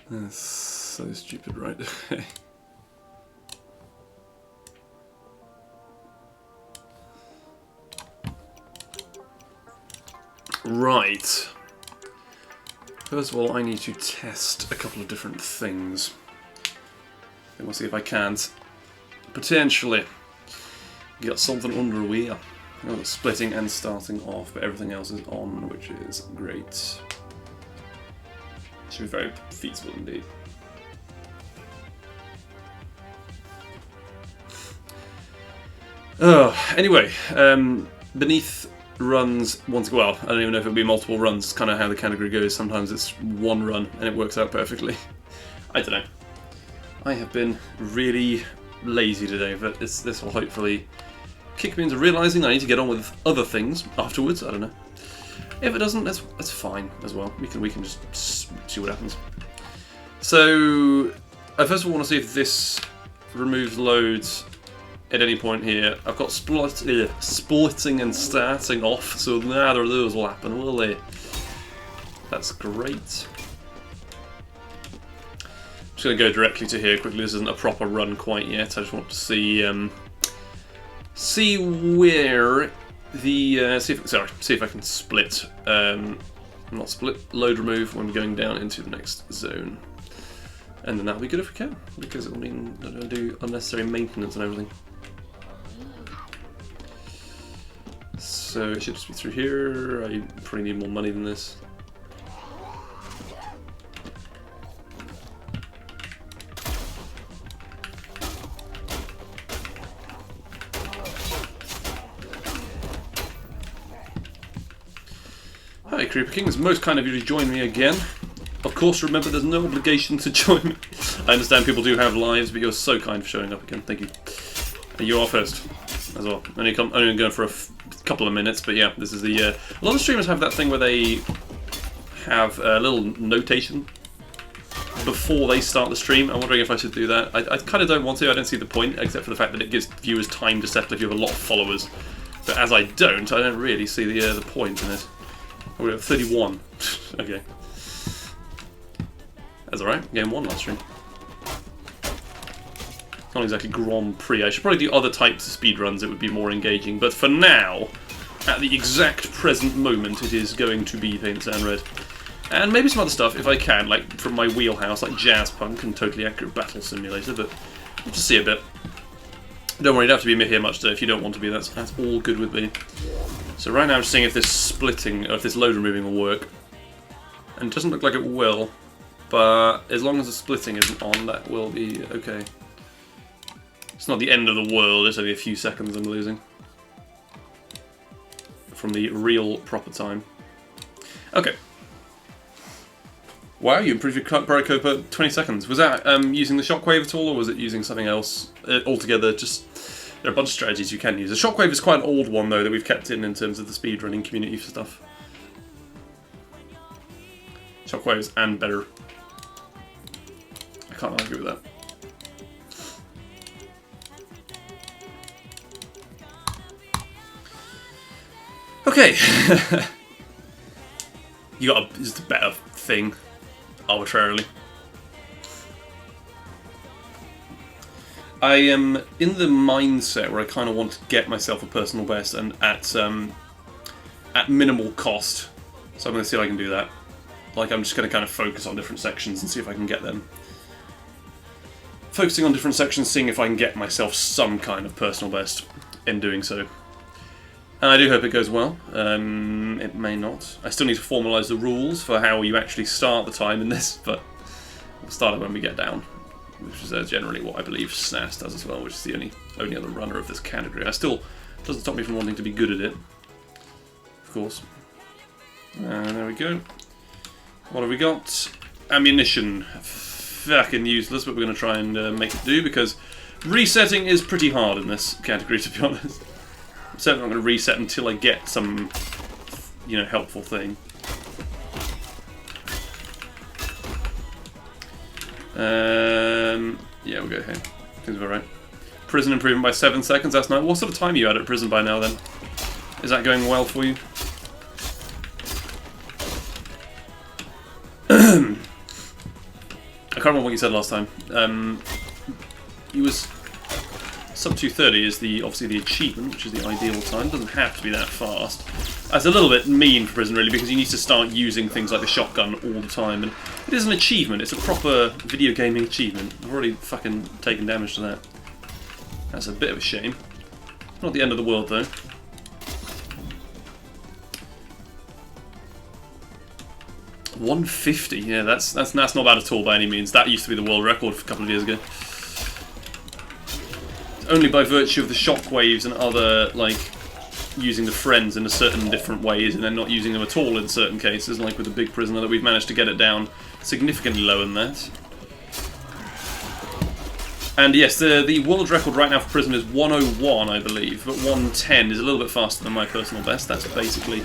That's so stupid, right? Right. First of all, I need to test a couple of different things. And we'll see if I can't potentially get something underway. Splitting and starting off, but everything else is on, which is great. Should be very feasible indeed. Anyway, beneath runs once. Well, I don't even know if it'll be multiple runs. It's kind of how the category goes. Sometimes it's one run and it works out perfectly. I don't know. I have been really lazy today, but this will hopefully kick me into realising I need to get on with other things afterwards. I don't know. If it doesn't, that's fine as well. We can just see what happens. So I first of all want to see if this removes loads at any point here. I've got splitting and starting off, so neither of those will happen, will they? That's great. I'm just going to go directly to here quickly. This isn't a proper run quite yet. I just want to see where the see if I can split. Not split, load remove when we're going down into the next zone, and then that'll be good if we can, because it'll mean that I don't do unnecessary maintenance and everything. So it should just be through here. I probably need more money than this. Hi Creeper King, it's most kind of you to join me again. Of course, remember there's no obligation to join me. I understand people do have lives, but you're so kind for showing up again, thank you. And you are first as well. Only going for a couple of minutes, but yeah, this is the... a lot of streamers have that thing where they have a little notation before they start the stream. I'm wondering if I should do that. I kind of don't want to, I don't see the point, except for the fact that it gives viewers time to settle if you have a lot of followers. But as I don't really see the point in it. Oh, we have 31. Okay. That's alright, game 1 last stream. Not exactly Grand Prix. I should probably do other types of speedruns, it would be more engaging. But for now, at the exact present moment, it is going to be Paint Sand Red. And maybe some other stuff, if I can, like from my wheelhouse, like Jazz Punk and Totally Accurate Battle Simulator, but we'll just see a bit. Don't worry, you don't have to be here much today if you don't want to be, that's all good with me. So right now I'm just seeing if this splitting, or if this load removing will work. And it doesn't look like it will, but as long as the splitting isn't on, that will be okay. It's not the end of the world, it's only a few seconds I'm losing from the real proper time. Okay. Wow, you improved your pro code per 20 seconds. Was that using the shockwave at all, or was it using something else altogether? Just there are a bunch of strategies you can use. The shockwave is quite an old one, though, that we've kept in terms of the speedrunning community for stuff. Shockwaves and better. I can't argue with that. Okay. You got just a better thing, arbitrarily. I am in the mindset where I kind of want to get myself a personal best and at minimal cost. So I'm going to see if I can do that. Like, I'm just going to kind of focus on different sections and see if I can get them. Focusing on different sections, seeing if I can get myself some kind of personal best in doing so. And I do hope it goes well. It may not. I still need to formalise the rules for how you actually start the time in this, but we'll start it when we get down, which is generally what I believe SNAS does as well, which is the only other runner of this category. I still doesn't stop me from wanting to be good at it, of course. And there we go. What have we got? Ammunition. Fucking useless, but we're going to try and make it do, because resetting is pretty hard in this category, to be honest. I'm certainly not going to reset until I get some, helpful thing. Yeah, we'll go here. Seems about right. Prison improvement by 7 seconds, that's nice. What sort of time are you at prison by now, then? Is that going well for you? can't remember what you said last time. He was sub 2:30 is obviously the achievement, which is the ideal time. It doesn't have to be that fast. That's a little bit mean for Prison, really, because you need to start using things like the shotgun all the time. And it is an achievement. It's a proper video gaming achievement. I've already fucking taken damage to that. That's a bit of a shame. Not the end of the world, though. $150. Yeah, that's not bad at all by any means. That used to be the world record a couple of years ago. Only by virtue of the shockwaves and other, like, using the friends in a certain different ways and then not using them at all in certain cases, like with the big prisoner, that we've managed to get it down significantly lower than that. And yes, the world record right now for prison is 101, I believe, but 110 is a little bit faster than my personal best. That's basically,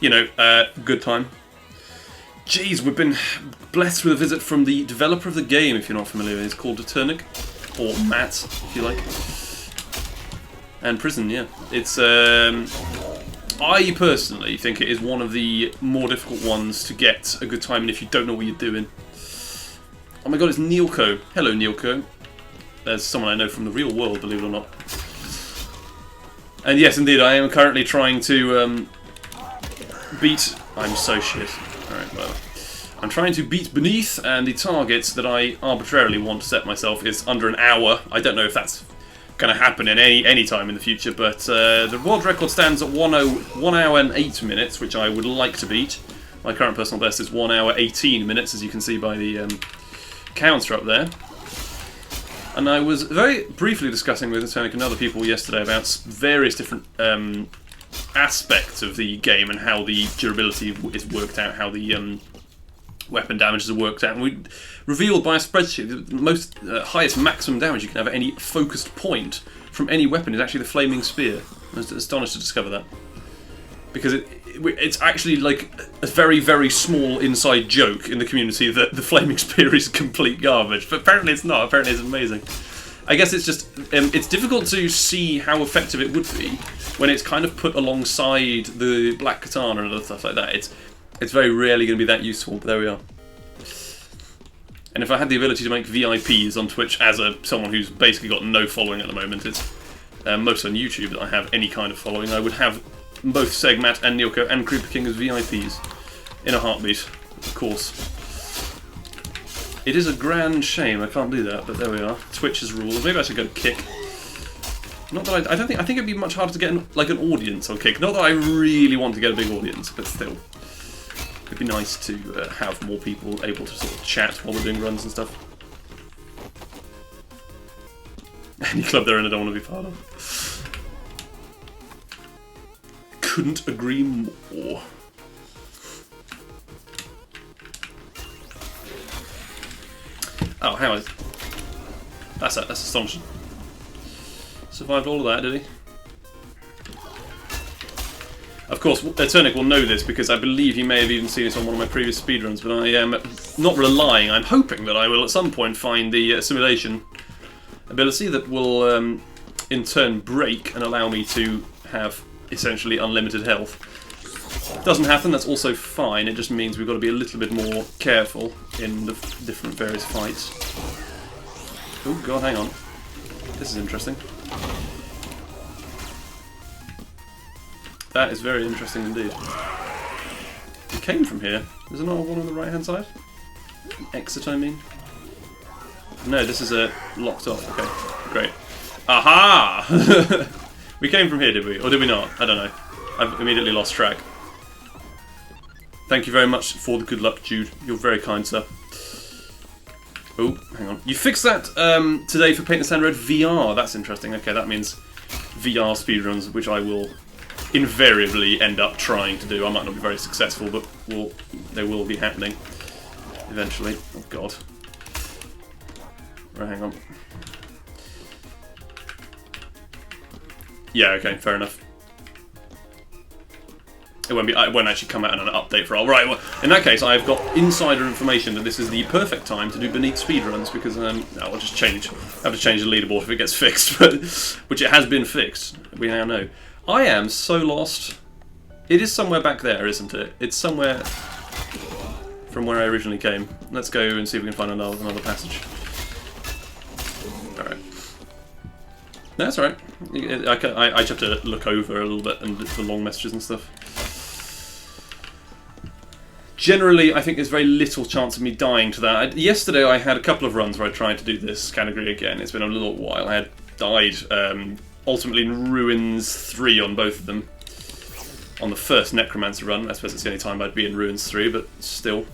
you know, good time. Jeez, we've been blessed with a visit from the developer of the game, if you're not familiar with it. It's called Turnic, or Matt, if you like. And Prison, yeah. It's, I personally think it is one of the more difficult ones to get a good time in if you don't know what you're doing. Oh my god, it's Neilco. Hello, Neilco. There's someone I know from the real world, believe it or not. And yes, indeed, I am currently trying to beat... I'm so shit. Alright, well. I'm trying to beat Beneath, and the target that I arbitrarily want to set myself is under an hour. I don't know if that's going to happen in any time in the future, but the world record stands at 1 hour and 8 minutes, which I would like to beat. My current personal best is 1 hour 18 minutes, as you can see by the counter up there. And I was very briefly discussing with Tonic and other people yesterday about various different aspects of the game and how the durability is worked out, how the weapon damages are worked out, and we revealed by a spreadsheet the most highest maximum damage you can have at any focused point from any weapon is actually the flaming spear. I was astonished to discover that, because it's actually like a very, very small inside joke in the community that the flaming spear is complete garbage, but apparently it's not. Apparently it's amazing. I guess it's just it's difficult to see how effective it would be when it's kind of put alongside the black katana and other stuff like that. It's very rarely going to be that useful, but there we are. And if I had the ability to make VIPs on Twitch as someone who's basically got no following at the moment, it's mostly on YouTube that I have any kind of following, I would have both Segmat and Neilco and Creeper King as VIPs in a heartbeat, of course. It is a grand shame I can't do that, but there we are. Twitch's rules. Maybe I should go Kick. Not that I think it'd be much harder to get an audience on Kick. Not that I really want to get a big audience, but still. It'd be nice to have more people able to sort of chat while we're doing runs and stuff. Any club they're in I don't want to be part of. Couldn't agree more. Oh, hang on. That's astonishing. Survived all of that, did he? Of course, Eternic will know this because I believe he may have even seen it on one of my previous speedruns, but I am not relying, I'm hoping that I will at some point find the simulation ability that will in turn break and allow me to have essentially unlimited health. Doesn't happen, that's also fine, it just means we've got to be a little bit more careful in the different various fights. Oh god, hang on. This is interesting. That is very interesting indeed. It came from here. There's another one on the right hand side? An exit, I mean? No, this is locked off. Okay, great. Aha! We came from here, did we? Or did we not? I don't know. I've immediately lost track. Thank you very much for the good luck, Jude. You're very kind, sir. Oh, hang on. You fixed that today for Paint the Sand Red VR. That's interesting. Okay, that means VR speedruns, which I will invariably end up trying to do. I might not be very successful, but they will be happening eventually. Oh god. Right, hang on. Yeah, okay, fair enough. It won't actually come out in an update for all. Right, well, in that case, I've got insider information that this is the perfect time to do Beneath speedruns because I'll just change. I have to change the leaderboard if it gets fixed, but which it has been fixed. We now know. I am so lost. It is somewhere back there, isn't it? It's somewhere from where I originally came. Let's go and see if we can find another passage. Alright. No, that's alright. I just have to look over a little bit and look for long messages and stuff. Generally, I think there's very little chance of me dying to that. Yesterday I had a couple of runs where I tried to do this category again. It's been a little while. I had died ultimately in Ruins 3 on both of them. On the first Necromancer run, I suppose it's the only time I'd be in Ruins 3, but still.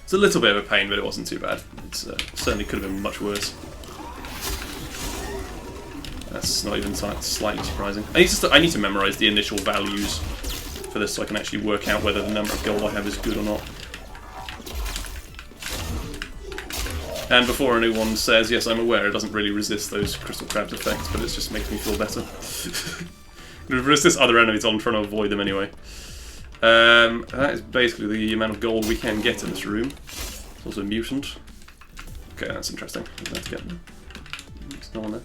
It's a little bit of a pain, but it wasn't too bad. It certainly could have been much worse. That's not even slightly surprising. I need to memorise the initial values for this so I can actually work out whether the number of gold I have is good or not. And before anyone says, yes, I'm aware, it doesn't really resist those crystal crabs effects, but it just makes me feel better. It resists other enemies, I'm trying to avoid them anyway. That is basically the amount of gold we can get in this room. It's also a mutant. Okay, that's interesting. Let's get them. There's no one there.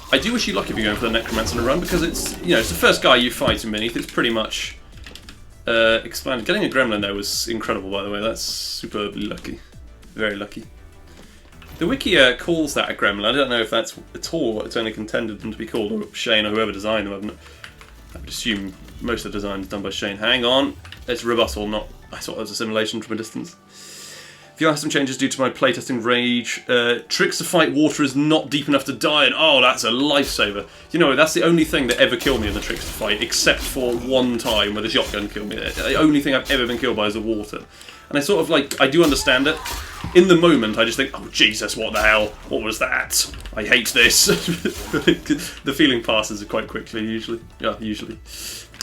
I do wish you luck if you're going for the Necromancer in a run, because it's, you know, it's the first guy you fight in Beneath. It's pretty much expanded. Getting a gremlin there was incredible, by the way. That's superbly lucky. Very lucky. The wiki calls that a gremlin. I don't know if that's at all what it's only contended them to be called, or Shane or whoever designed them. I would assume most of the design is done by Shane. Hang on. It's rebuttal, not... I thought it was a simulation from a distance. If you have some changes due to my playtesting rage, tricks to fight water is not deep enough to die, and oh, that's a lifesaver. You know, that's the only thing that ever killed me in the tricks to fight, except for one time where the shotgun killed me. The only thing I've ever been killed by is the water. And I sort of like, I do understand it. In the moment, I just think, oh Jesus, what the hell? What was that? I hate this. The feeling passes quite quickly, usually. Yeah, usually.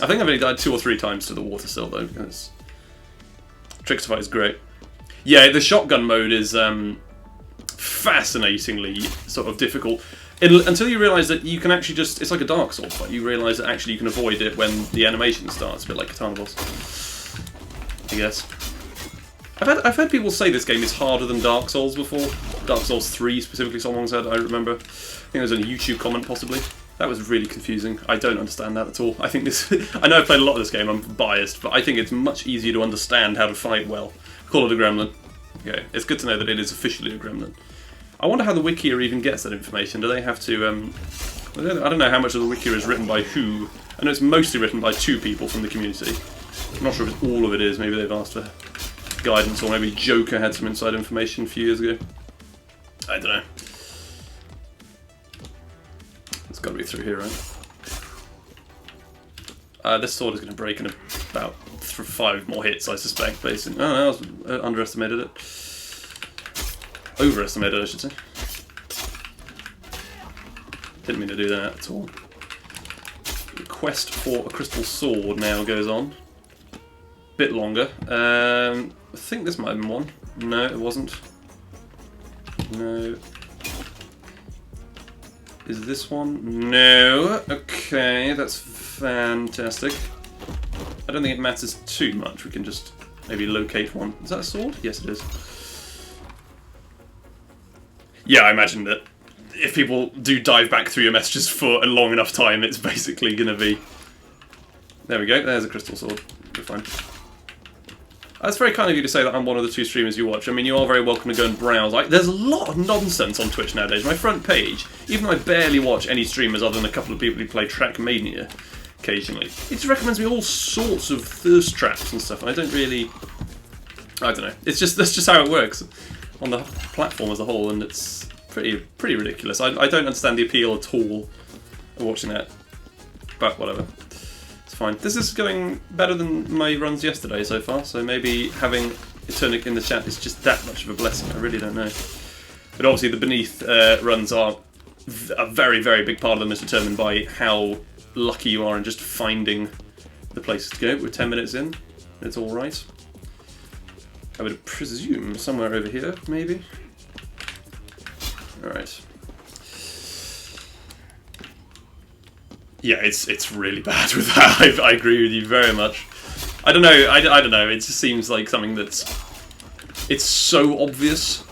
I think I've only died 2 or 3 times to the water still, though, because tricks to fight is great. Yeah, the shotgun mode is fascinatingly sort of difficult. Until you realise that you can actually just... It's like a Dark Souls fight. You realise that actually you can avoid it when the animation starts, a bit like Katana Boss, I guess. I've heard people say this game is harder than Dark Souls before. Dark Souls 3 specifically, someone said, I remember. I think there was a YouTube comment possibly. That was really confusing. I don't understand that at all. I think this... I know I've played a lot of this game, I'm biased, but I think it's much easier to understand how to fight well. Call it a gremlin. Okay, it's good to know that it is officially a gremlin. I wonder how the Wikia even gets that information. Do they have to, I don't know how much of the Wikia is written by who. I know it's mostly written by 2 people from the community. I'm not sure if all of it is. Maybe they've asked for guidance, or maybe Joker had some inside information a few years ago. I don't know. It's got to be through here, right? This sword is going to break in about 5 more hits, I suspect, basically. Oh, no, I underestimated it. Overestimated, I should say. Didn't mean to do that at all. The quest for a crystal sword now goes on. Bit longer. I think this might have been one. No, it wasn't. No. Is this one? No. Okay, that's fantastic. I don't think it matters too much. We can just maybe locate one. Is that a sword? Yes, it is. Yeah, I imagine that if people do dive back through your messages for a long enough time, it's basically going to be... There we go. There's a crystal sword. We're fine. That's very kind of you to say that I'm one of the 2 streamers you watch. I mean, you are very welcome to go and browse. There's a lot of nonsense on Twitch nowadays. My front page, even though I barely watch any streamers other than a couple of people who play Trackmania occasionally, it just recommends me all sorts of thirst traps and stuff, and I don't really... I don't know. That's just how it works on the platform as a whole, and it's pretty ridiculous. I don't understand the appeal at all of watching that, but whatever. It's fine. This is going better than my runs yesterday so far, so maybe having Eternic in the chat is just that much of a blessing. I really don't know. But obviously the Beneath runs are... A very, very big part of them is determined by how lucky you are in just finding the places to go. We're 10 minutes in. It's alright. I would presume somewhere over here, maybe. Alright. Yeah, it's really bad with that. I agree with you very much. I don't know. I don't know. It just seems like something that's... It's so obvious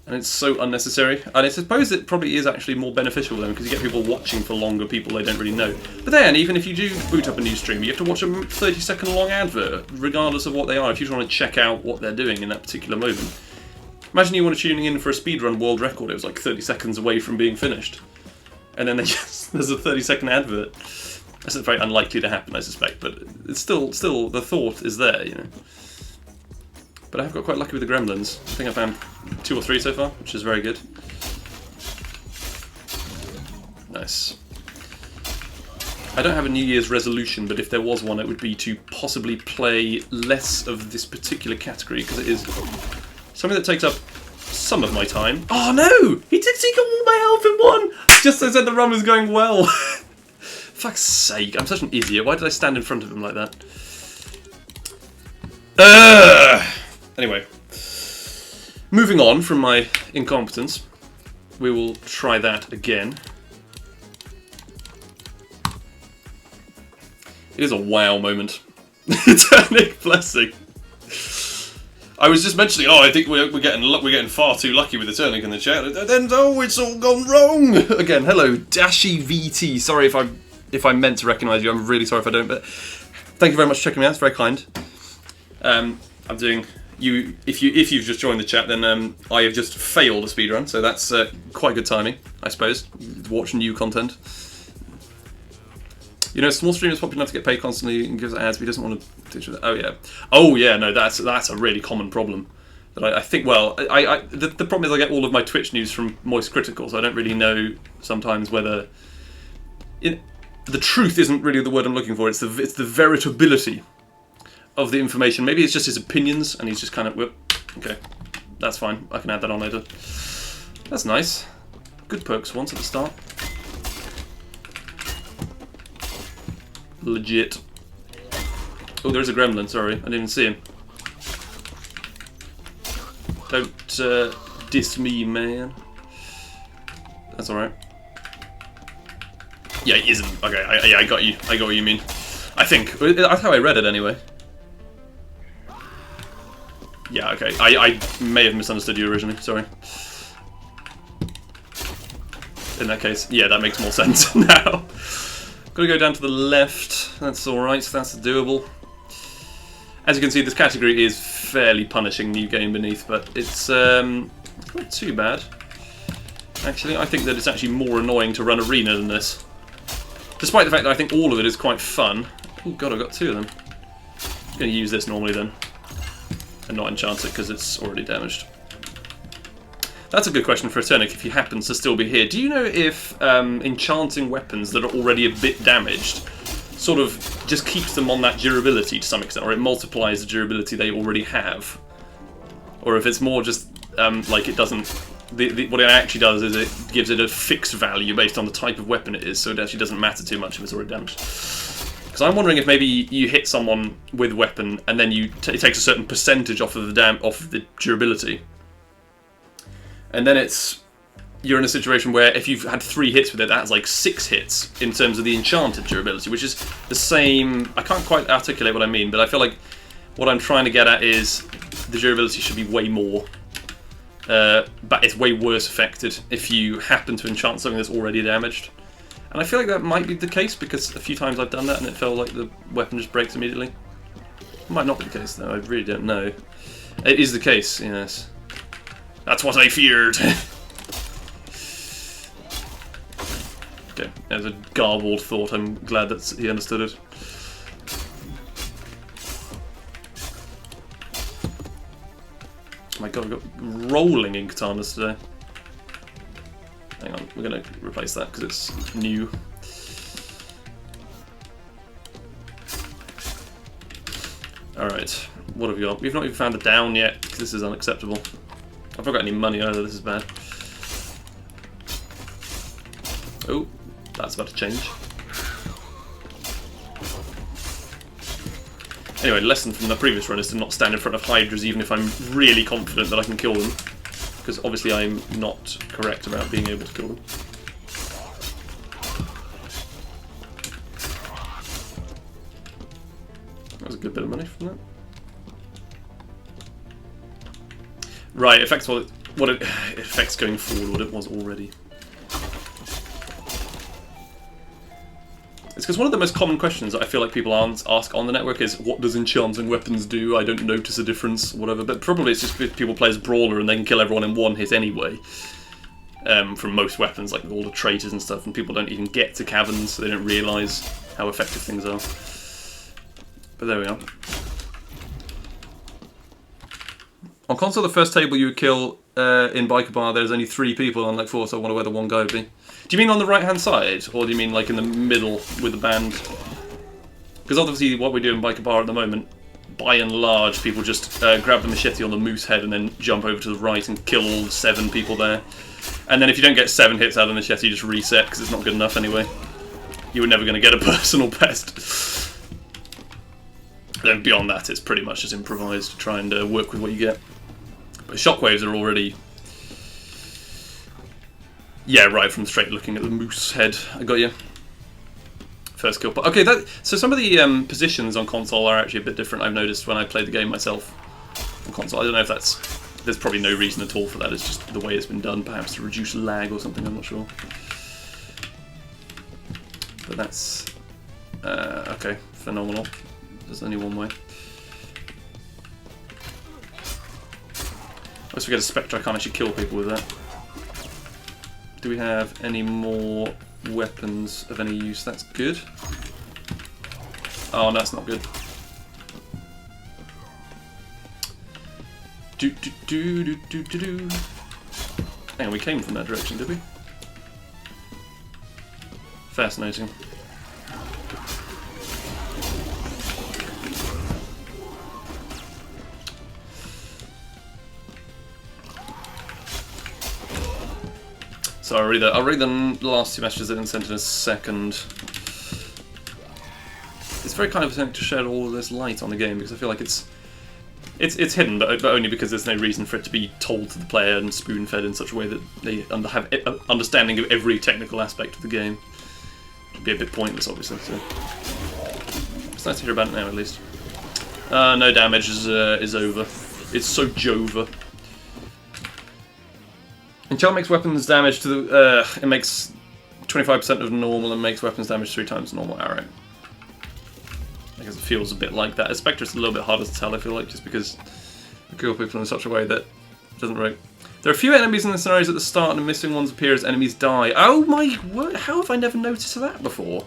And it's so unnecessary. And I suppose it probably is actually more beneficial then, because you get people watching for longer, people they don't really know. But then, even if you do boot up a new stream, you have to watch a 30-second long advert, regardless of what they are, if you just want to check out what they're doing in that particular moment. Imagine you want to tune in for a speedrun world record, it was like 30 seconds away from being finished. And then there's a 30-second advert. That's very unlikely to happen, I suspect, but it's still the thought is there, you know. But I've got quite lucky with the gremlins. I think I found 2 or 3 so far, which is very good. Nice. I don't have a New Year's resolution, but if there was one, it would be to possibly play less of this particular category, because it is something that takes up some of my time. Oh no! He got all my health in one! Just as I said the run was going well. Fuck's sake, I'm such an idiot. Why did I stand in front of him like that? Anyway, moving on from my incompetence, we will try that again. It is a wow moment. Eternal blessing. I was just mentioning, I think we're getting far too lucky with the turning in the chat. Then it's all gone wrong again. Hello, Dashy VT. Sorry if I meant to recognise you. I'm really sorry if I don't. But thank you very much for checking me out. It's very kind. I'm doing. If you've just joined the chat, then I have just failed a speedrun, so that's quite good timing, I suppose. Watch new content. You know, small streamers popular enough to get paid constantly and gives ads, but he doesn't want to. Oh yeah, no, that's a really common problem. That I think. Well, the problem is I get all of my Twitch news from Moist Critical, so I don't really know sometimes whether. The truth isn't really the word I'm looking for. It's the veritability of the information. Maybe it's just his opinions, and he's just kind of, okay, that's fine. I can add that on later. That's nice. Good perks once at the start. Legit. Oh, there's a gremlin. Sorry, I didn't even see him. Don't diss me, man. That's all right. Yeah, he isn't. Okay, I got you. I got what you mean. I think that's how I read it anyway. Yeah, okay. I may have misunderstood you originally, sorry. In that case, yeah, that makes more sense now. Gotta go down to the left. That's alright, that's doable. As you can see, this category is fairly punishing New Game Beneath, but it's not too bad. Actually, I think that it's actually more annoying to run Arena than this. Despite the fact that I think all of it is quite fun. Oh god, I've got 2 of them. I'm going to use this normally then. And not enchant it because it's already damaged. That's a good question for Eternic if he happens to still be here. Do you know if enchanting weapons that are already a bit damaged sort of just keeps them on that durability to some extent, or it multiplies the durability they already have? Or if it's more just like it doesn't... what it actually does is it gives it a fixed value based on the type of weapon it is, so it actually doesn't matter too much if it's already damaged. Because I'm wondering if maybe you hit someone with weapon and then it takes a certain percentage off of the durability, and then you're in a situation where if you've had 3 hits with it, that's like 6 hits in terms of the enchanted durability, which is the same. I can't quite articulate what I mean, but I feel like what I'm trying to get at is the durability should be way more. But it's way worse affected if you happen to enchant something that's already damaged. And I feel like that might be the case, because a few times I've done that and it felt like the weapon just breaks immediately. It might not be the case though, I really don't know. It is the case, yes. That's what I feared! Okay, there's a garbled thought, I'm glad that he understood it. Oh my god, I've got rolling in katanas today. Hang on, we're going to replace that because it's new. Alright, what have we got? We've not even found a down yet, because this is unacceptable. I've not got any money either, this is bad. Oh, that's about to change. Anyway, lesson from the previous run is to not stand in front of hydras even if I'm really confident that I can kill them. Because obviously I'm not correct about being able to kill them. That was a good bit of money from that. Right, effectively, what it affects going forward, what it was already. It's because one of the most common questions that I feel like people ask on the network is, what does enchanting weapons do? I don't notice a difference, whatever. But probably it's just people play as Brawler and they can kill everyone in one hit anyway. From most weapons, like all the traitors and stuff, and people don't even get to caverns, so they don't realise how effective things are. But there we are. On console, the first table you would kill in Biker Bar, there's only 3 people, unlike 4, so I wonder where the one guy would be. Do you mean on the right-hand side, or do you mean like in the middle with the band? Because obviously what we do in Biker Bar at the moment, by and large, people just grab the machete on the moose head and then jump over to the right and kill all 7 people there. And then if you don't get 7 hits out of the machete, you just reset, because it's not good enough anyway. You were never going to get a personal best. Then beyond that, it's pretty much just improvised to try and work with what you get. But shockwaves are already... Yeah, right from straight looking at the moose head. I got you. First kill. Okay, so some of the positions on console are actually a bit different, I've noticed when I played the game myself on console. I don't know if that's... There's probably no reason at all for that, it's just the way it's been done, perhaps to reduce lag or something, I'm not sure. But that's... okay, phenomenal. There's only one way. I always forget a Spectre, I can't actually kill people with that. Do we have any more weapons of any use? That's good. Oh, no, that's not good. Hang on, we came from that direction, did we? Fascinating. So I'll read the last 2 messages that have been sent in a second. It's very kind of attempt to shed all of this light on the game, because I feel like it's hidden, but only because there's no reason for it to be told to the player and spoon-fed in such a way that they have an understanding of every technical aspect of the game. It would be a bit pointless, obviously. So it's nice to hear about it now, at least. No damage is over. It's so Jova. Enchant makes weapons damage to the... it makes 25% of normal and makes weapons damage 3 times normal arrow. I guess it feels a bit like that. Spectre's a little bit harder to tell, I feel like, just because you kill people in such a way that it doesn't really... There are a few enemies in the scenarios at the start and the missing ones appear as enemies die. Oh my word, how have I never noticed that before?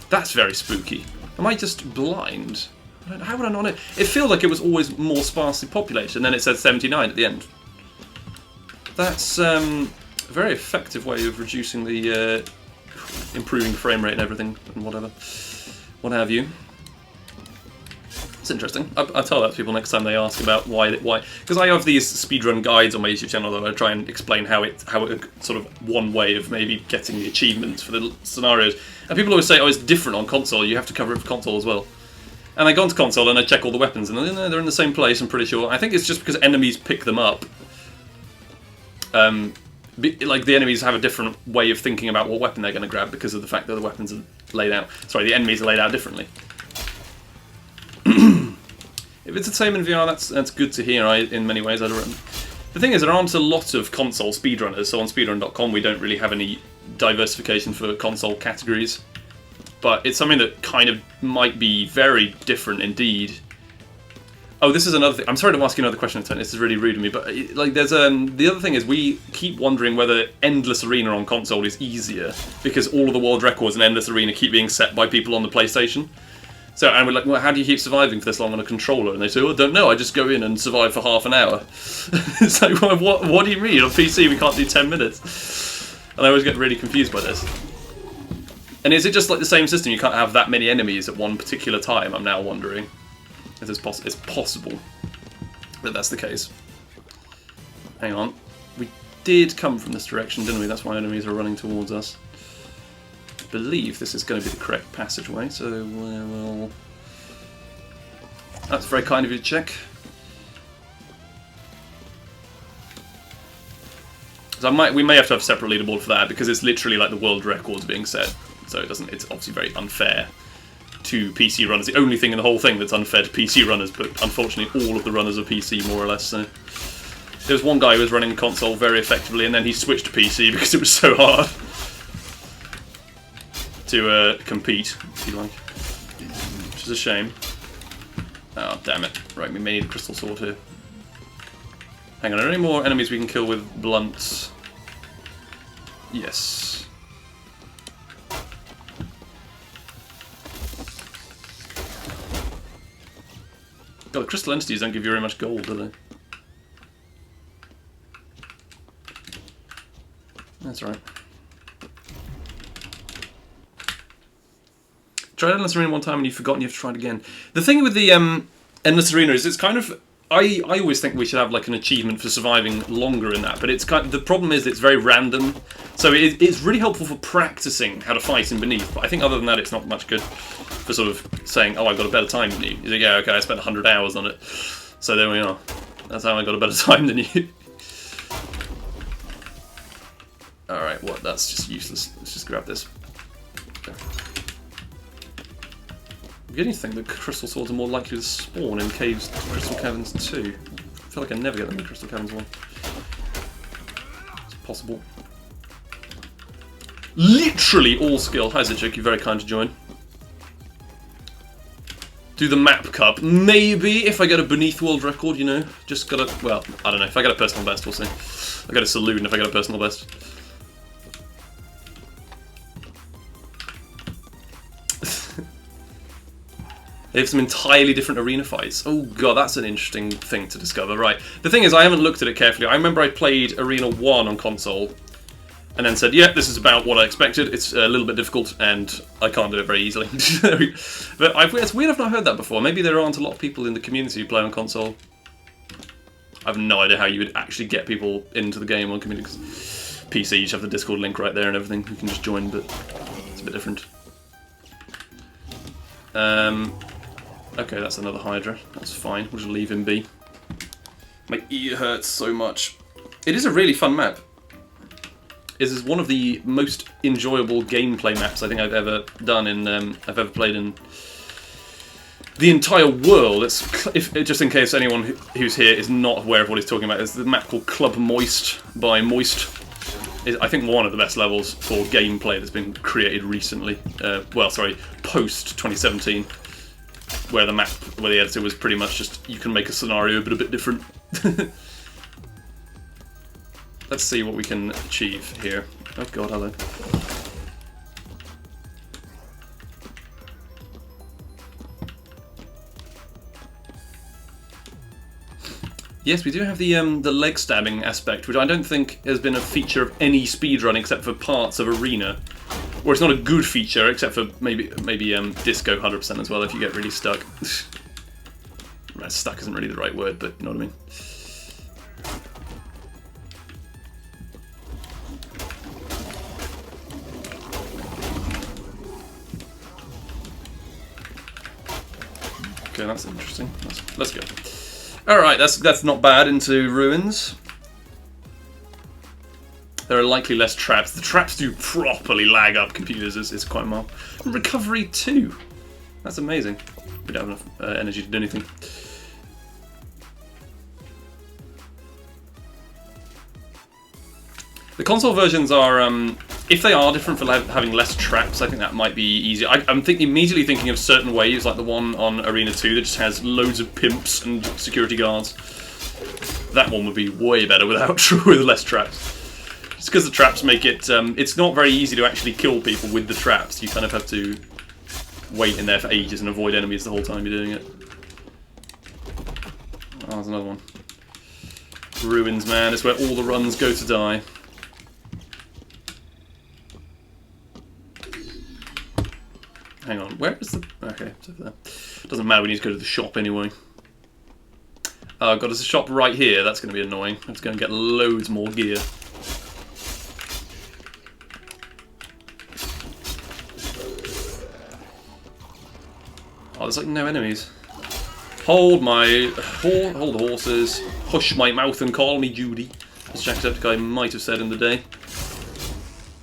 That's very spooky. Am I just blind? How would I not know? It feels like it was always more sparsely populated, and then it said 79 at the end. That's a very effective way of reducing the... improving the frame rate and everything, and whatever. What have you. It's interesting. I'll tell that to people next time they ask about why. Because I have these speedrun guides on my YouTube channel that I try and explain how it sort of one way of maybe getting the achievements for the scenarios. And people always say, oh, it's different on console, you have to cover it for console as well. And I go onto console and I check all the weapons, and they're in the same place, I'm pretty sure. I think it's just because enemies pick them up. Like, the enemies have a different way of thinking about what weapon they're going to grab because of the fact that the weapons are laid out. Sorry, the enemies are laid out differently. If it's the same in VR, that's good to hear. In many ways, the thing is, there aren't a lot of console speedrunners, so on speedrun.com we don't really have any diversification for console categories. But it's something that kind of might be very different indeed. Oh, this is another thing. I'm sorry to ask you another question, this is really rude of me, but like, there's the other thing is we keep wondering whether Endless Arena on console is easier because all of the world records in Endless Arena keep being set by people on the PlayStation. So, and we're like, well, how do you keep surviving for this long on a controller? And they say, oh, I don't know, I just go in and survive for half an hour. It's like, well, what do you mean? On PC we can't do 10 minutes. And I always get really confused by this. And is it just like the same system? You can't have that many enemies at one particular time, I'm now wondering. If it's possible that that's the case. Hang on. We did come from this direction, didn't we? That's why enemies are running towards us. I believe this is going to be the correct passageway, so we'll... That's very kind of you to check. So we may have to have a separate leaderboard for that, because it's literally like the world records being set. So it's obviously very unfair to PC runners. The only thing in the whole thing that's unfair to PC runners, but unfortunately all of the runners are PC, more or less, so... There was one guy who was running console very effectively, and then he switched to PC because it was so hard to compete, if you like. Which is a shame. Oh, damn it. Right, we may need a crystal sword here. Hang on, are there any more enemies we can kill with blunts? Yes. God, the crystal entities don't give you very much gold, do they? That's right. Tried Endless Arena one time and you've forgotten you have to try it again. The thing with the Endless Arena is it's kind of... I always think we should have like an achievement for surviving longer in that, but it's kind of, the problem is it's very random. So it's really helpful for practicing how to fight in Beneath, but I think other than that it's not much good for sort of saying, oh, I've got a better time than you. You think, yeah, okay, I spent 100 hours on it. So there we are. That's how I got a better time than you. Alright, what? That's just useless. Let's just grab this. Okay. I'm beginning to think that crystal swords are more likely to spawn in caves, crystal caverns too. I feel like I never get them in crystal caverns one. It's possible. Literally all skill. Hi Zitchik, you're very kind to join. Do the map cup. Maybe if I get a Beneath world record, you know. Just gotta, well, I don't know. If I get a personal best, we'll see. I get a SALOON if I get a personal best. They have some entirely different arena fights. Oh god, that's an interesting thing to discover. Right, the thing is, I haven't looked at it carefully. I remember I played Arena 1 on console, and then said, yeah, this is about what I expected. It's a little bit difficult, and I can't do it very easily. But it's weird I've not heard that before. Maybe there aren't a lot of people in the community who play on console. I have no idea how you would actually get people into the game on community. Cause PC, you just have the Discord link right there and everything. You can just join, but it's a bit different. Okay, that's another Hydra. That's fine. We'll just leave him be. My ear hurts so much. It is a really fun map. It is one of the most enjoyable gameplay maps I think I've ever done in. I've ever played in the entire world. It's just in case anyone who's here is not aware of what he's talking about. It's the map called Club Moist by Moist. It's, I think, one of the best levels for gameplay that's been created recently. Well, sorry, post 2017. Where the editor was pretty much just, you can make a scenario but a bit different. Let's see what we can achieve here. Oh god, hello. Yes, we do have the leg stabbing aspect, which I don't think has been a feature of any speedrun except for parts of Arena. Or it's not a good feature, except for maybe Disco 100% as well if you get really stuck. Stuck isn't really the right word, but you know what I mean. Okay, that's interesting. Let's go. Alright, that's not bad into ruins. There are likely less traps. The traps do properly lag up computers, it's quite mild. Recovery 2. That's amazing. We don't have enough energy to do anything. The console versions are, if they are different for having less traps, I think that might be easier. I'm immediately thinking of certain waves, like the one on Arena 2 that just has loads of pimps and security guards. That one would be way better with less traps. Just because the traps make it, it's not very easy to actually kill people with the traps. You kind of have to wait in there for ages and avoid enemies the whole time you're doing it. Oh, there's another one. Ruins, man. It's where all the runs go to die. Hang on, where is the... Okay, it's over there. Doesn't matter, we need to go to the shop anyway. Oh god, there's a shop right here. That's going to be annoying. It's going to get loads more gear. Oh, there's like no enemies. Hold the horses. Hush my mouth and call me Judy, as Jacksepticeye might have said in the day.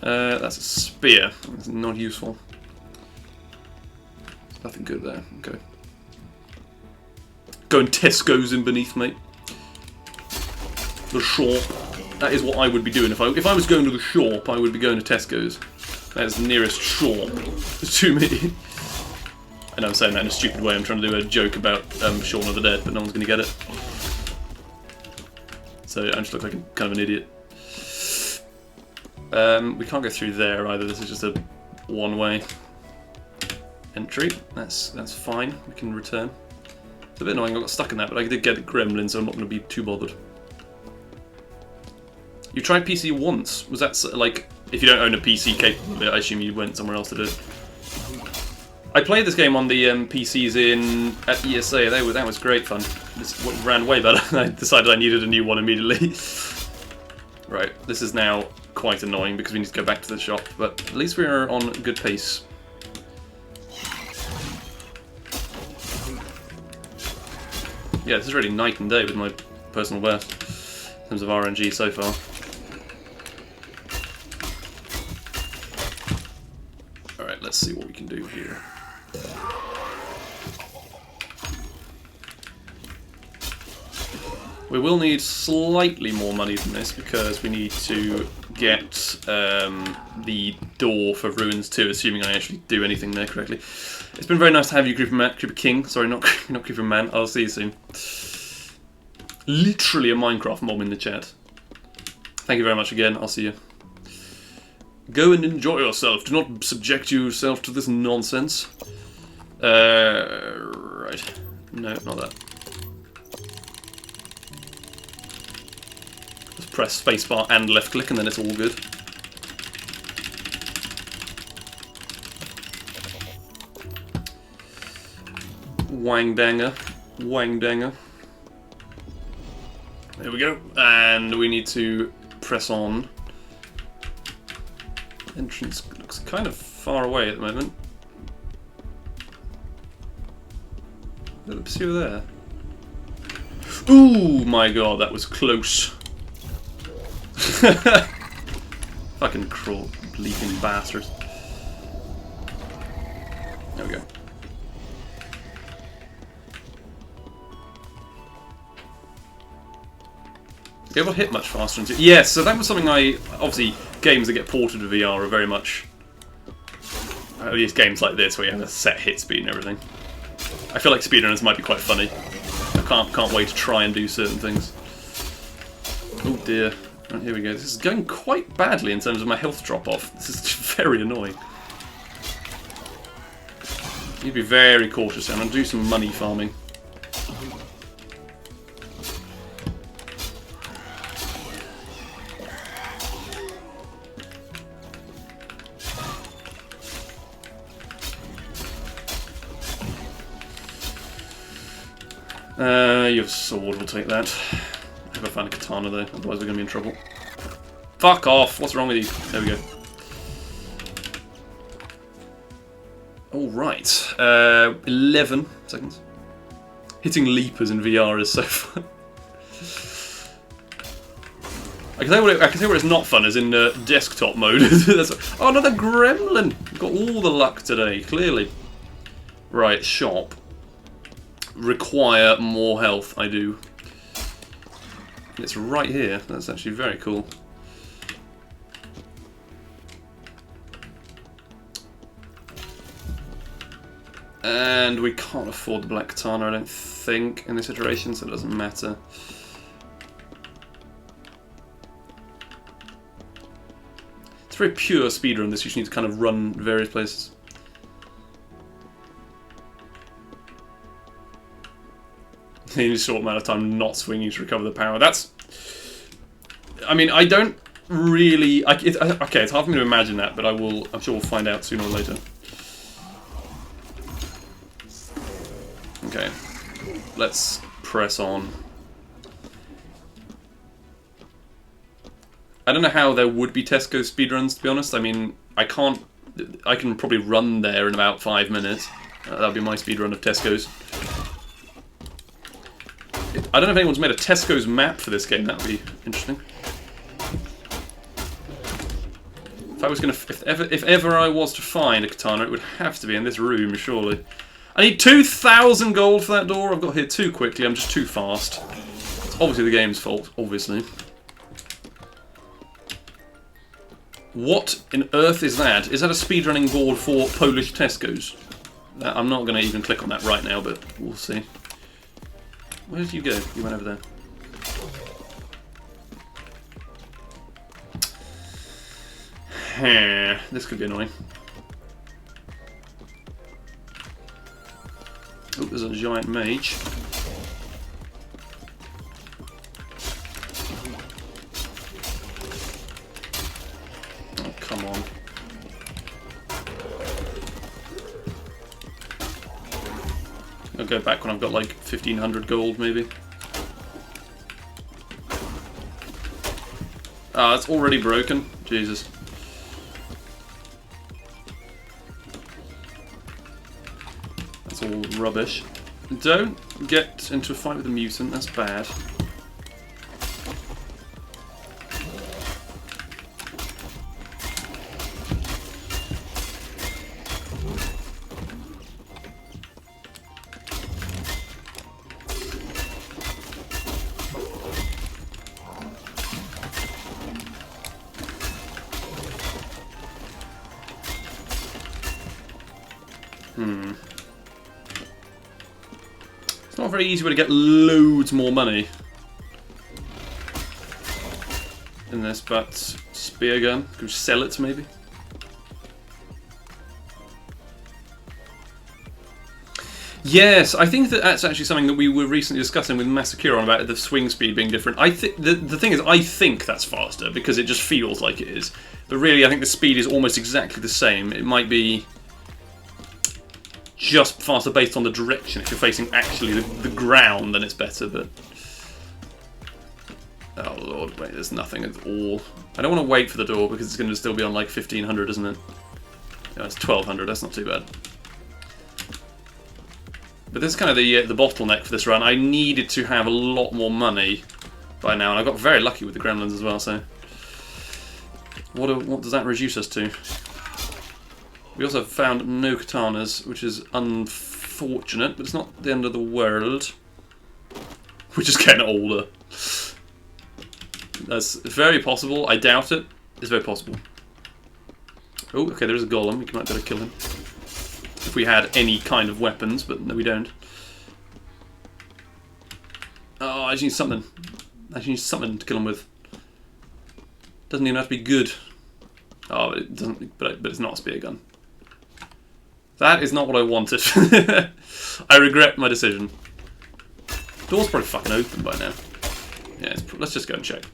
That's a spear. That's not useful. There's nothing good there. Okay. Going Tesco's in Beneath, mate. the shop. That is what I would be doing. If I was going to the shop, I would be going to Tesco's. That is the nearest shop to me. I know I'm saying that in a stupid way. I'm trying to do a joke about Shaun of the Dead, but no one's going to get it. So I just look like kind of an idiot. We can't go through there either. This is just a one-way entry. That's fine. We can return. It's a bit annoying I got stuck in that, but I did get a gremlin, so I'm not going to be too bothered. You tried PC once. Was that like, if you don't own a PC capable, I assume you went somewhere else to do it. I played this game on the PCs at ESA. That was great fun. This ran way better. I decided I needed a new one immediately. Right, this is now quite annoying because we need to go back to the shop, but at least we are on good pace. Yeah, this is really night and day with my personal best in terms of RNG so far. Alright, let's see what we can do here. We will need slightly more money than this because we need to get the door for Ruins 2, assuming I actually do anything there correctly. It's been very nice to have you, Creeper King. Sorry, not Creeper Man. I'll see you soon. Literally a Minecraft mob in the chat. Thank you very much again. I'll see you. Go and enjoy yourself. Do not subject yourself to this nonsense. Right. No, not that. Just press spacebar and left click and then it's all good. Wang danger. Wang danger. There we go. And we need to press on. Entrance looks kind of far away at the moment. See over there. Ooh, my god, that was close. Fucking crawl, bleeping bastards. There we go. They will hit much faster. Yes, so that was something obviously, games that get ported to VR are very much... At least games like this, where you have a set hit speed and everything. I feel like speedrunners might be quite funny. I can't wait to try and do certain things. Oh dear. Right, here we go. This is going quite badly in terms of my health drop-off. This is very annoying. You need to be very cautious. I'm going to do some money farming. Your sword will take that. I hope I find a katana though, otherwise we're going to be in trouble. Fuck off! What's wrong with you? There we go. Alright. 11 seconds. Hitting leapers in VR is so fun. I can tell you where it's not fun, is in desktop mode. Oh, another gremlin! Got all the luck today, clearly. Right, shop. Require more health, I do. And it's right here. That's actually very cool. And we can't afford the black katana, I don't think, in this iteration, so it doesn't matter. It's very pure speedrun, this. You just need to kind of run various places. You need a short amount of time not swinging to recover the power. That's... I mean, I don't really... okay, it's hard for me to imagine that, but I'm sure we'll find out sooner or later. Okay. Let's press on. I don't know how there would be Tesco speedruns, to be honest. I mean, I can probably run there in about 5 minutes. That'll be my speedrun of Tesco's. I don't know if anyone's made a Tesco's map for this game. That would be interesting. If I was gonna, if ever I was to find a katana, it would have to be in this room, surely. I need 2,000 gold for that door. I've got here too quickly. I'm just too fast. It's obviously the game's fault, obviously. What in earth is that? Is that a speedrunning board for Polish Tesco's? I'm not going to even click on that right now, but we'll see. Where did you go? You went over there. This could be annoying. Oh, there's a giant mage. Oh, come on. I'll go back when I've got like 1500 gold, maybe. Ah, it's already broken. Jesus. That's all rubbish. Don't get into a fight with a mutant, that's bad. It's not a very easy way to get loads more money in this, but spear gun, go sell it maybe. Yes, I think that that's actually something that we were recently discussing with Massacre about the swing speed being different. I think the thing is, I think that's faster because it just feels like it is, but really, I think the speed is almost exactly the same. It might be just faster based on the direction. If you're facing actually the ground, then it's better, but... Oh lord, wait, there's nothing at all. I don't want to wait for the door because it's going to still be on like 1500, isn't it? Yeah, it's 1200, that's not too bad. But this is kind of the bottleneck for this run. I needed to have a lot more money by now, and I got very lucky with the gremlins as well, so... What does that reduce us to? We also found no katanas, which is unfortunate, but it's not the end of the world. We're just getting older. That's very possible. I doubt it. It's very possible. Oh, okay, there's a golem. We might be able to kill him. If we had any kind of weapons, but no, we don't. Oh, I just need something. I just need something to kill him with. Doesn't even have to be good. Oh, it doesn't. But it's not a spear gun. That is not what I wanted. I regret my decision. Door's probably fucking open by now. Yeah, let's just go and check.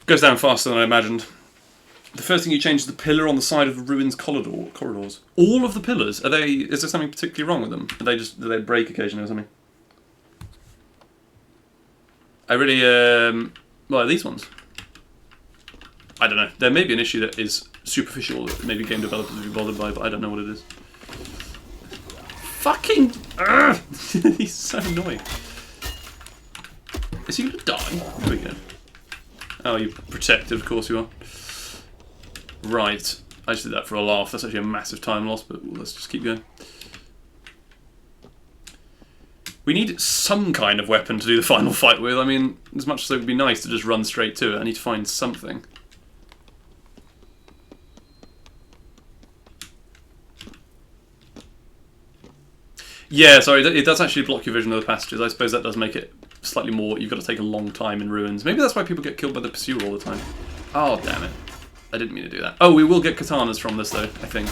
Goes down faster than I imagined. The first thing you change is the pillar on the side of the ruins corridors. All of the pillars? Are they? Is there something particularly wrong with them? Do they break occasionally or something? I really, well, these ones. I don't know. There may be an issue that is superficial that maybe game developers would be bothered by, but I don't know what it is. Fucking... He's so annoying. Is he going to die? There we go. Oh, you're protected, of course you are. Right. I just did that for a laugh. That's actually a massive time loss, but let's just keep going. We need some kind of weapon to do the final fight with. I mean, as much as it would be nice to just run straight to it, I need to find something. Yeah, sorry, it does actually block your vision of the passages. I suppose that does make it slightly more... You've got to take a long time in ruins. Maybe that's why people get killed by the pursuer all the time. Oh, damn it. I didn't mean to do that. Oh, we will get katanas from this, though, I think.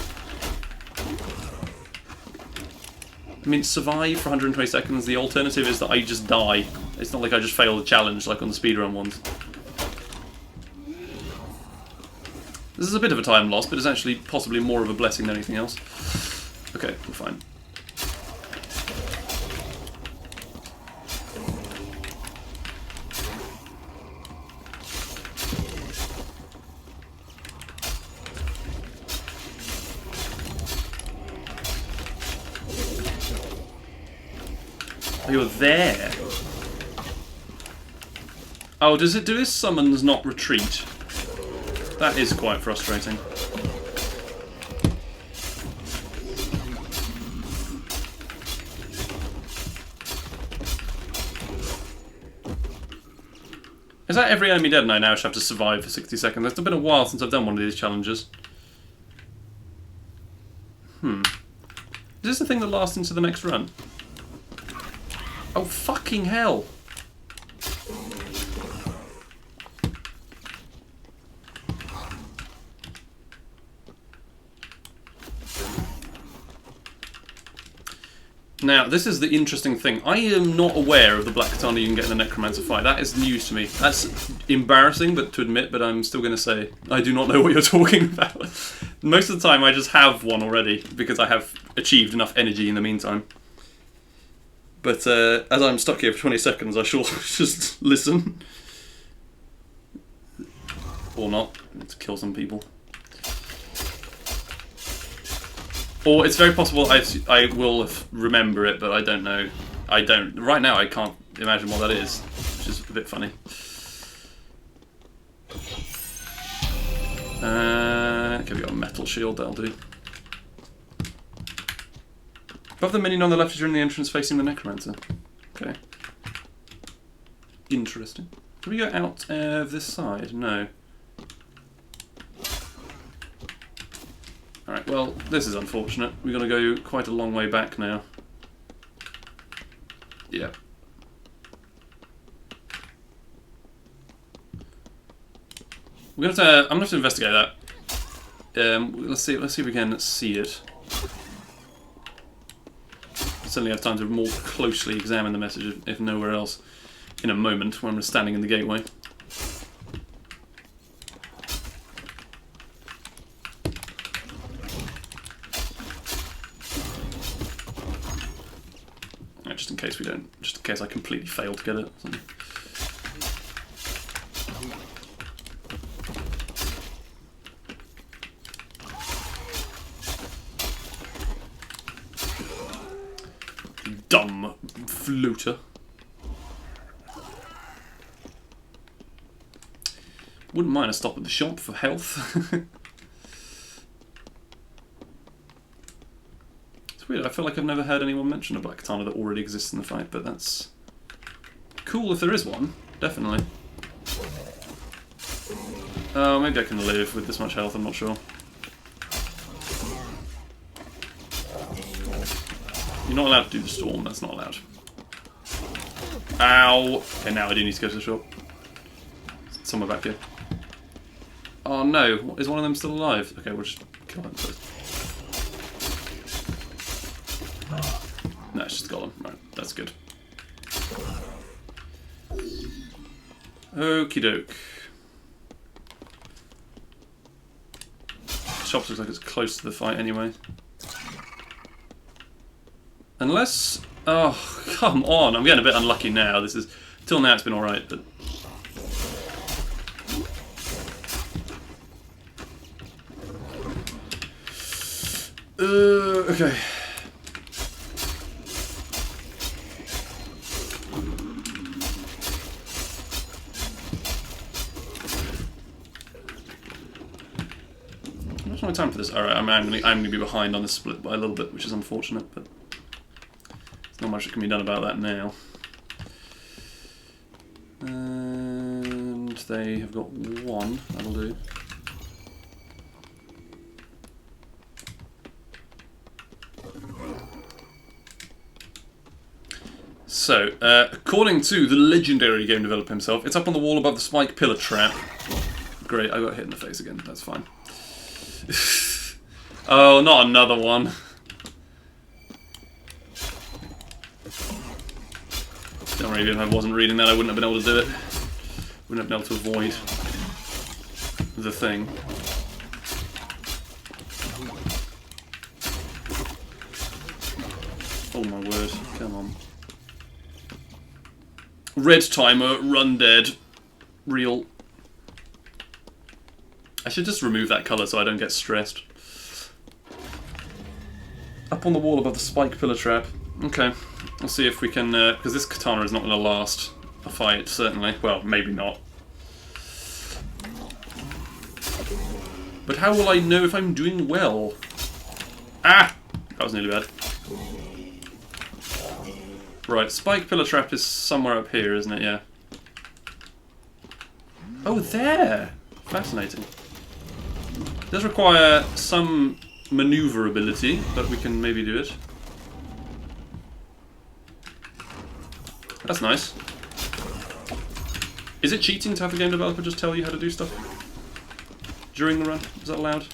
I mean, survive for 120 seconds. The alternative is that I just die. It's not like I just fail the challenge like on the speedrun ones. This is a bit of a time loss, but it's actually possibly more of a blessing than anything else. Okay, we're fine. Oh, you're there. Oh, does it do his summons not retreat? That is quite frustrating. Is that every enemy dead and I now just have to survive for 60 seconds? It's been a while since I've done one of these challenges. Is this the thing that lasts into the next run? Oh, fucking hell! Now, this is the interesting thing. I am not aware of the black katana you can get in the Necromancer fight. That is news to me. That's embarrassing to admit, but I'm still going to say I do not know what you're talking about. Most of the time I just have one already, because I have achieved enough energy in the meantime. But as I'm stuck here for 20 seconds, I shall just listen. Or not, to kill some people. Or it's very possible I will remember it, but I don't know. I don't. Right now I can't imagine what that is, which is a bit funny. Okay, we got a metal shield, that'll do. Above the minion on the left is during the entrance facing the Necromancer. Okay. Interesting. Can we go out of this side? No. Alright, well, this is unfortunate. We've got to go quite a long way back now. Yeah. I'm gonna have to investigate that. Let's see if we can see it. Certainly have time to more closely examine the message, if nowhere else, in a moment when we're standing in the gateway. Just in case we don't, just in case I completely fail to get it. Dumb fluter. Wouldn't mind a stop at the shop for health. Weird, I feel like I've never heard anyone mention a black katana that already exists in the fight, but that's cool if there is one, definitely. Oh, maybe I can live with this much health, I'm not sure. You're not allowed to do the storm, that's not allowed. Ow! Okay, now I do need to go to the shop. Somewhere back here. Oh no, is one of them still alive? Okay, we'll just kill him first. No, it's just a golem. Right, that's good. Okie doke. Shop looks like it's close to the fight anyway. Unless... Oh, come on. I'm getting a bit unlucky now. This is... Till now it's been alright, but... Okay. Not time for this. Alright, I'm gonna be behind on this split by a little bit, which is unfortunate, but there's not much that can be done about that now. And they have got one, that'll do. So, according to the legendary game developer himself, it's up on the wall above the spike pillar trap. Great, I got hit in the face again, that's fine. Oh, not another one. Don't worry, if I wasn't reading that, I wouldn't have been able to do it. Wouldn't have been able to avoid the thing. Oh my word, come on. Red timer, run dead. Real. I should just remove that colour so I don't get stressed. Up on the wall above the spike pillar trap. Okay, we'll see if we can, because this katana is not going to last a fight, certainly. Well, maybe not. But how will I know if I'm doing well? Ah! That was nearly bad. Right, spike pillar trap is somewhere up here, isn't it? Yeah. Oh, there! Fascinating. It does require some maneuverability, but we can maybe do it. That's nice. Is it cheating to have the game developer just tell you how to do stuff during the run? Is that allowed?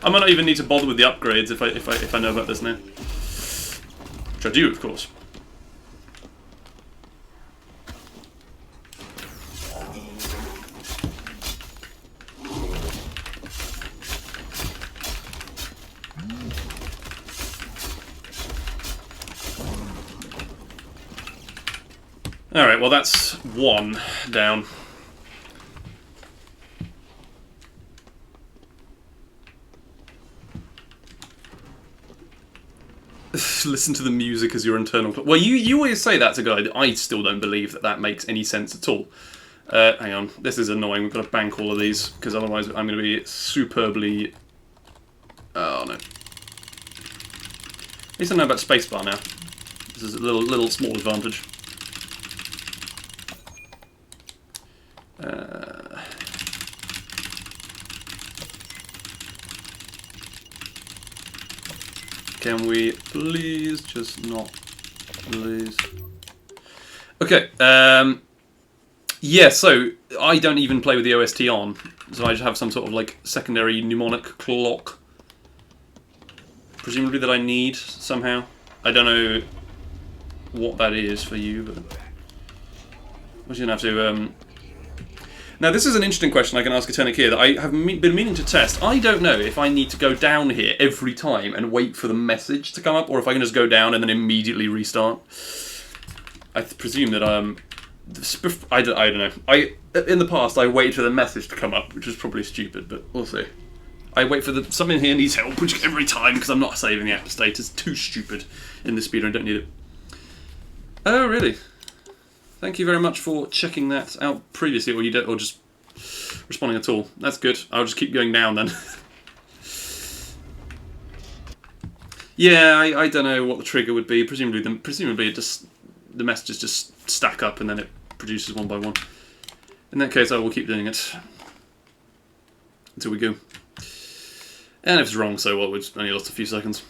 I might not even need to bother with the upgrades if I know about this now. Which I do, of course. Alright, well that's one down. Listen to the music as your internal clock. Well, you always say that to guy. I still don't believe that that makes any sense at all. Hang on, this is annoying. We've got to bank all of these, because otherwise I'm going to be superbly... Oh, no. At least I know about spacebar now. This is a little small advantage. Can we please just not lose? Okay, yeah, so I don't even play with the OST on, so I just have some sort of like secondary mnemonic clock, presumably that I need somehow. I don't know what that is for you, but we're just gonna have to. Now, this is an interesting question I can ask Eternich here that I have been meaning to test. I don't know if I need to go down here every time and wait for the message to come up, or if I can just go down and then immediately restart. I presume that I don't know. In the past, I waited for the message to come up, which was probably stupid, but we'll see. I wait for something here needs help, which every time, because I'm not saving the active state. It's too stupid in this speedrun. I don't need it. Oh, really? Thank you very much for checking that out previously, or just responding at all. That's good. I'll just keep going down then. Yeah, I don't know what the trigger would be. Presumably the messages just stack up and then it produces one by one. In that case, I will keep doing it until we go. And if it's wrong, so what? We've only lost a few seconds.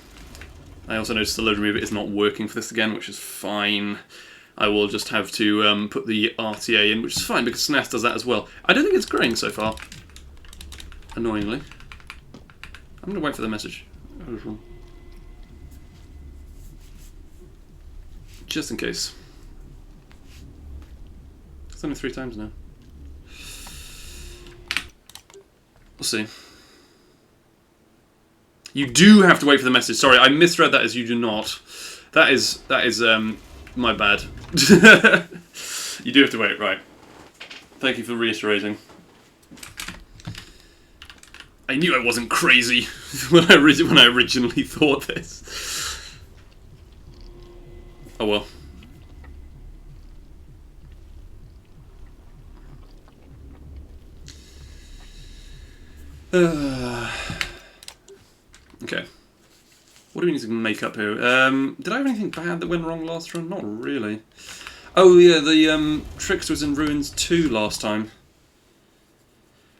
I also noticed the load remover is not working for this again, which is fine. I will just have to put the RTA in, which is fine because SNES does that as well. I don't think it's graying so far, annoyingly. I'm going to wait for the message. Just in case. It's only 3 times now. We'll see. You do have to wait for the message. Sorry, I misread that as you do not. That is my bad. You do have to wait, right. Thank you for reiterating. I knew I wasn't crazy when I originally thought this. Oh well. Okay. What do we need to make up here? Did I have anything bad that went wrong last run? Not really. Oh yeah, the Trickster was in Ruins 2 last time.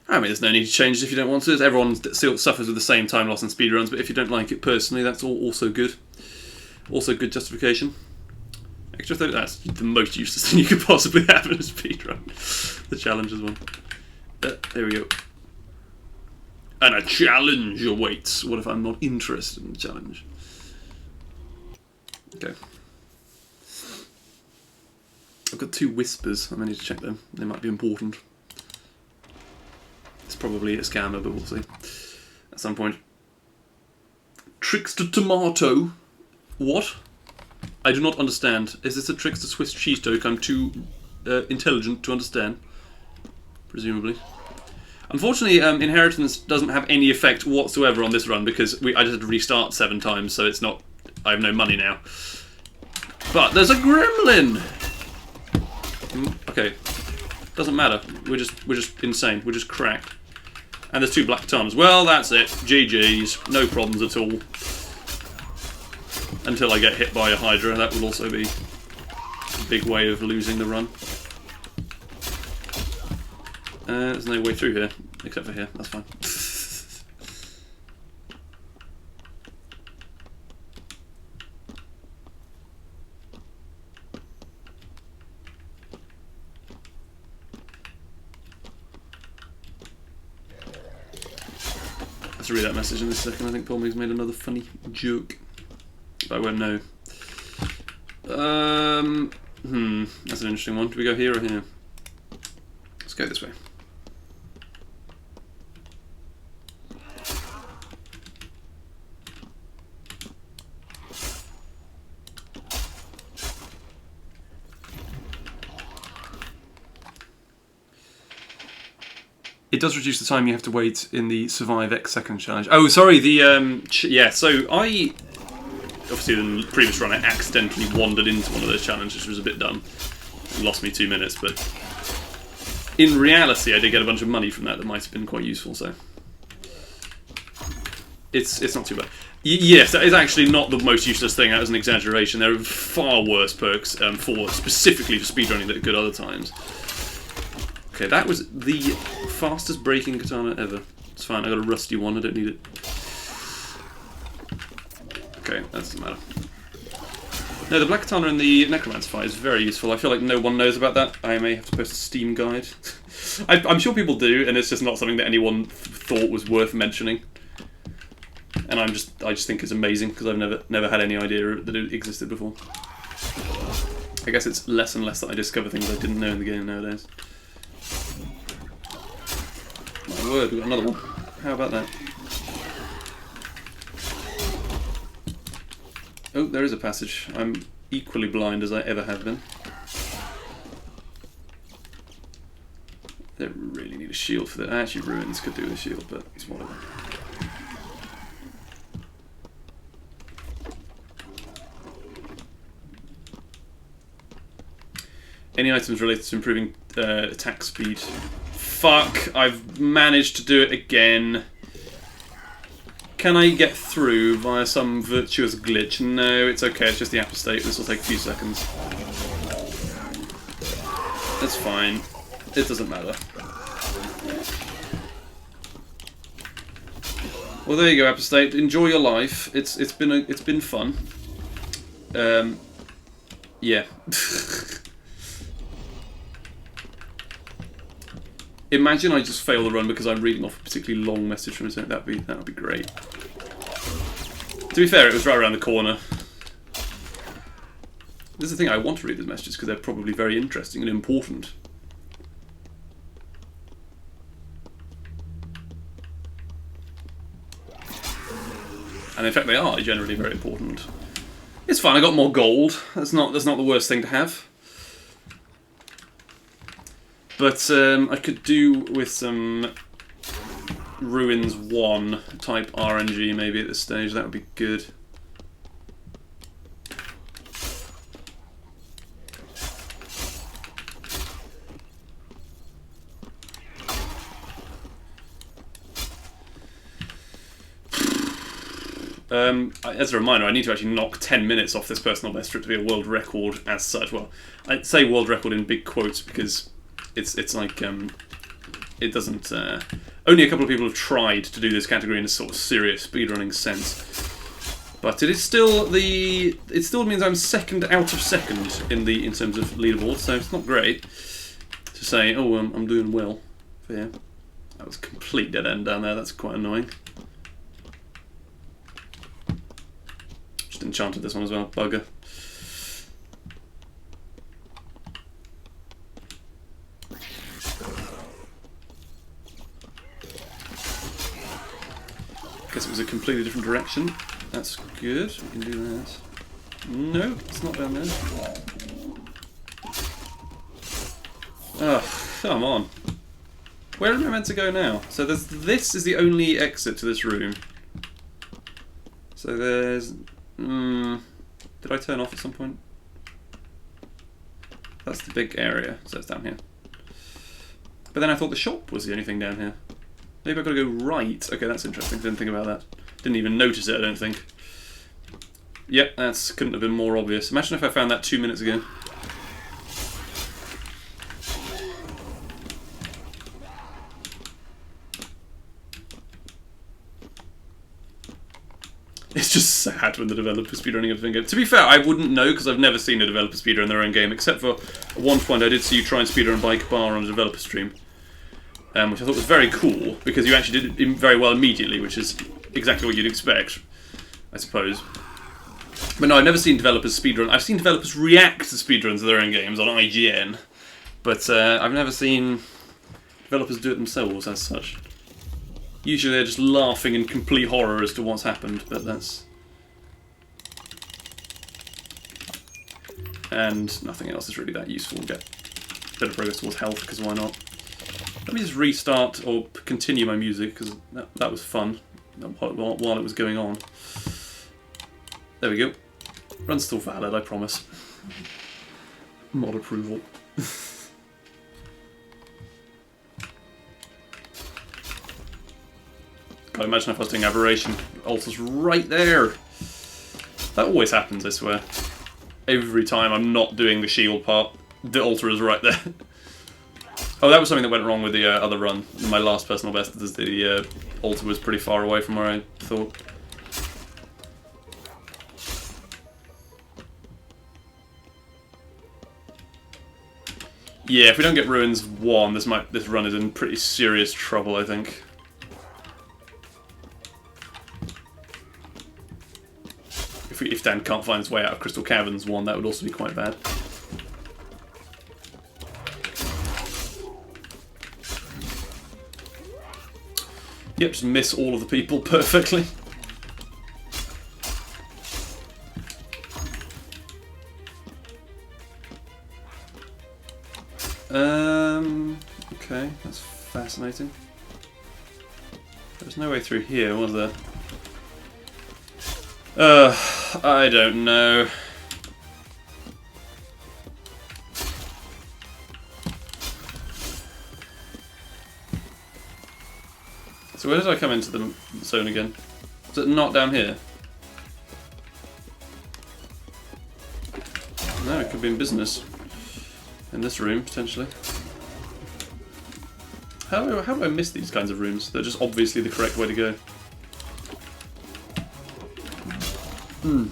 I mean, there's no need to change it if you don't want to. Everyone still suffers with the same time loss in speedruns, but if you don't like it personally, that's also good. Also good justification. Extra 30, that's the most useless thing you could possibly have in a speedrun. The challenges one. There we go. And a challenge awaits. What if I'm not interested in the challenge? Okay. I've got 2 whispers. I may need to check them. They might be important. It's probably a scammer, but we'll see. At some point. Trickster Tomato. What? I do not understand. Is this a Trickster Swiss cheese toke I'm too intelligent to understand? Presumably. Unfortunately, Inheritance doesn't have any effect whatsoever on this run because I just had to restart 7 times, so it's not... I have no money now. But there's a gremlin! Okay. Doesn't matter. We're just insane. We're just cracked. And there's 2 black tons. Well, that's it. GG's. No problems at all. Until I get hit by a Hydra. That will also be a big way of losing the run. There's no way through here, except for here. That's fine. Let's read that message in a second. I think Paul Miggs made another funny joke, but I won't know. That's an interesting one. Do we go here or here? Let's go this way. It does reduce the time you have to wait in the survive X second challenge. Oh, sorry, the yeah. So I obviously in the previous run I accidentally wandered into one of those challenges, which was a bit dumb. It lost me 2 minutes, but in reality, I did get a bunch of money from that might have been quite useful. So it's not too bad. Yes, that is actually not the most useless thing. That was an exaggeration. There are far worse perks specifically for speedrunning that are good other times. Okay, that was the fastest breaking katana ever. It's fine, I got a rusty one, I don't need it. Okay, that doesn't matter. No, the black katana in the necromancer fight is very useful. I feel like no one knows about that. I may have to post a Steam guide. I'm sure people do, and it's just not something that anyone thought was worth mentioning. And I just think it's amazing because I've never had any idea that it existed before. I guess it's less and less that I discover things I didn't know in the game nowadays. My word, we've got another one. How about that? Oh, there is a passage. I'm equally blind as I ever have been. They really need a shield for that. Actually, ruins could do with a shield, but it's whatever. Any items related to improving attack speed? Fuck, I've managed to do it again. Can I get through via some virtuous glitch? No, it's okay, it's just the apostate. This will take a few seconds. That's fine. It doesn't matter. Well, there you go, apostate. Enjoy your life. It's been fun. Yeah. Imagine I just fail the run because I'm reading off a particularly long message from it. That'd be great. To be fair, it was right around the corner. This is the thing, I want to read these messages because they're probably very interesting and important. And in fact, they are generally very important. It's fine. I got more gold. That's not the worst thing to have. But I could do with some Ruins 1 type RNG maybe at this stage. That would be good. As a reminder, I need to actually knock 10 minutes off this personal best for it to be a world record as such. Well, I'd say world record in big quotes because it's like it doesn't. Only a couple of people have tried to do this category in a sort of serious speedrunning sense, but it is still it still means I'm second out of second in terms of leaderboard. So it's not great to say, oh, I'm doing well. But yeah, that was a complete dead end down there. That's quite annoying. Just enchanted this one as well. Bugger. Guess it was a completely different direction. That's good. We can do that. No, it's not down there. Oh, come on. Where am I meant to go now? So this is the only exit to this room. So there's... did I turn off at some point? That's the big area, so it's down here. But then I thought the shop was the only thing down here. Maybe I've got to go right. Okay, that's interesting. Didn't think about that. Didn't even notice it, I don't think. Yep, that couldn't have been more obvious. Imagine if I found that 2 minutes ago. It's just sad when the developers speedrunning a game. To be fair, I wouldn't know because I've never seen a developer speedrun their own game, except for at one point I did see you try and speedrun Bike Bar on a developer stream, which I thought was very cool because you actually did it very well immediately, which is exactly what you'd expect, I suppose. But no, I've never seen developers speedrun. I've seen developers react to speedruns of their own games on IGN, but I've never seen developers do it themselves as such. Usually they're just laughing in complete horror as to what's happened, but that's... And nothing else is really that useful. Get a bit of progress towards health, because why not? Let me just restart or continue my music, because that was fun while it was going on. There we go. Run's still valid, I promise. Mod approval. God, imagine if I was doing Aberration. Altar's right there. That always happens, I swear. Every time I'm not doing the shield part, the altar is right there. Oh, that was something that went wrong with the other run. My last personal best, the altar was pretty far away from where I thought. Yeah, if we don't get Ruins 1, this run is in pretty serious trouble, I think. If Dan can't find his way out of Crystal Caverns 1, that would also be quite bad. Yep, just miss all of the people perfectly. Okay, that's fascinating. There's no way through here, was there? I don't know. So where did I come into the zone again? Is it not down here? No, it could be in business. In this room, potentially. How do I miss these kinds of rooms? They're just obviously the correct way to go. I'm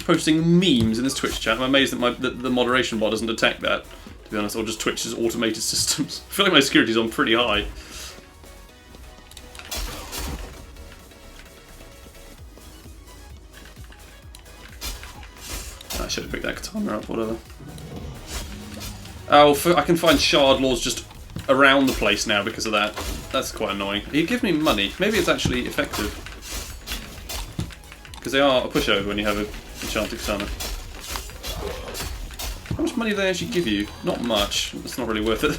posting memes in this Twitch chat. I'm amazed that the moderation bot doesn't detect that, to be honest, or just Twitch's automated systems. I feel like my security's on pretty high. I should have picked that katana up, whatever. Oh, I can find shard laws just around the place now because of that. That's quite annoying. You give me money. Maybe it's actually effective. Because they are a pushover when you have an enchanted katana. How much money do they actually give you? Not much. It's not really worth it.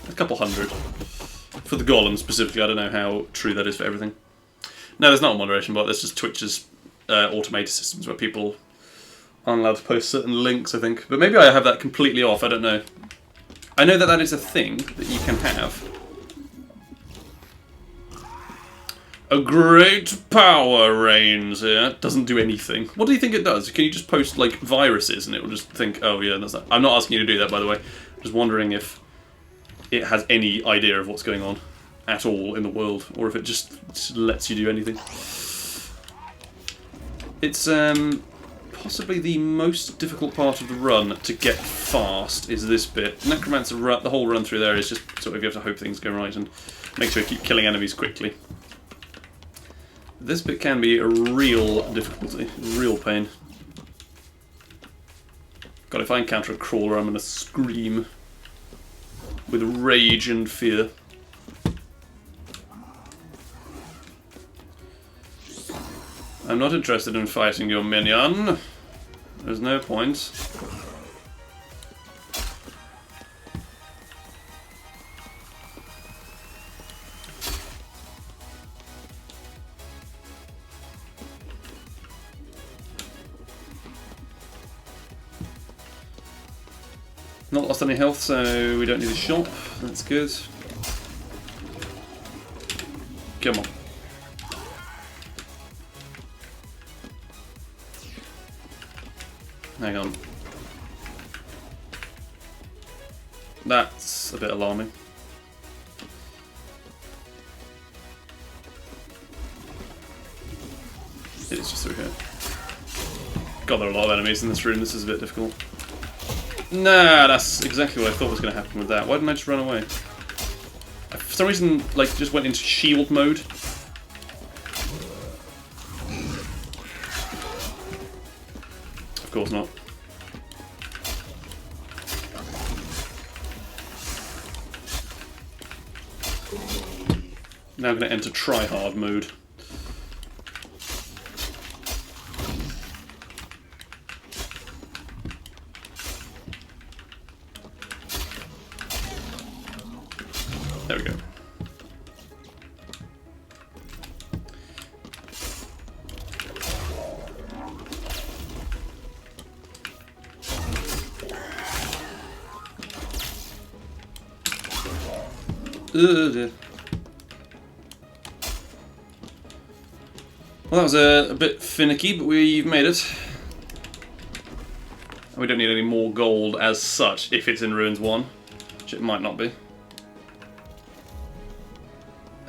A couple hundred. For the golem specifically, I don't know how true that is for everything. No, there's not a moderation bot, there's just Twitch's automated systems where people aren't allowed to post certain links, I think. But maybe I have that completely off, I don't know. I know that that is a thing that you can have. A great power reigns here. Doesn't do anything. What do you think it does? Can you just post, like, viruses and it will just think, oh yeah, that's that. I'm not asking you to do that, by the way. I'm just wondering if it has any idea of what's going on at all in the world, or if it just lets you do anything. It's possibly the most difficult part of the run to get fast is this bit. Necromancer run, the whole run through there is just sort of you have to hope things go right and make sure you keep killing enemies quickly. This bit can be a real difficulty, a real pain. God, if I encounter a crawler, I'm gonna scream with rage and fear. I'm not interested in fighting your minion. There's no point. Not lost any health, so we don't need a shop. That's good. Come on. Hang on. That's a bit alarming. It is just through here. God, there are a lot of enemies in this room. This is a bit difficult. Nah, that's exactly what I thought was going to happen with that. Why didn't I just run away? For some reason, like, just went into shield mode. Of course not. Now I'm going to enter try-hard mode. There we go. Well, that was a bit finicky, but we've made it. And we don't need any more gold as such if it's in Ruins 1, which it might not be.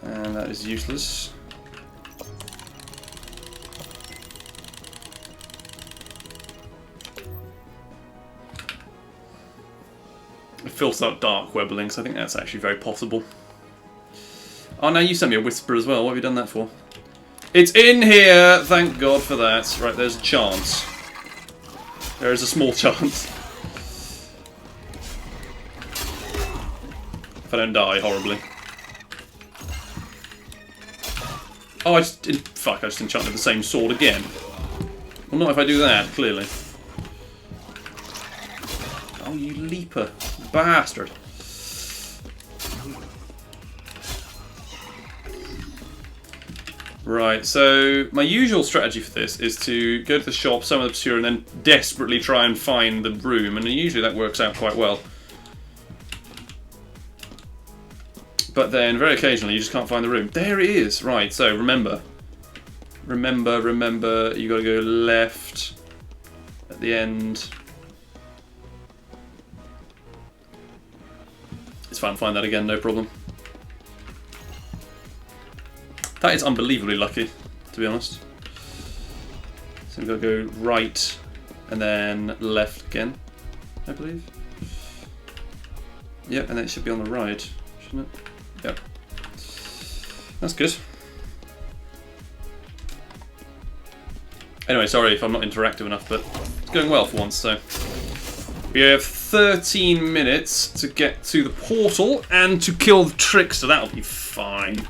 And that is useless. It fills out dark web links. I think that's actually very possible. Oh, now you sent me a whisper as well. What have you done that for? It's in here! Thank God for that. Right, there's a chance. There is a small chance. If I don't die horribly. Oh, I just enchanted the same sword again. Well, not if I do that, clearly. Oh, you leaper. Bastard. Right, so my usual strategy for this is to go to the shop, summon the pursuer, and then desperately try and find the room, and usually that works out quite well. But then, very occasionally, you just can't find the room. There it is! Right, so remember. Remember, you gotta go left at the end. It's fine, find that again, no problem. That is unbelievably lucky, to be honest. So we've got to go right and then left again, I believe. Yep, and then it should be on the right, shouldn't it? Yep. That's good. Anyway, sorry if I'm not interactive enough, but it's going well for once, so. We have 13 minutes to get to the portal and to kill the trickster. That'll be fine.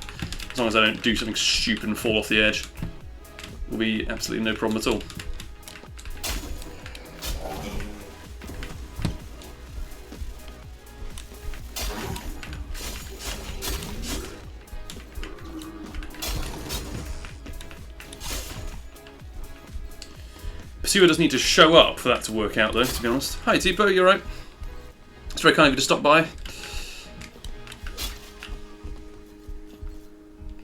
As long as I don't do something stupid and fall off the edge. Will be absolutely no problem at all. Pursuer does need to show up for that to work out, though, to be honest. Hi, Tipo, you alright? It's very kind of you to stop by.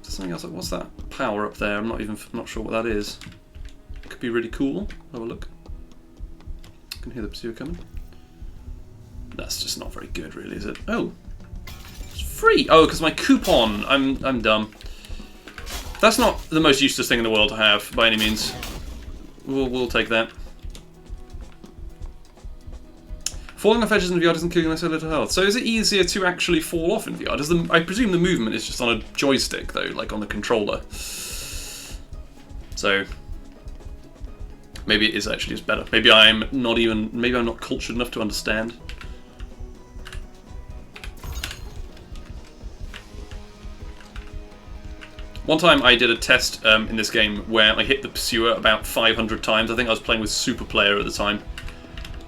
Something else, what's that power up there? I'm not sure what that is. Could be really cool. Have a look. I can hear the pursuer coming. That's just not very good, really, is it? Oh, it's free. Oh, because my coupon. I'm dumb. That's not the most useless thing in the world to have by any means. We'll take that. Falling off edges in VR doesn't kill you unless you have little health. So is it easier to actually fall off in VR? I presume the movement is just on a joystick though, like on the controller. So maybe it is actually just better. Maybe I'm not cultured enough to understand. One time I did a test in this game where I hit the pursuer about 500 times. I think I was playing with Super Player at the time.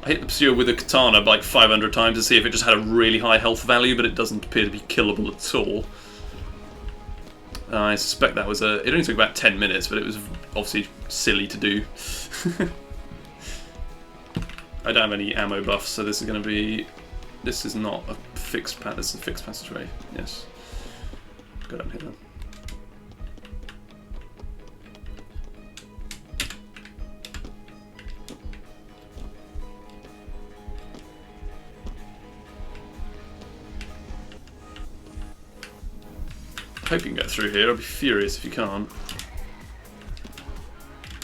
I hit the pursuer with a katana like 500 times to see if it just had a really high health value, but it doesn't appear to be killable at all. I suspect that was it only took about 10 minutes, but it was obviously silly to do. I don't have any ammo buffs, so this is going to be... This is not a fixed path, this is a fixed passageway. Yes. Go down here then. I hope you can get through here. I'll be furious if you can't.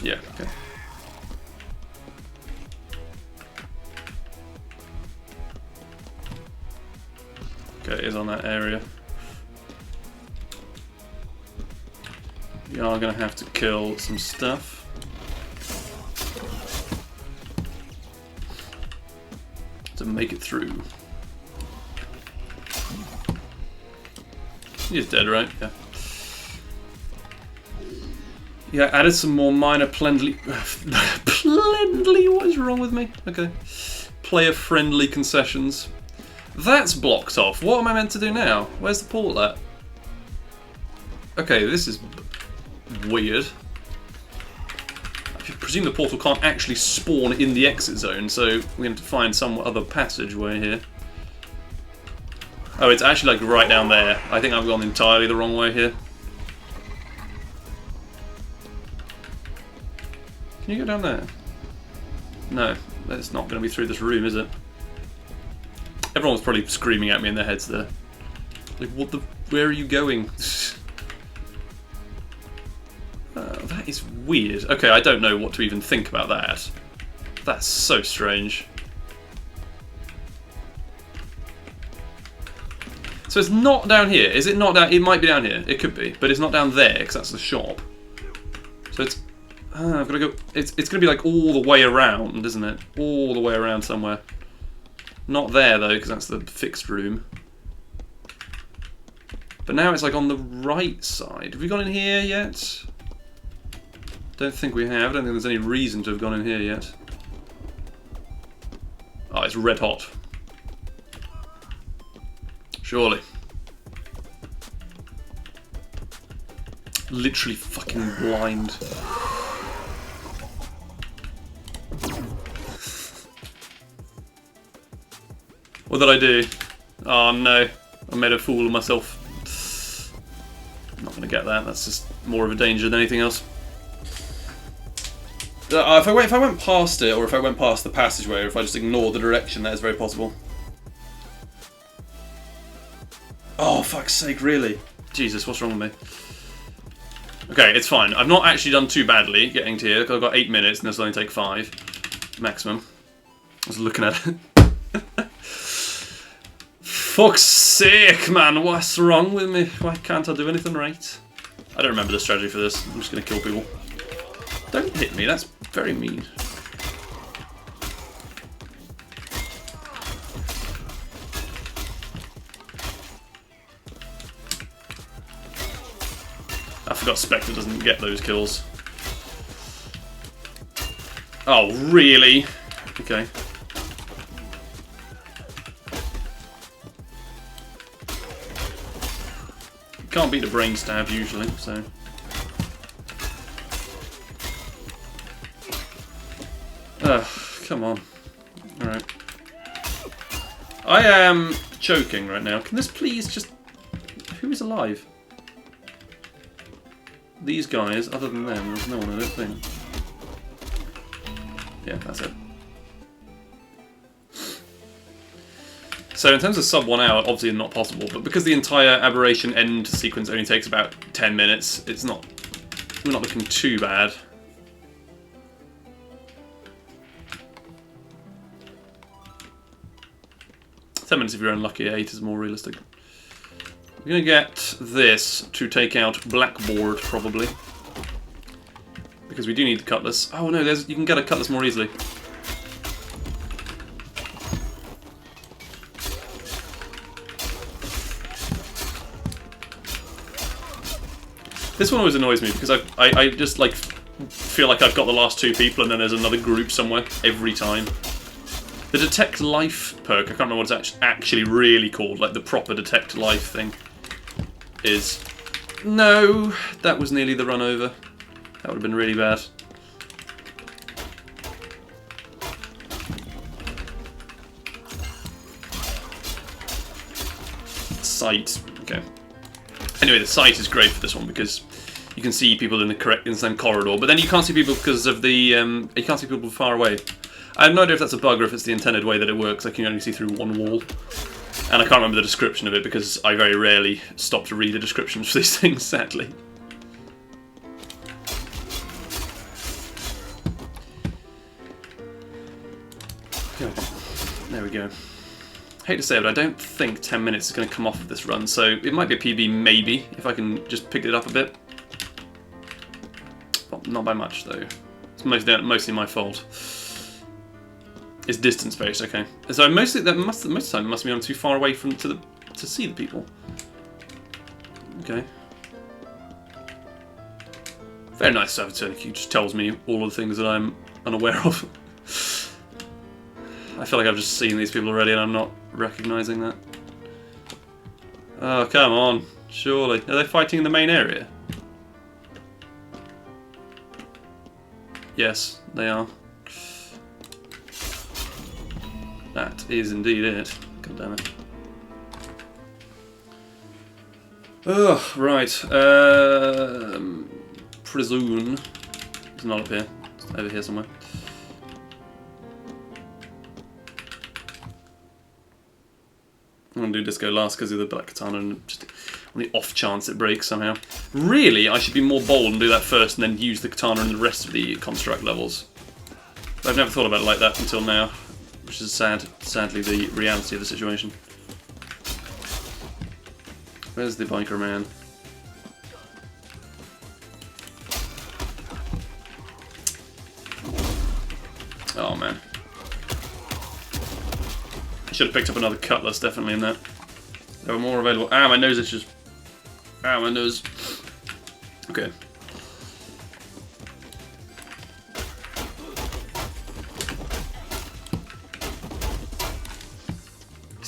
Yeah, okay. Okay, it is on that area. We are going to have to kill some stuff. To make it through. He's dead, right? Yeah. Yeah, added some more minor plendly... plendly? What is wrong with me? Okay. Player-friendly concessions. That's blocked off. What am I meant to do now? Where's the portal at? Okay, this is weird. I presume the portal can't actually spawn in the exit zone, so we're going to find some other passageway here. Oh, it's actually like right down there. I think I've gone entirely the wrong way here. Can you go down there? No, it's not going to be through this room, is it? Everyone's probably screaming at me in their heads there. Like, what the... Where are you going? That is weird. Okay, I don't know what to even think about that. That's so strange. So it's not down here. Is it not down... It might be down here. It could be. But it's not down there, because that's the shop. So it's... I've got to go... It's going to be like all the way around, isn't it? All the way around somewhere. Not there, though, because that's the fixed room. But now it's like on the right side. Have we gone in here yet? Don't think we have. I don't think there's any reason to have gone in here yet. Oh, it's red hot. Surely. Literally fucking blind. What did I do? Oh no, I made a fool of myself. I'm not going to get that, that's just more of a danger than anything else. If I went past it, or if I went past the passageway, or if I just ignored the direction, that is very possible. Oh, fuck's sake, really? Jesus, what's wrong with me? Okay, it's fine. I've not actually done too badly getting to here. I've got 8 minutes, and this will only take 5 maximum. I was looking at it. Fuck's sake, man, what's wrong with me? Why can't I do anything right? I don't remember the strategy for this. I'm just going to kill people. Don't hit me, that's very mean. I forgot Spectre doesn't get those kills. Oh, really? Okay. Can't beat a brain stab usually, so. Ugh, come on. Alright. I am choking right now. Can this please just... Who is alive? These guys, other than them, there's no one, I don't think. Yeah, that's it. So in terms of sub 1 hour, obviously not possible, but because the entire aberration end sequence only takes about 10 minutes, it's not... We're not looking too bad. $10 minutes if you're unlucky, 8 is more realistic. We're going to get this to take out Blackboard, probably. Because we do need the cutlass. Oh no, you can get a cutlass more easily. This one always annoys me because I just like feel like I've got the last 2 people and then there's another group somewhere every time. The Detect Life perk, I can't remember what it's actually really called, like the proper Detect Life thing, is... No, that was nearly the run over. That would have been really bad. Sight, okay. Anyway, the sight is great for this one because you can see people in the same corridor, but then you can't see people because of the you can't see people far away. I have no idea if that's a bug or if it's the intended way that it works. I can only see through one wall, and I can't remember the description of it because I very rarely stop to read the descriptions for these things, sadly. Good. There we go. Hate to say it, but I don't think 10 minutes is going to come off of this run, so it might be a PB maybe, if I can just pick it up a bit. Well, not by much, though. It's mostly my fault. It's distance-based, okay. So most of the time it must be I'm too far away from to see the people. Okay. Very nice to have a tourniquet, just tells me all of the things that I'm unaware of. I feel like I've just seen these people already and I'm not recognising that. Oh, come on. Surely. Are they fighting in the main area? Yes, they are. That is indeed it. God damn it. Oh, right. Prison. It's not up here. It's over here somewhere. I'm going to do Disco last because of the Black Katana and just on the off chance it breaks somehow. Really, I should be more bold and do that first and then use the Katana in the rest of the construct levels. But I've never thought about it like that until now, which is sadly the reality of the situation. Where's the biker man? Oh man. Should have picked up another cutlass, definitely, in that. There were more available. Ah, my nose is just... Ah, my nose. Okay.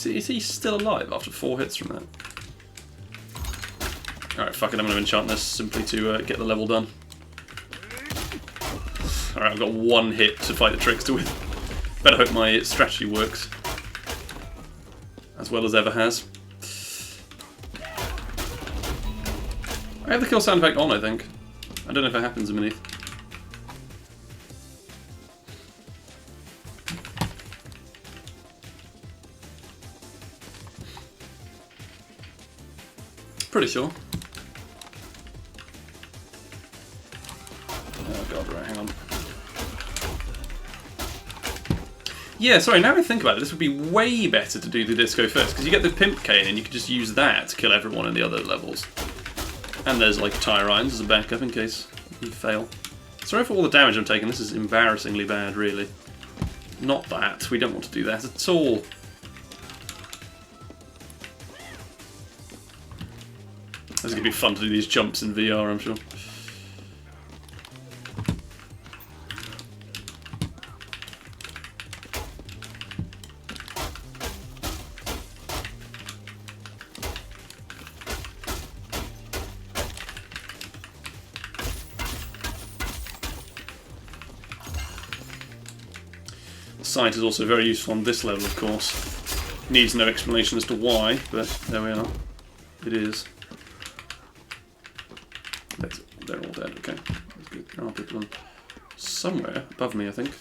Is he still alive after 4 hits from that? Alright, fuck it, I'm going to enchant this simply to get the level done. Alright, I've got 1 hit to fight the trickster with. Better hope my strategy works. As well as ever has. I have the kill sound effect on, I think. I don't know if it happens beneath. Pretty sure. Oh god, right, hang on. Yeah, sorry, now I think about it, this would be way better to do the disco first, because you get the pimp cane and you can just use that to kill everyone in the other levels. And there's like tire irons as a backup in case you fail. Sorry for all the damage I'm taking, this is embarrassingly bad, really. Not that, we don't want to do that at all. This is going to be fun to do these jumps in VR, I'm sure. Sight is also very useful on this level, of course. Needs no explanation as to why, but there we are. It is. They're all dead, okay. That's good. There are people on somewhere above me, I think.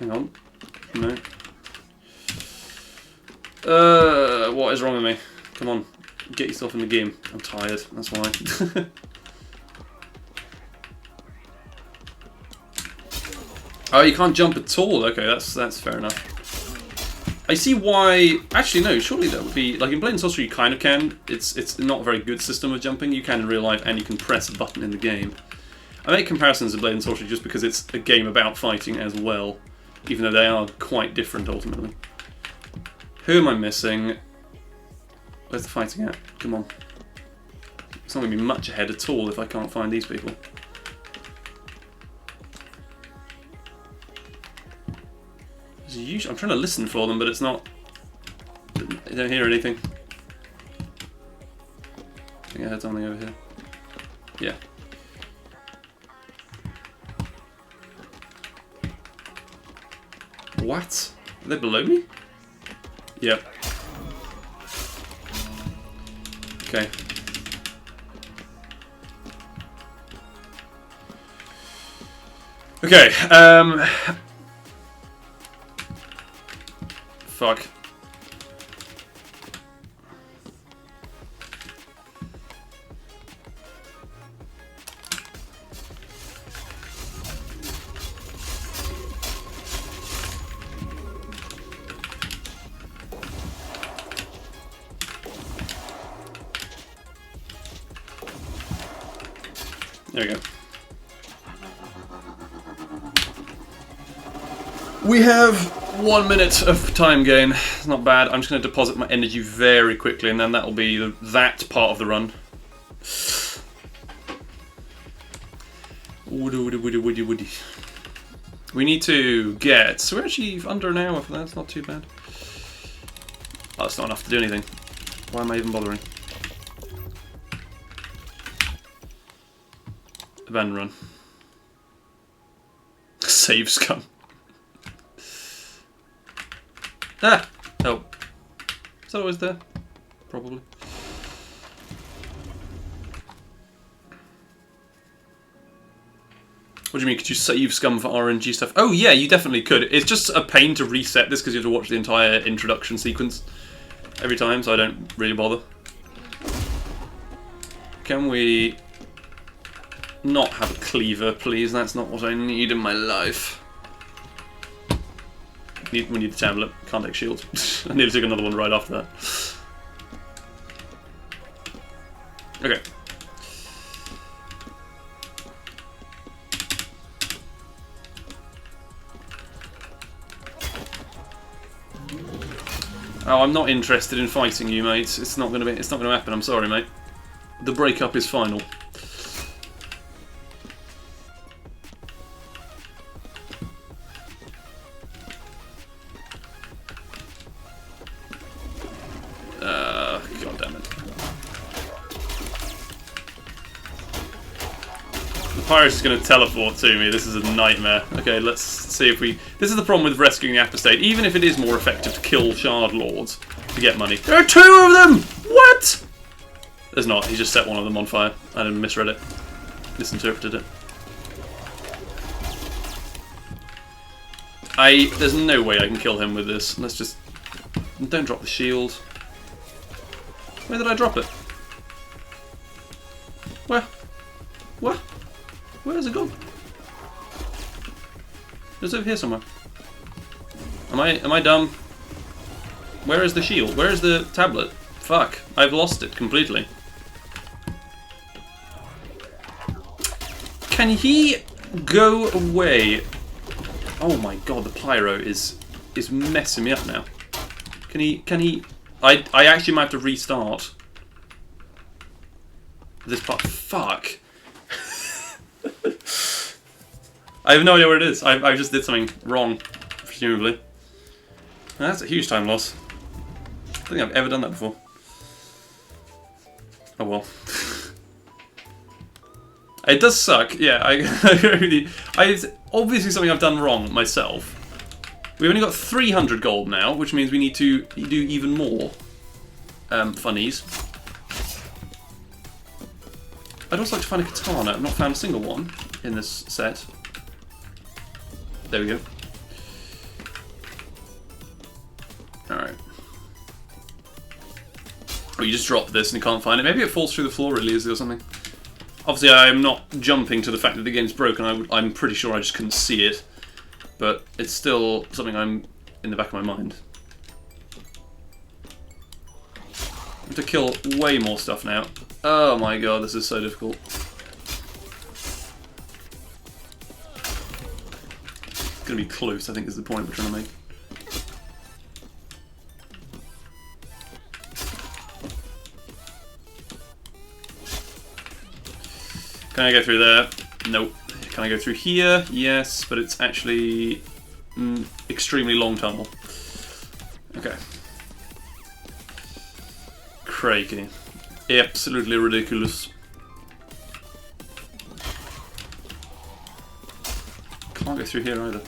Hang on. No. What is wrong with me? Come on. Get yourself in the game. I'm tired, that's why. Oh, you can't jump at all. Okay, that's fair enough. I see why. Actually, no. Surely that would be like in Blade and Sorcery. You kind of can. It's not a very good system of jumping. You can in real life, and you can press a button in the game. I make comparisons to Blade and Sorcery just because it's a game about fighting as well, even though they are quite different ultimately. Who am I missing? Where's the fighting at? Come on. It's not going to be much ahead at all if I can't find these people. I'm trying to listen for them, but it's not. I don't hear anything. I think I heard something over here. Yeah. What? Are they below me? Yep. Okay. Okay, fuck. There we go. We have 1 minute of time gain. It's not bad. I'm just going to deposit my energy very quickly, and then that'll be that part of the run. Woody. We need to get... So we're actually under an hour for that. That's not too bad. Oh, that's not enough to do anything. Why am I even bothering? Abandon run. Save scum. Ah! Oh. Is that always there? Probably. What do you mean? Could you save scum for RNG stuff? Oh yeah, you definitely could. It's just a pain to reset this because you have to watch the entire introduction sequence every time, so I don't really bother. Can we not have a cleaver, please? That's not what I need in my life. We need the tablet. Can't take shields. I need to take another one right after that. Okay. Oh, I'm not interested in fighting you, mate. It's not gonna happen. I'm sorry, mate. The breakup is final. God damn it. The pirate is going to teleport to me. This is a nightmare. Okay, let's see if we... This is the problem with rescuing the apostate. Even if it is more effective to kill shard lords to get money. There are 2 of them! What? There's not. He just set one of them on fire. I didn't misread it. Misinterpreted it. There's no way I can kill him with this. Let's just... Don't drop the shield. Where did I drop it? Where? What? Where is it gone? It's over here somewhere. Am I dumb? Where is the shield? Where is the tablet? Fuck. I've lost it completely. Can he go away? Oh my god, the pyro is messing me up now. Can he... I actually might have to restart this part. Fuck. I have no idea where it is. I just did something wrong, presumably. That's a huge time loss. I don't think I've ever done that before. Oh well. It does suck, yeah. It's obviously something I've done wrong myself. We've only got 300 gold now, which means we need to do even more funnies. I'd also like to find a katana. I've not found a single one in this set. There we go. Alright. Oh, you just drop this and you can't find it. Maybe it falls through the floor really easily or something. Obviously, I'm not jumping to the fact that the game's broken. I'm pretty sure I just couldn't see it. But it's still something I'm in the back of my mind. I have to kill way more stuff now. Oh my god, this is so difficult. It's gonna be close, I think is the point we're trying to make. Can I go through there? Nope. Can I go through here? Yes, but it's actually extremely long tunnel. Okay. Crikey. Absolutely ridiculous. Can't go through here either.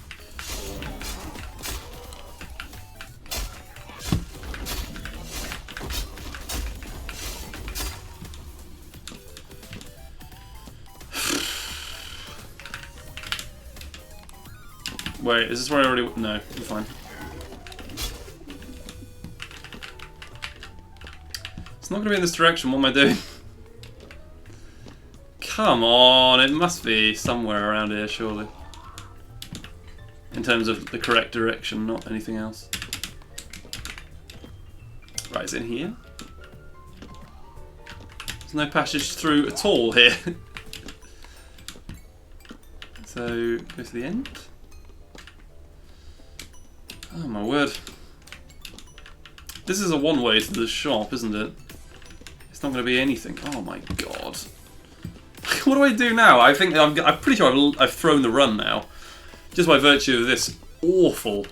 Wait, is this where I already... No, I'm fine. It's not going to be in this direction, what am I doing? Come on, it must be somewhere around here, surely. In terms of the correct direction, not anything else. Right, it's in here. There's no passage through at all here. So, go to the end. Oh my word. This is a one-way to the shop, isn't it? It's not going to be anything. Oh my god. What do I do now? I think I'm pretty sure I've thrown the run now. Just by virtue of this awful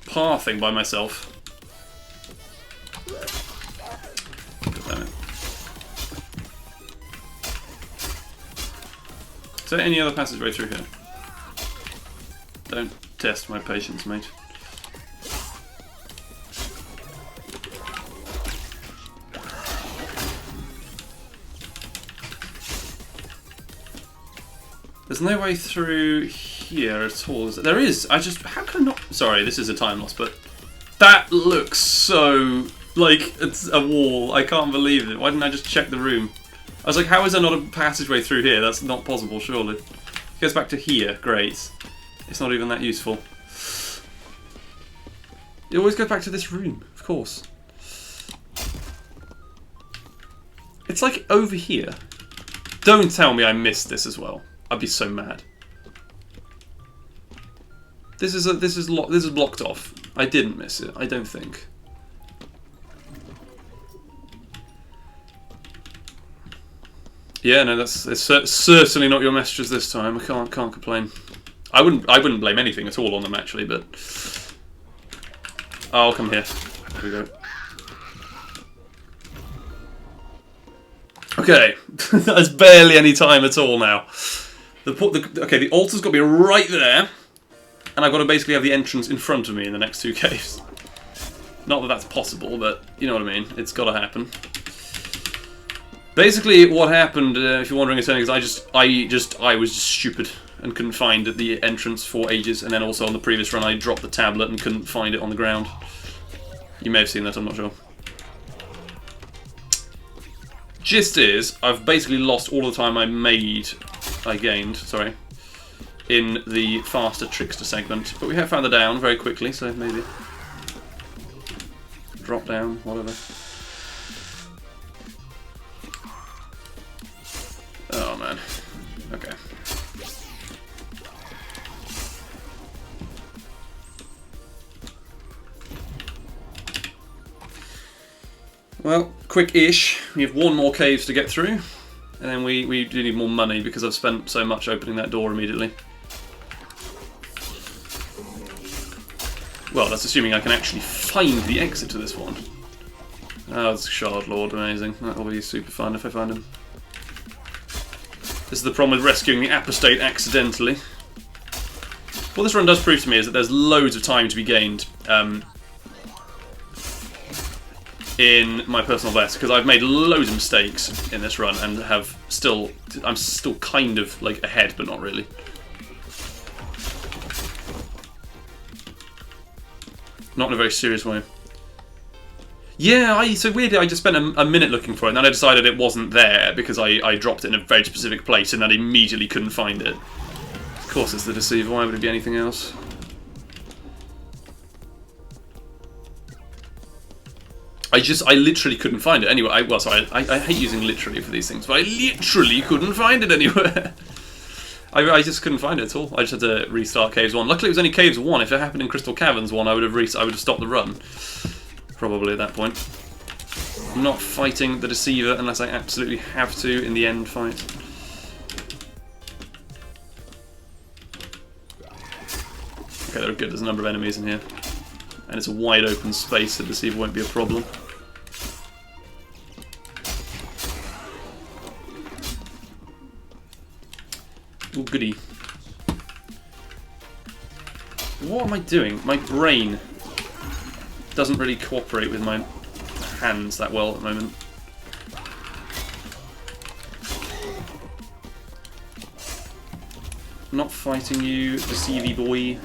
pathing by myself. Damn it. Is there any other passageway through here? Don't test my patience, mate. There's no way through here at all, is there? There is! How can I not... Sorry, this is a time loss, but... That looks so... like, it's a wall. I can't believe it. Why didn't I just check the room? I was like, how is there not a passageway through here? That's not possible, surely. It goes back to here. Great. It's not even that useful. It always goes back to this room, of course. It's like over here. Don't tell me I missed this as well. I'd be so mad. This is blocked off. I didn't miss it. I don't think. Yeah, no, it's certainly not your messages this time. I can't complain. I wouldn't blame anything at all on them actually, but I'll come here. There we go. Okay, there's barely any time at all now. Okay, the altar's got to be right there, and I've got to basically have the entrance in front of me in the next two caves. Not that that's possible, but you know what I mean. It's got to happen. Basically, what happened, if you're wondering, is I was just stupid and couldn't find the entrance for ages, and then also on the previous run I dropped the tablet and couldn't find it on the ground. You may have seen that, I'm not sure. Gist is, I've basically lost all the time I gained, sorry, in the faster trickster segment. But we have found the down very quickly, so maybe. Drop down, whatever. Oh man. Okay. Well, quick-ish. We have one more caves to get through, and then we do need more money because I've spent so much opening that door immediately. Well, that's assuming I can actually find the exit to this one. Oh, it's Shard Lord, amazing. That'll be super fun if I find him. This is the problem with rescuing the apostate accidentally. What this run does prove to me is that there's loads of time to be gained in my personal best, because I've made loads of mistakes in this run and I'm still kind of like ahead, but not really. Not in a very serious way. Yeah, so weirdly I just spent a minute looking for it, and then I decided it wasn't there because I dropped it in a very specific place and then immediately couldn't find it. Of course it's the Deceiver, why would it be anything else? I literally couldn't find it anywhere. I hate using literally for these things, but I literally couldn't find it anywhere. I just couldn't find it at all. I just had to restart Caves 1. Luckily it was only Caves 1. If it happened in Crystal Caverns 1, I would have stopped the run. Probably at that point. I'm not fighting the Deceiver unless I absolutely have to in the end fight. Okay, they're good. There's a number of enemies in here. And it's a wide open space, so the Deceiver won't be a problem. Oh, goody. What am I doing? My brain doesn't really cooperate with my hands that well at the moment. I'm not fighting you, Deceiver boy.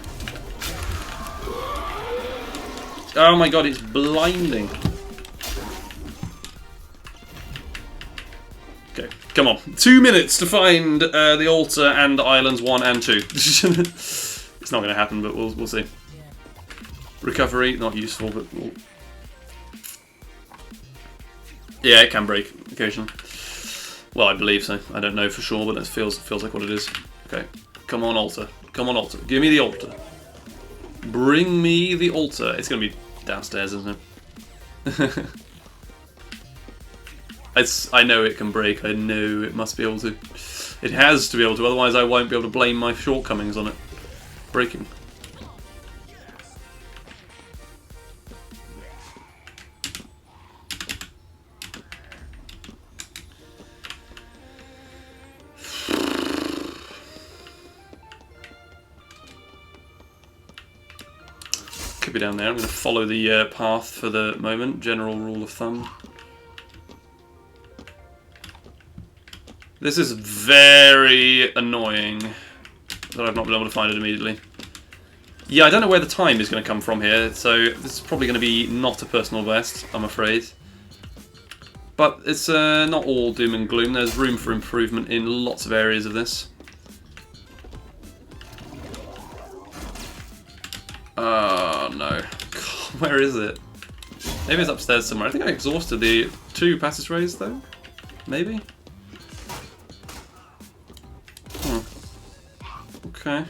Oh my god, it's blinding. Okay, come on. 2 minutes to find the altar and Islands 1 and 2. It's not going to happen, but we'll see. Recovery, not useful, but we'll... Yeah, it can break occasionally. Well, I believe so. I don't know for sure, but it feels like what it is. Okay. Come on, altar. Come on, altar. Give me the altar. Bring me the altar. It's going to be downstairs, isn't it? I know it can break. I know it must be able to. It has to be able to, otherwise I won't be able to blame my shortcomings on it breaking. Could be down there. I'm going to follow the path for the moment. General rule of thumb. This is very annoying that I've not been able to find it immediately. Yeah, I don't know where the time is going to come from here, so this is probably going to be not a personal best, I'm afraid. But it's not all doom and gloom. There's room for improvement in lots of areas of this. Oh no. God, where is it? Maybe it's upstairs somewhere. I think I exhausted the 2 passageways though? Maybe? Okay.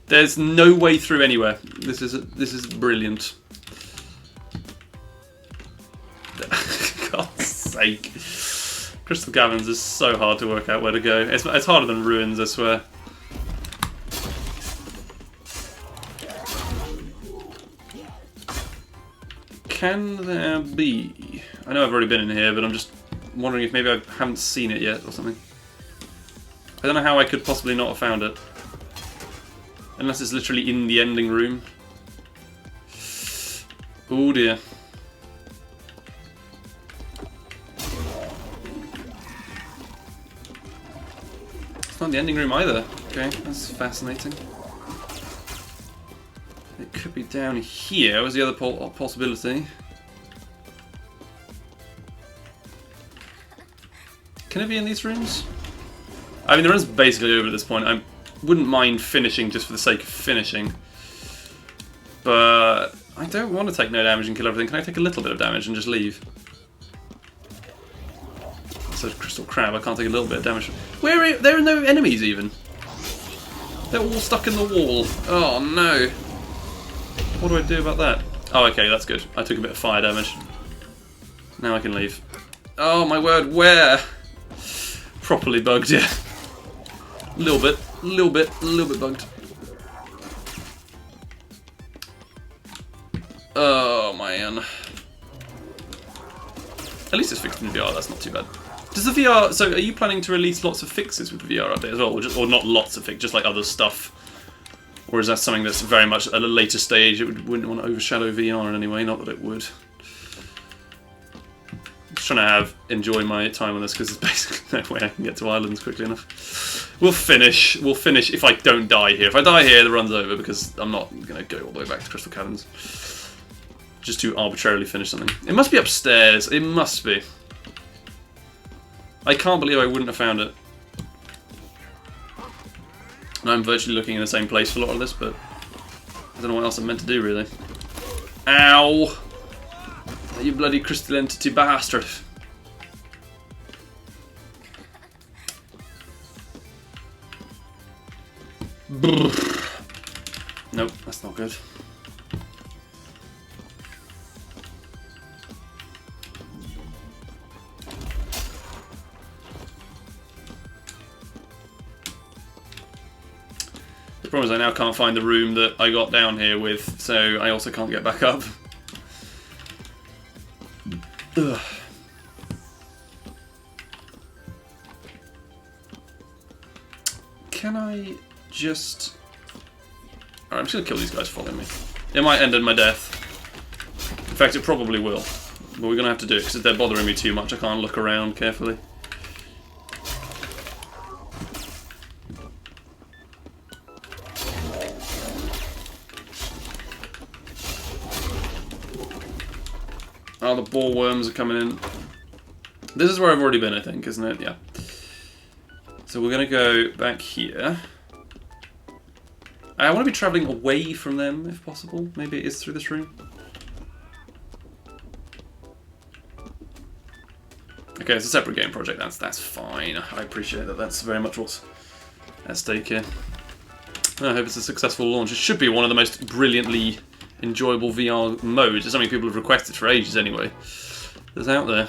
There's no way through anywhere. This is brilliant. God's sake. Crystal Caverns is so hard to work out where to go. It's harder than Ruins, I swear. Can there be... I know I've already been in here, but I'm just wondering if maybe I haven't seen it yet or something. I don't know how I could possibly not have found it. Unless it's literally in the ending room. Oh dear. It's not in the ending room either. Okay, that's fascinating. It could be down here, was the other possibility. Can it be in these rooms? I mean, the run's basically over at this point. I wouldn't mind finishing just for the sake of finishing. But I don't want to take no damage and kill everything. Can I take a little bit of damage and just leave? It's a crystal crab. I can't take a little bit of damage. There are no enemies even. They're all stuck in the wall. Oh no. What do I do about that? Oh, okay, that's good. I took a bit of fire damage. Now I can leave. Oh my word, where? Properly bugged, yeah. A little bit bugged. Oh man. At least it's fixed in VR, that's not too bad. Does the VR, so are you planning to release lots of fixes with the VR update as well? Or not lots of fixes, just like other stuff? Or is that something that's very much at a later stage? It wouldn't want to overshadow VR in any way, not that it would. Just trying to enjoy my time on this because there's basically no way I can get to islands quickly enough. We'll finish if I don't die here. If I die here, the run's over because I'm not going to go all the way back to Crystal Caverns. Just to arbitrarily finish something. It must be upstairs. It must be. I can't believe I wouldn't have found it. And I'm virtually looking in the same place for a lot of this, but I don't know what else I'm meant to do, really. Ow! You bloody crystal entity bastard. Nope, that's not good. The problem is I now can't find the room that I got down here with, so I also can't get back up. Ugh. Can I just... Alright, I'm just going to kill these guys following me. It might end in my death. In fact, it probably will. But we're going to have to do it because they're bothering me too much. I can't look around carefully. Oh, the ball worms are coming in. This is where I've already been, I think, isn't it? Yeah. So we're going to go back here. I want to be travelling away from them, if possible. Maybe it is through this room. Okay, it's a separate game project. That's fine. I appreciate that. That's very much what's at stake here. I hope it's a successful launch. It should be one of the most brilliantly enjoyable VR modes. It's something people have requested for ages anyway. It's out there.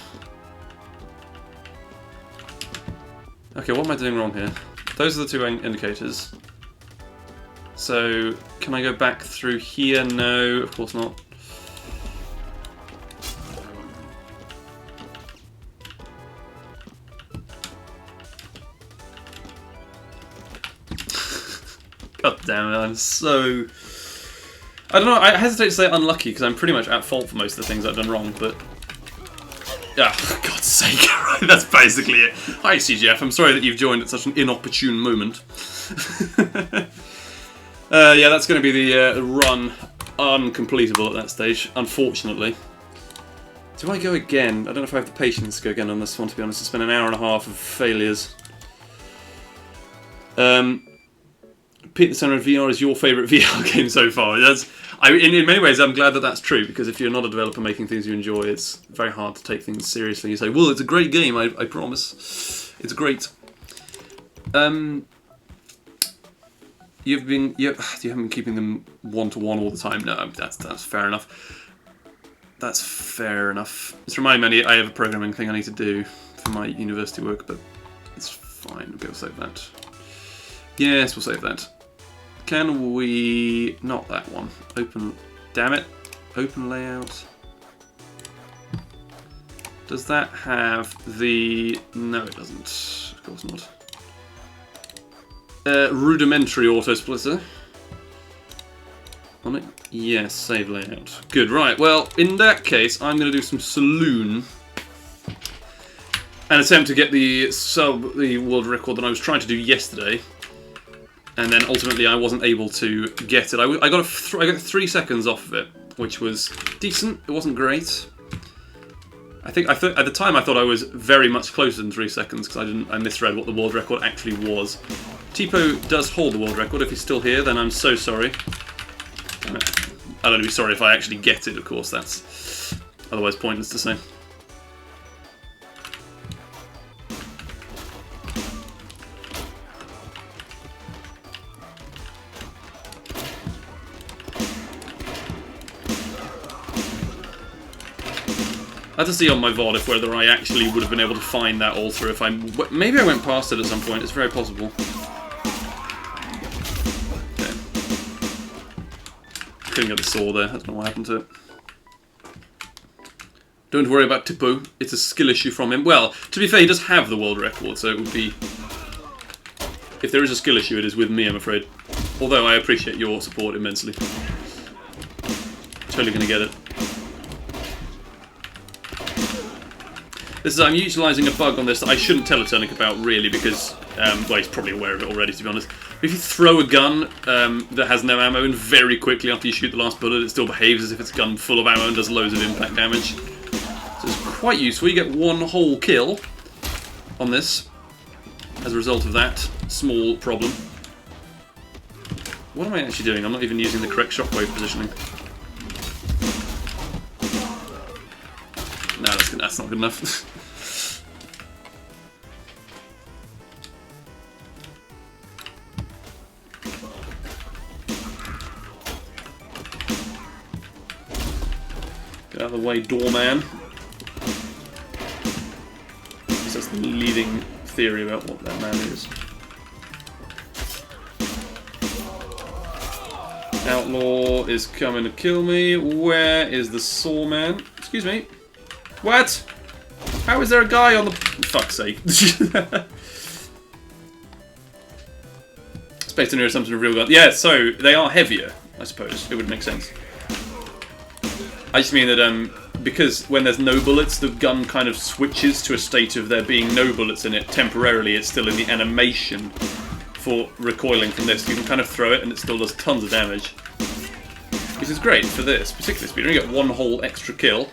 Okay, what am I doing wrong here? Those are the two indicators. So, can I go back through here? No, of course not. God damn it, I'm so... I don't know, I hesitate to say unlucky because I'm pretty much at fault for most of the things I've done wrong, but... Ah, for God's sake, right, that's basically it. Hi CGF, I'm sorry that you've joined at such an inopportune moment. Yeah, that's going to be the run uncompletable at that stage, unfortunately. Do I go again? I don't know if I have the patience to go again on this one, to be honest. It's been an hour and a half of failures. Pete the Center of VR is your favourite VR game so far. In many ways, I'm glad that that's true, because if you're not a developer making things you enjoy, it's very hard to take things seriously. You say, well, it's a great game, I promise. It's great. You haven't been keeping them one-to-one all the time. No, that's fair enough. That's fair enough. It's reminding me I have a programming thing I need to do for my university work, but it's fine. Okay, we'll save that. Yes, we'll save that. Can we... not that one. Open... damn it. Open layout. Does that have the... no, it doesn't. Of course not. Rudimentary auto-splitter. On it? Yes, save layout. Good, right. Well, in that case, I'm going to do some Saloon. And attempt to get the world record that I was trying to do yesterday. And then ultimately I wasn't able to get it. I got 3 seconds off of it, which was decent. It wasn't great. At the time I thought I was very much closer than 3 seconds because I misread what the world record actually was. Tipo does hold the world record. If he's still here, then I'm so sorry. I'd only be sorry if I actually get it, of course. That's otherwise pointless to say. I had to see on my VOD if whether I actually would have been able to find that altar if maybe I went past it at some point, it's very possible. Okay. Couldn't get the saw there, I don't know what happened to it. Don't worry about Tipo, it's a skill issue from him. Well, to be fair, he does have the world record, so it would be... if there is a skill issue, it is with me, I'm afraid. Although I appreciate your support immensely. Totally gonna get it. I'm utilising a bug on this that I shouldn't tell Eternic about, really, because, well, he's probably aware of it already, to be honest. If you throw a gun that has no ammo, and very quickly after you shoot the last bullet, it still behaves as if it's a gun full of ammo and does loads of impact damage. So it's quite useful. You get one whole kill on this as a result of that small problem. What am I actually doing? I'm not even using the correct shockwave positioning. No, that's not good enough. Get out of the way, doorman. That's the leading theory about what that man is. Outlaw is coming to kill me. Where is the saw man? Excuse me. What? How is there a guy on the... fuck's sake. Space Engineer assumption of real gun. Yeah, so they are heavier, I suppose. It would make sense. I just mean that because when there's no bullets, the gun kind of switches to a state of there being no bullets in it. Temporarily, it's still in the animation for recoiling from this. You can kind of throw it and it still does tons of damage. Which is great for this particular speed. You only get one whole extra kill.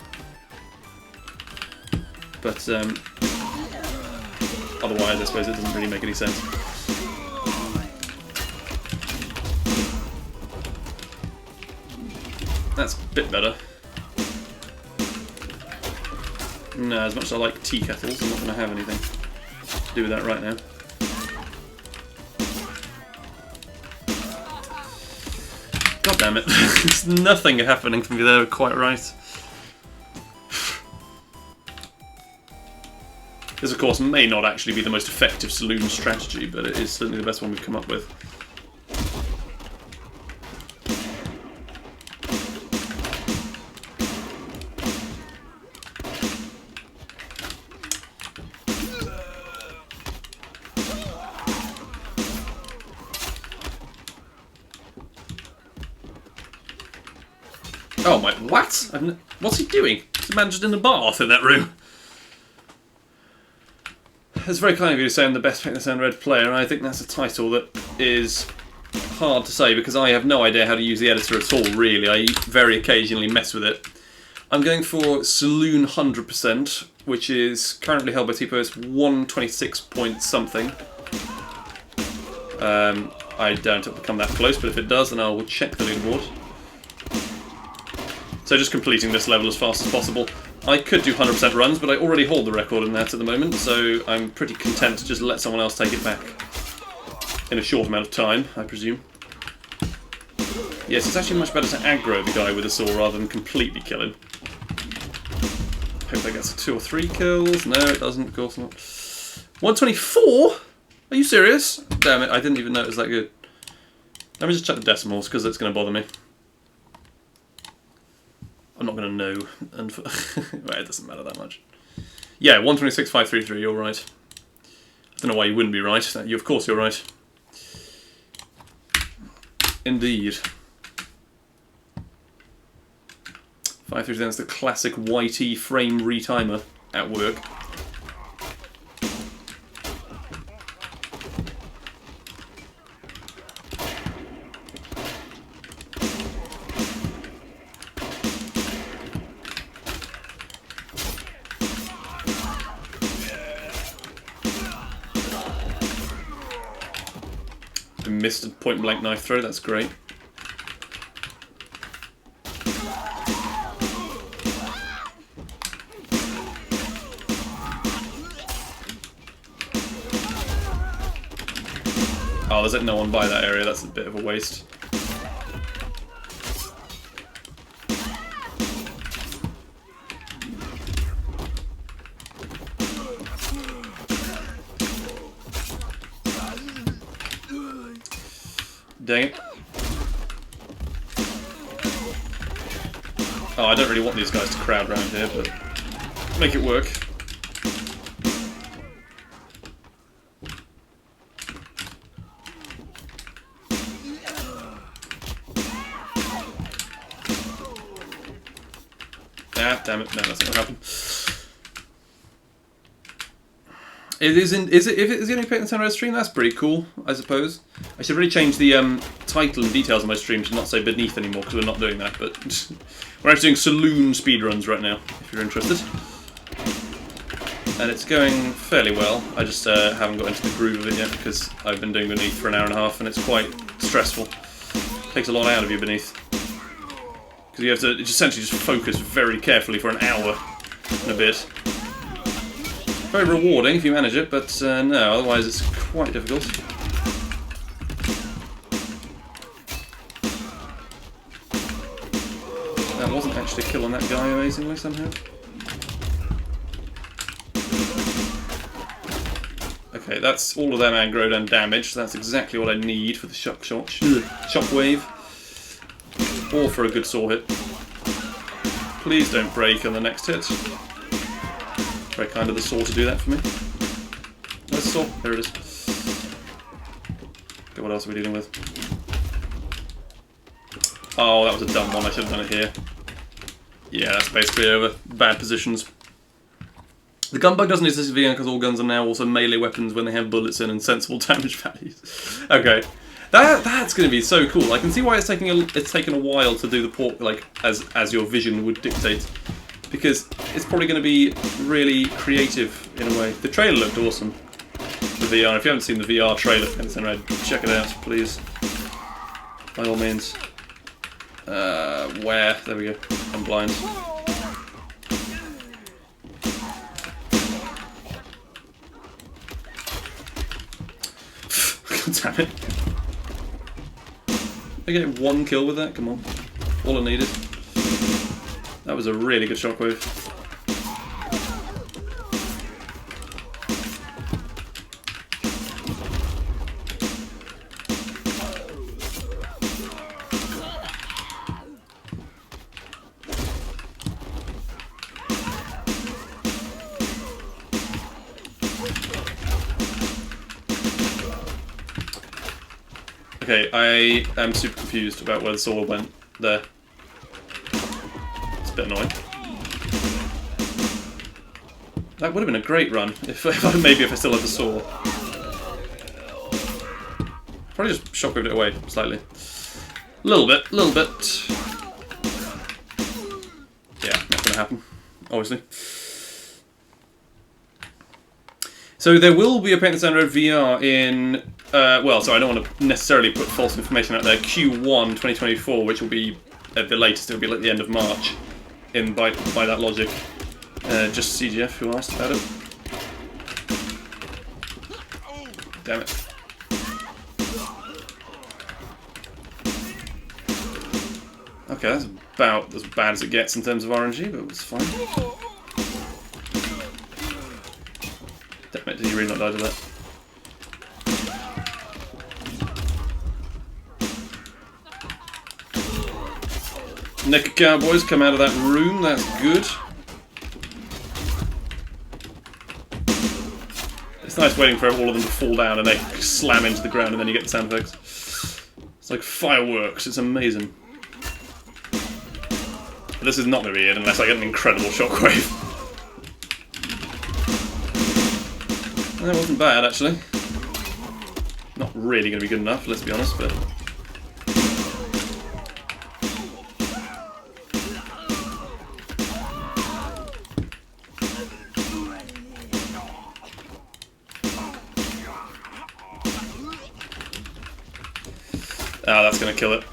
But otherwise, I suppose it doesn't really make any sense. That's a bit better. No, as much as I like tea kettles, I'm not going to have anything to do with that right now. God damn it. There's nothing happening for me there quite right. This, of course, may not actually be the most effective saloon strategy, but it is certainly the best one we've come up with. Oh my, what? What's he doing? He's a man just in the bath in that room. It's very kind of you to say I'm the best Paint the Town Red player, and I think that's a title that is hard to say because I have no idea how to use the editor at all, really. I very occasionally mess with it. I'm going for Saloon 100%, which is currently held by T-Post 126 point something. I doubt it'll become that close, but if it does, then I will check the leaderboard. So just completing this level as fast as possible. I could do 100% runs, but I already hold the record in that at the moment, so I'm pretty content to just let someone else take it back. In a short amount of time, I presume. Yes, it's actually much better to aggro the guy with a saw rather than completely kill him. Hope that gets 2 or 3 kills. No, it doesn't, of course not. 124? Are you serious? Damn it, I didn't even know it was that good. Let me just check the decimals, because it's going to bother me. I'm not going to know. And well, it doesn't matter that much. Yeah, 126,533, you're right. I don't know why you wouldn't be right. Of course you're right. Indeed. 533, that's the classic YT frame retimer at work. Missed a point blank knife throw, that's great. Oh, there's like no one by that area, that's a bit of a waste. Dang it. Oh, I don't really want these guys to crowd around here, but make it work. Ah, damn it. No, that's not going to happen. Is it the only Paint the Town Red stream? That's pretty cool, I suppose. I should really change the title and details of my stream to not say beneath anymore, because we're not doing that, but we're actually doing saloon speedruns right now, if you're interested. And it's going fairly well. I just haven't got into the groove of it yet, because I've been doing beneath for an hour and a half, and it's quite stressful. It takes a lot out of you beneath. Because you have to essentially just focus very carefully for an hour and a bit. Very rewarding if you manage it, but no, otherwise it's quite difficult. That wasn't actually killing that guy amazingly somehow. Okay, that's all of them aggroed and damaged. That's exactly what I need for the shockwave. Or for a good saw hit. Please don't break on the next hit. Very kind of the saw to do that for me. Where's the saw? There it is. Okay, what else are we dealing with? Oh, that was a dumb one. I should have done it here. Yeah, that's basically over. Bad positions. The gun bug doesn't exist in VR because all guns are now also melee weapons when they have bullets in and sensible damage values. Okay. That's going to be so cool. I can see why it's taken a while to do the port, like as your vision would dictate. Because it's probably going to be really creative in a way. The trailer looked awesome. The VR. If you haven't seen the VR trailer, check it out, please. By all means. Where? There we go. I'm blind. Damn it. I get one kill with that? Come on. All I needed. That was a really good shockwave. Okay, I am super confused about where the sword went there. It's a bit annoying. That would have been a great run if maybe if I still had the sword. Probably just shockwaved it away slightly. A little bit. Yeah, not gonna happen, obviously. So there will be a Paint the Town Red VR in, well, so I don't want to necessarily put false information out there, Q1 2024, which will be, at the latest, it'll be like the end of March, by that logic. Just CGF who asked about it. Damn it. Okay, that's about as bad as it gets in terms of RNG, but it's fine. Damn it, did he really not die to that? Naked cowboys come out of that room, that's good. It's nice waiting for all of them to fall down and they slam into the ground and then you get the sound effects. It's like fireworks, it's amazing. But this is not going to be it unless I get an incredible shockwave. That wasn't bad, actually. Not really going to be good enough, let's be honest, but... Ah, that's going to kill it.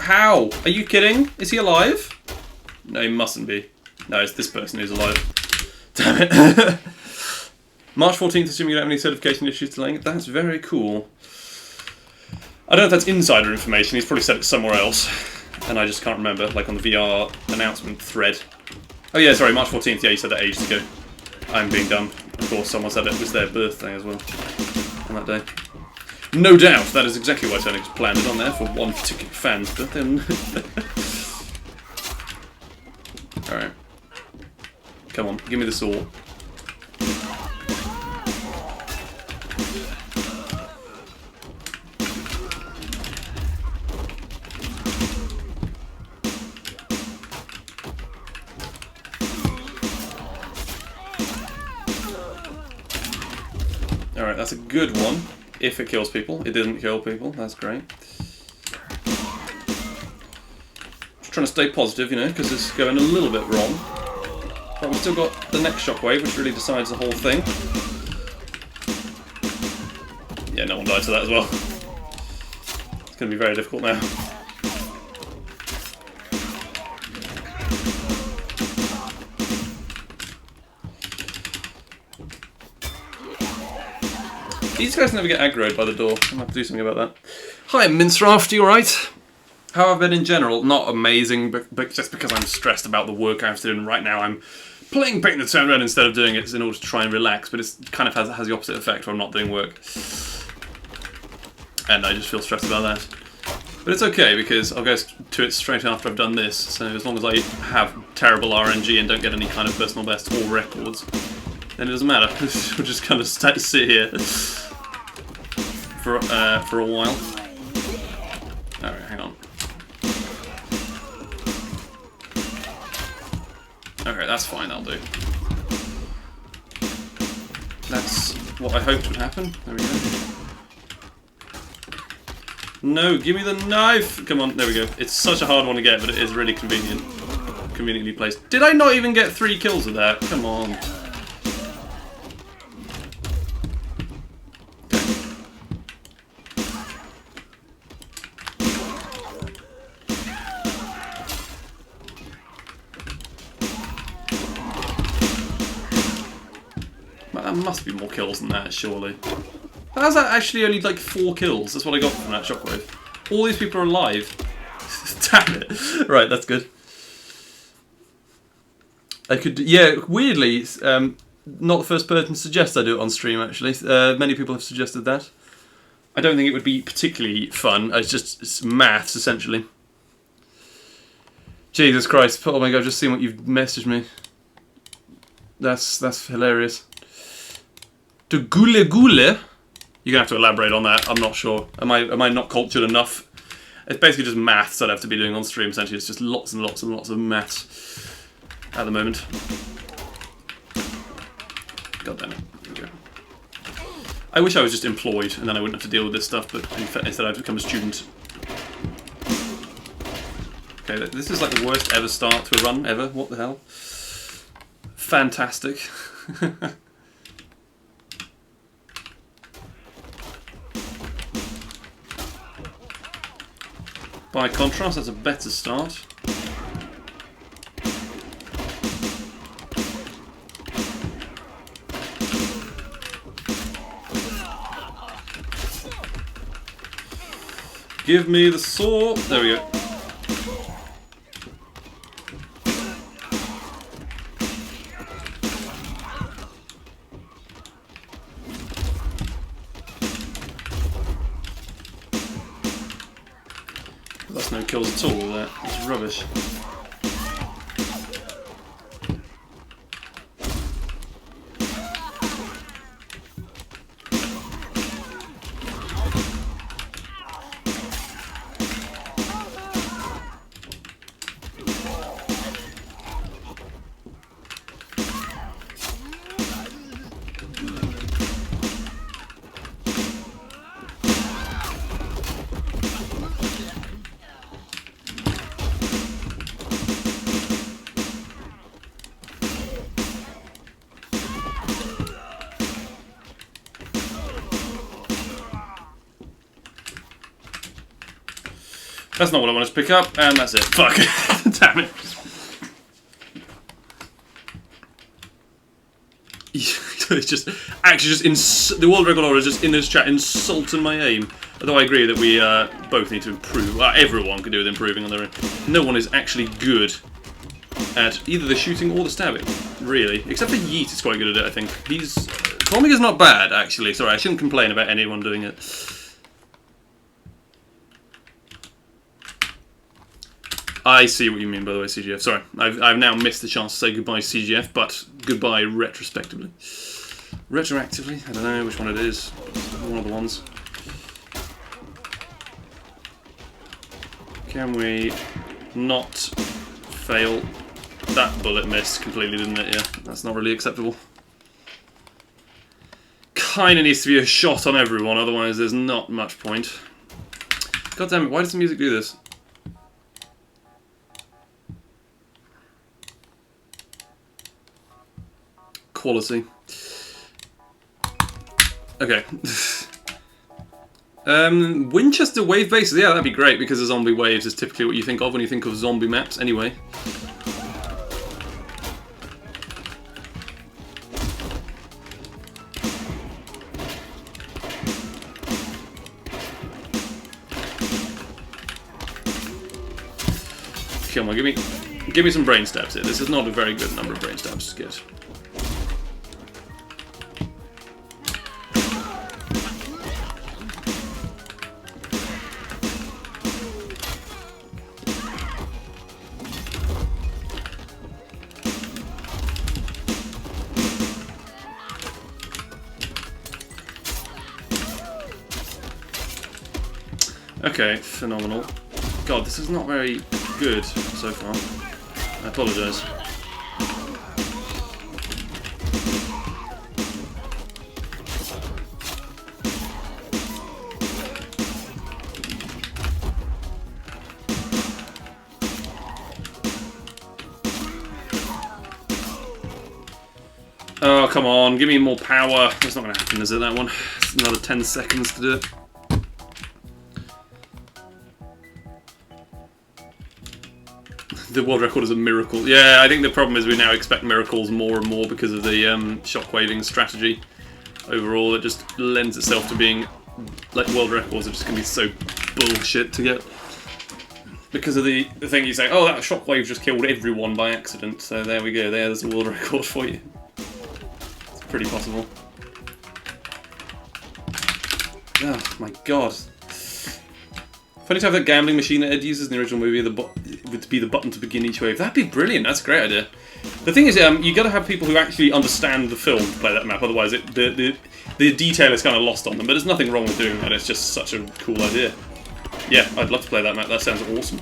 How? Are you kidding? Is he alive? No, he mustn't be. No, it's this person who's alive. Damn it. March 14th, assuming you don't have any certification issues delaying it. That's very cool. I don't know if that's insider information. He's probably said it somewhere else. And I just can't remember, like on the VR announcement thread. Oh yeah, sorry, March 14th. Yeah, you said that ages ago. I'm being dumb. Of course, someone said it was their birthday as well on that day. No doubt, that is exactly why Tony planned it on there, for one particular fan's birthday. Alright. Come on, give me the sword. Alright, that's a good one. If it kills people. It didn't kill people, that's great. Just trying to stay positive, you know, because it's going a little bit wrong. But we've still got the next shockwave, which really decides the whole thing. Yeah, no one died to that as well. It's going to be very difficult now. These guys never get aggroed by the door. I'm going to have to do something about that. Hi, Minstraft, you alright? How have I been in general? Not amazing, but just because I'm stressed about the work I have to do, and right now I'm playing Paint the Town Red instead of doing it in order to try and relax, but it kind of has the opposite effect where I'm not doing work. And I just feel stressed about that. But it's okay, because I'll go to it straight after I've done this, so as long as I have terrible RNG and don't get any kind of personal best or records, then it doesn't matter. We'll just kind of sit here for a while. Alright, hang on. Okay, that's fine, that'll do. That's what I hoped would happen. There we go. No, give me the knife! Come on, there we go. It's such a hard one to get, but it is really convenient. Conveniently placed. Did I not even get 3 kills with that? Come on. must be more kills than that, surely. How's that actually only like 4 kills? That's what I got from that shockwave. All these people are alive. Damn it. Right, that's good. I could, yeah, weirdly, not the first person to suggest I do it on stream, actually. Many people have suggested that. I don't think it would be particularly fun. It's maths, essentially. Jesus Christ. Oh my god, I've just seen what you've messaged me. That's hilarious. To gule gule? You're gonna have to elaborate on that. I'm not sure. Am I not cultured enough? It's basically just maths I'd have to be doing on stream. Essentially, it's just lots and lots and lots of maths at the moment. God damn it. There we go. I wish I was just employed and then I wouldn't have to deal with this stuff, but instead I've become a student. Okay, this is like the worst ever start to a run ever. What the hell? Fantastic. By contrast, that's a better start. Give me the sword. There we go. That's no kills at all, that. That's rubbish. That's not what I wanted to pick up, and that's it. Fuck. Damn it. It's just the world record order is just in this chat insulting my aim. Although I agree that we both need to improve. Everyone can do with improving on their own. No one is actually good at either the shooting or the stabbing, really. Except for Yeet is quite good at it, I think. Comic is not bad, actually. Sorry, I shouldn't complain about anyone doing it. I see what you mean, by the way, CGF. Sorry, I've now missed the chance to say goodbye CGF, but goodbye retrospectively. Retroactively? I don't know which one it is. One of the ones. Can we not fail? That bullet missed completely, didn't it? Yeah, that's not really acceptable. Kinda needs to be a shot on everyone, otherwise there's not much point. God damn it, why does the music do this? Quality. Okay. Winchester wave bases. Yeah, that'd be great because the zombie waves is typically what you think of when you think of zombie maps anyway. Come on, give me some brain stabs here. This is not a very good number of brain stabs to get. Okay, phenomenal. God, this is not very good so far. I apologise. Oh, come on, give me more power. That's not going to happen, is it, that one? It's another 10 seconds to do it. The world record is a miracle. Yeah, I think the problem is we now expect miracles more and more because of the shockwaving strategy. overall. It just lends itself to being like world records are just going to be so bullshit to get. Because of the thing you say, oh, that shockwave just killed everyone by accident, so there we go, there's a world record for you. It's pretty possible. Oh my god. Funny to have that gambling machine that Ed uses in the original movie would be the button to begin each wave. That'd be brilliant, that's a great idea. The thing is, you gotta have people who actually understand the film to play that map, otherwise the detail is kind of lost on them, but there's nothing wrong with doing that, it's just such a cool idea. Yeah, I'd love to play that map, that sounds awesome.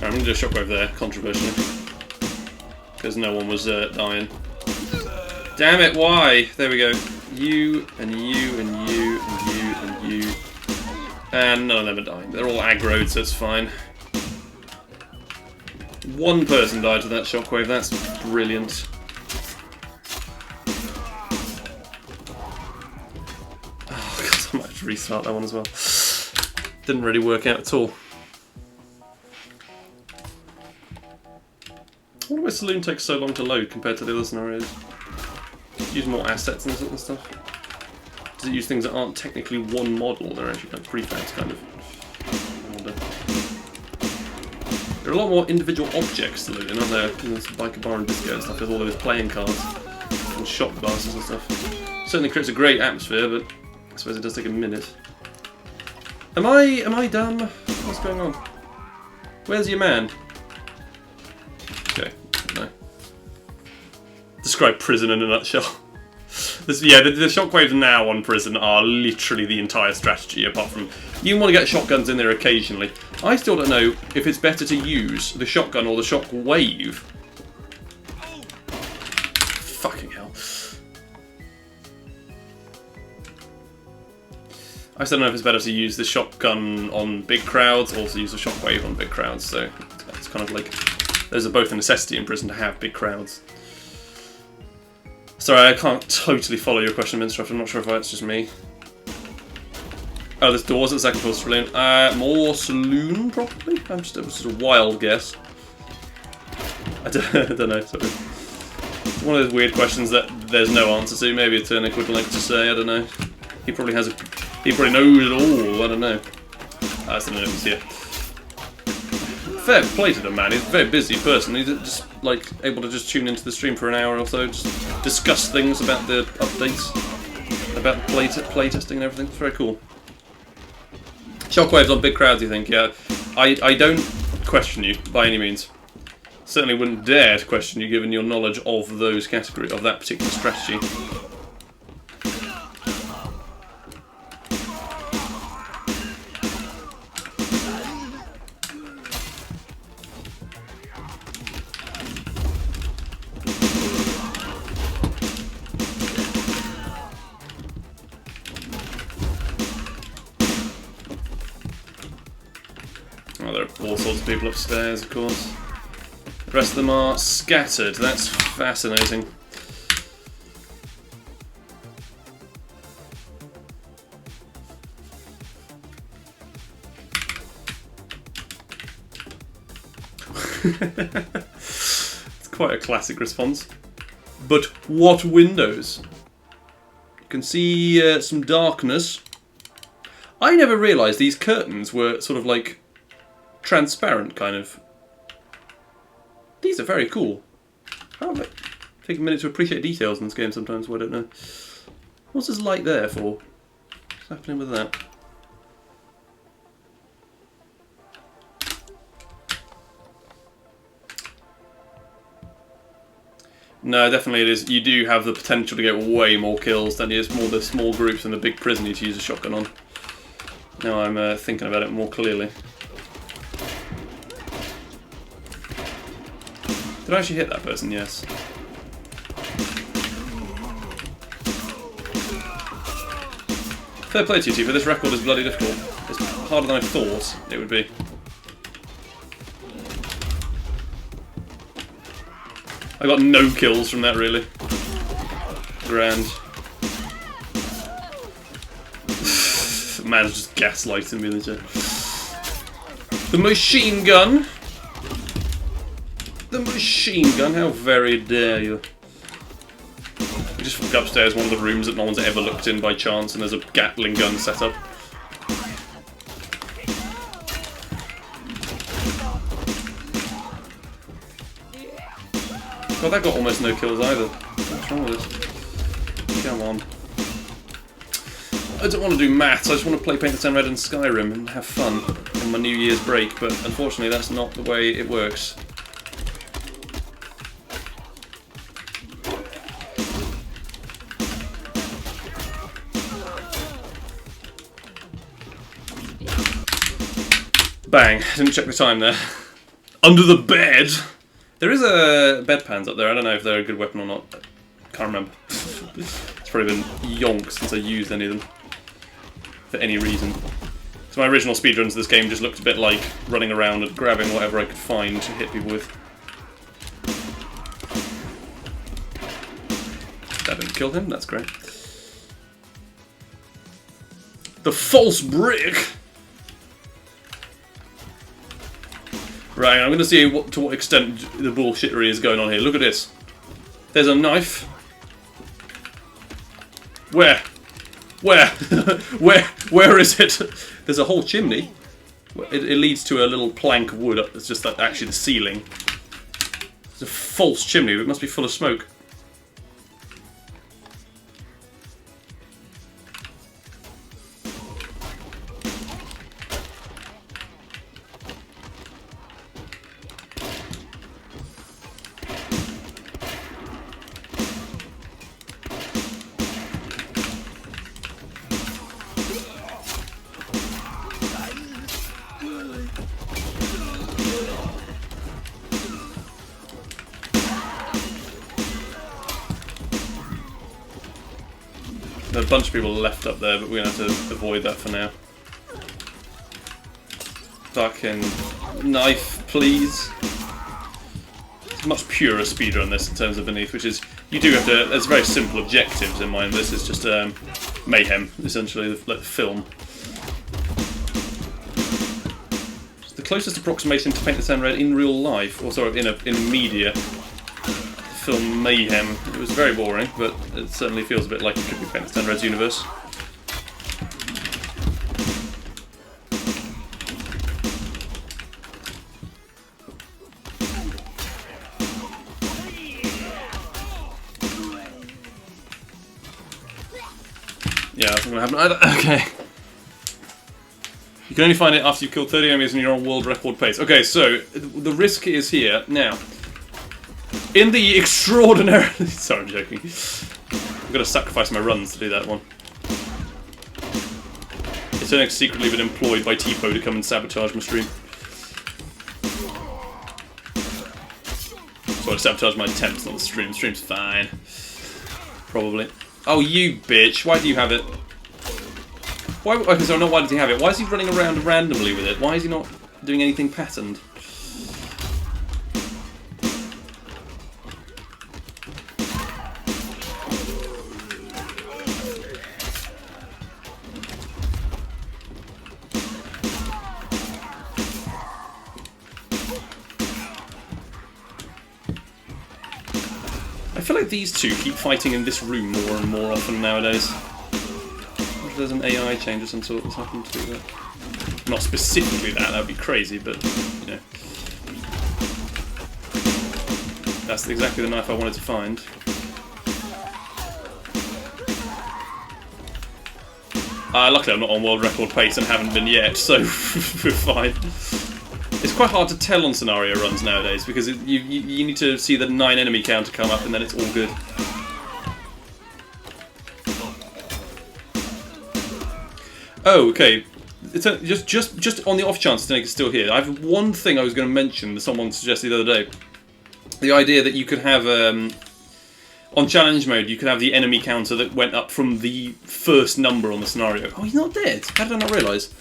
I'm going to do a shockwave there, controversially. Because no one was dying. Damn it, why? There we go. You, and you, and you, and you, and you. And none of them are dying. They're all aggroed, so it's fine. One person died to that shockwave, that's brilliant. Oh god, I might have to restart that one as well. Didn't really work out at all. I wonder why Saloon takes so long to load compared to the other scenarios. Does it use more assets and stuff? Does it use things that aren't technically one model, they're actually like prefabs kind of? I wonder. There are a lot more individual objects to loot in, aren't there? In this biker bar and disco and stuff, with all those playing cards and shot glasses and stuff. Certainly creates a great atmosphere, but I suppose it does take a minute. Am I dumb? What's going on? Where's your man? Okay, no. Describe prison in a nutshell. Yeah, the shockwaves now on prison are literally the entire strategy, apart from you want to get shotguns in there occasionally. I still don't know if it's better to use the shotgun or the shockwave. Fucking hell. I still don't know if it's better to use the shotgun on big crowds or to use the shockwave on big crowds, so it's kind of like those are both a necessity in prison to have big crowds. Sorry, I can't totally follow your question, Minstruff. I'm not sure if it's just me. Oh, there's doors at the second floor saloon. More saloon, probably? It was just a wild guess. I don't know. Sorry. It's one of those weird questions that there's no answer to. Maybe a Turnic would like to say. I don't know. He probably has he probably knows it all. I don't know. That's the notes here. Fair play to the man. He's a very busy person. He's just like able to just tune into the stream for an hour or so, just discuss things about the updates, about the play testing and everything. It's very cool. Shockwaves on big crowds, you think? Yeah. I don't question you by any means. Certainly wouldn't dare to question you given your knowledge of those category of that particular strategy. Oh, there are all sorts of people upstairs, of course. The rest of them are scattered. That's fascinating. It's quite a classic response. But what windows? You can see some darkness. I never realised these curtains were sort of like transparent, kind of. These are very cool. How have I take a minute to appreciate details in this game sometimes? Well, I don't know. What's this light there for? What's happening with that? No, definitely it is. You do have the potential to get way more kills than it's more the small groups and the big prison you to use a shotgun on. Now I'm thinking about it more clearly. Did I actually hit that person? Yes. Fair play to you, Tifa. This record is bloody difficult. It's harder than I thought it would be. I got no kills from that, really. Grand. Man's just gaslighting me in the chat. The machine gun! The machine gun, how very dare you. We just walked upstairs, one of the rooms that no one's ever looked in by chance, and there's a Gatling gun set up. God, that got almost no kills either. What's wrong with this? Come on. I don't want to do maths, I just want to play Paint the Town Red and Skyrim and have fun on my New Year's break, but unfortunately that's not the way it works. Bang, didn't check the time there. Under the bed! There is a bedpans up there, I don't know if they're a good weapon or not. Can't remember. It's probably been yonks since I used any of them. For any reason. So my original speedruns of this game just looked a bit like running around and grabbing whatever I could find to hit people with. That didn't kill him, that's great. The false brick! Right, I'm going to see to what extent the bullshittery is going on here. Look at this. There's a knife. Where? Where? Where is it? There's a whole chimney. It leads to a little plank of wood. It's just like actually the ceiling. It's a false chimney. It must be full of smoke. There's a bunch of people left up there, but we're going to have to avoid that for now. Fucking knife, please. It's much purer speedrun this in terms of beneath, which is, you do have to, there's very simple objectives in mind. This is just mayhem, essentially, like film. It's the closest approximation to Paint the Town Red in real life, or sorry, in media. Film mayhem. It was very boring, but it certainly feels a bit like it could be Paint the Town Red's universe. Yeah, that's not going to happen either. Okay. You can only find it after you've killed 30 enemies and you're on world record pace. Okay, so the risk is here. Now, in the extraordinarily... Sorry, I'm joking. I'm going to sacrifice my runs to do that one. It's only secretly been employed by Tipo to come and sabotage my stream. So I sabotage my attempts, not the stream. The stream's fine. Probably. Oh, you bitch. Why do you have it? Why? Okay, so not why does he have it. Why is he running around randomly with it? Why is he not doing anything patterned? I feel like these two keep fighting in this room more and more often nowadays. If there's an AI change or some sort that's happened to that. Not specifically that would be crazy, but, you know. That's exactly the knife I wanted to find. Luckily I'm not on world record pace and haven't been yet, so we're fine. It's quite hard to tell on scenario runs nowadays because you need to see the 9 enemy counter come up and then it's all good. Oh, okay. It's just on the off chance Snake is still here. I have one thing I was going to mention that someone suggested the other day. The idea that you could have on challenge mode, you could have the enemy counter that went up from the first number on the scenario. Oh, he's not dead. How did I not realise?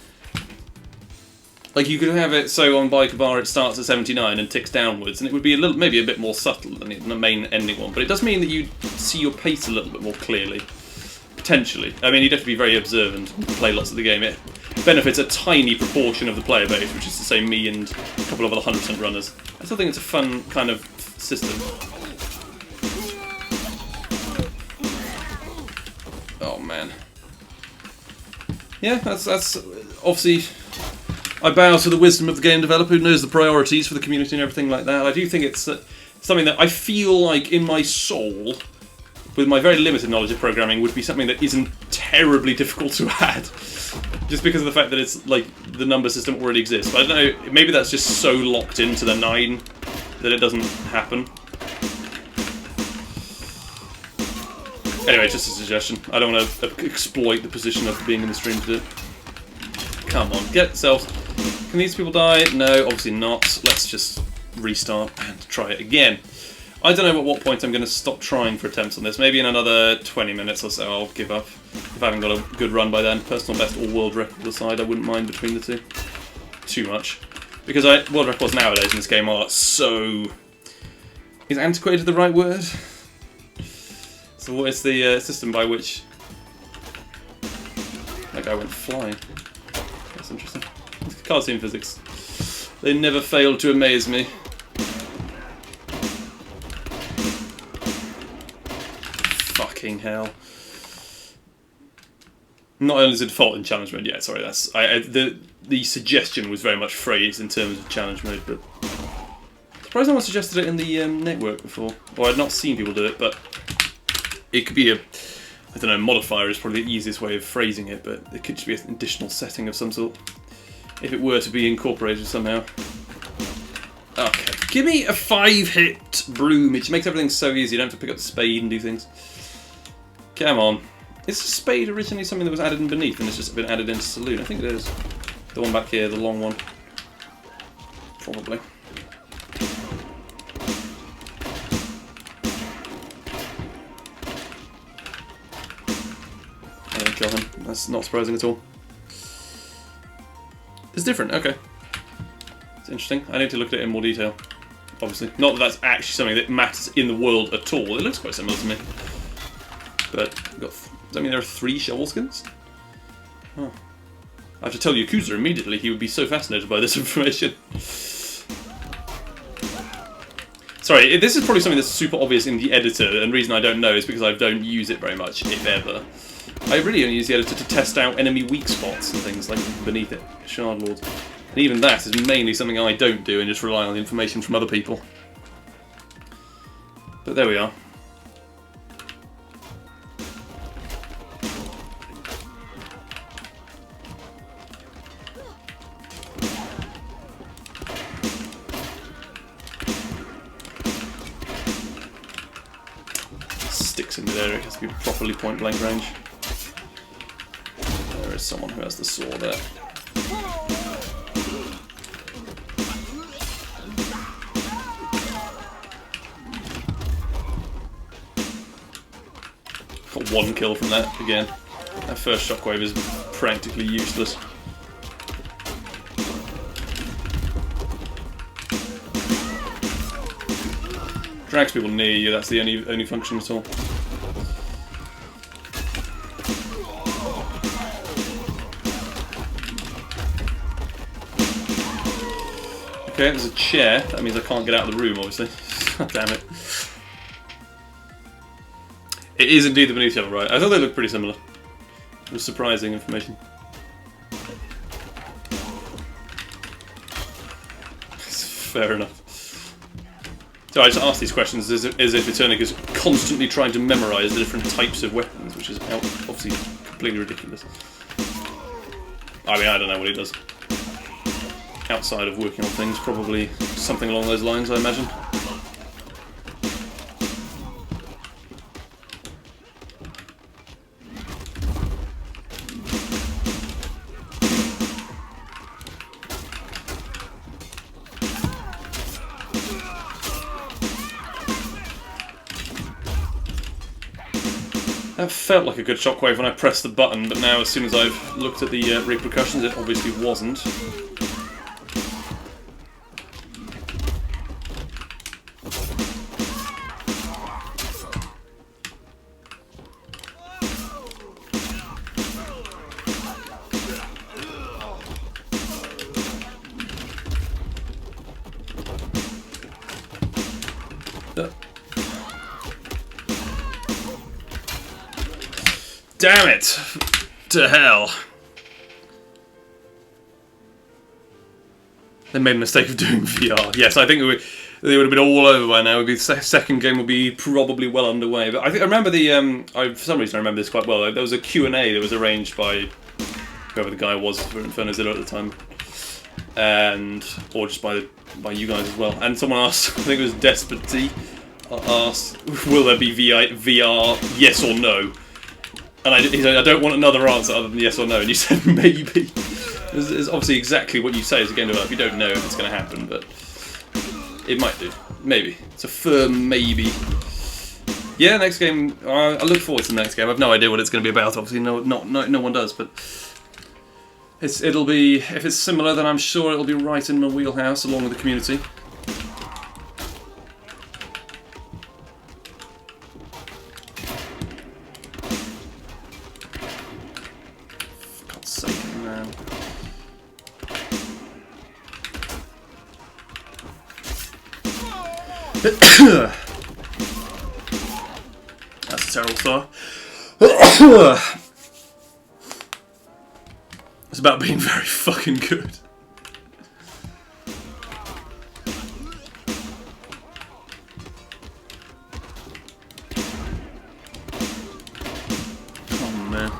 Like, you could have it so on Biker Bar it starts at 79 and ticks downwards, and it would be maybe a bit more subtle than the main ending one, but it does mean that you see your pace a little bit more clearly. Potentially. I mean, you'd have to be very observant and play lots of the game. benefits a tiny proportion of the player base, which is to say me and a couple of other 100% runners. I still think it's a fun kind of system. Oh man. Yeah, that's obviously, I bow to the wisdom of the game developer who knows the priorities for the community and everything like that. I do think it's something that I feel like in my soul, with my very limited knowledge of programming, would be something that isn't terribly difficult to add. Just because of the fact that it's like the number system already exists. But I don't know, maybe that's just so locked into the 9 that it doesn't happen. Anyway, just a suggestion. I don't want to exploit the position of being in the stream to do it. Come on, get yourselves. Can these people die? No, obviously not. Let's just restart and try it again. I don't know at what point I'm going to stop trying for attempts on this. Maybe in another 20 minutes or so I'll give up. If I haven't got a good run by then. Personal best or world record aside, I wouldn't mind between the two. Too much. Because world records nowadays in this game are so... Is antiquated the right word? So what is the system by which that guy went flying? That's interesting. Cartoon physics. They never fail to amaze me. Fucking hell. Not only is it default in challenge mode, yeah, sorry, that's the suggestion was very much phrased in terms of challenge mode, but surprised no one suggested it in the network before. Or I'd not seen people do it, but it could be a, I don't know, modifier is probably the easiest way of phrasing it, but it could just be an additional setting of some sort, if it were to be incorporated somehow. Okay, give me a 5-hit broom. It makes everything so easy. You don't have to pick up the spade and do things. Come on. Is the spade originally something that was added in beneath and it's just been added into Saloon? I think it is. The one back here, the long one. Probably. Kill him. That's not surprising at all. It's different, okay. It's interesting. I need to look at it in more detail, obviously. Not that that's actually something that matters in the world at all. It looks quite similar to me. But, does that mean there are 3 shovel skins? Oh. I have to tell Yakuza immediately, he would be so fascinated by this information. Sorry, this is probably something that's super obvious in the editor, and the reason I don't know is because I don't use it very much, if ever. I really only use the editor to test out enemy weak spots and things like beneath it, Shard Lords. And even that is mainly something I don't do and just rely on the information from other people. But there we are. Sticks in there, it has to be properly point blank range. There is someone who has the saw there. Got 1 kill from that again. That first shockwave is practically useless. Drags people near you, that's the only function at all. Okay, there's a chair. That means I can't get out of the room, obviously. Damn it. It is indeed the beneath shovel, right? I thought they looked pretty similar. It was surprising information. Fair enough. So I just ask these questions as if Eternic is constantly trying to memorise the different types of weapons, which is obviously completely ridiculous. I mean, I don't know what he does. Outside of working on things, probably something along those lines, I imagine. That felt like a good shockwave when I pressed the button, but now as soon as I've looked at the repercussions, it obviously wasn't. Damn it! To hell. They made a mistake of doing VR. Yes, I think they would have been all over by now. The second game would be probably well underway. But I remember for some reason I remember this quite well. There was a Q&A that was arranged by whoever the guy was for Inferno Zero at the time, or just by you guys as well. And someone asked, I think it was Desperate T, asked, "Will there be VR? Yes or no?" And he said, "I don't want another answer other than yes or no." And you said maybe. It's obviously exactly what you say as a game developer. You don't know if it's going to happen, but it might do. Maybe. It's a firm maybe. Yeah, next game. I look forward to the next game. I've no idea what it's going to be about. Obviously, no one does. But it'll be. If it's similar, then I'm sure it'll be right in my wheelhouse, along with the community. For God's sake, man. That's a terrible start. It's about being very fucking good. Oh man.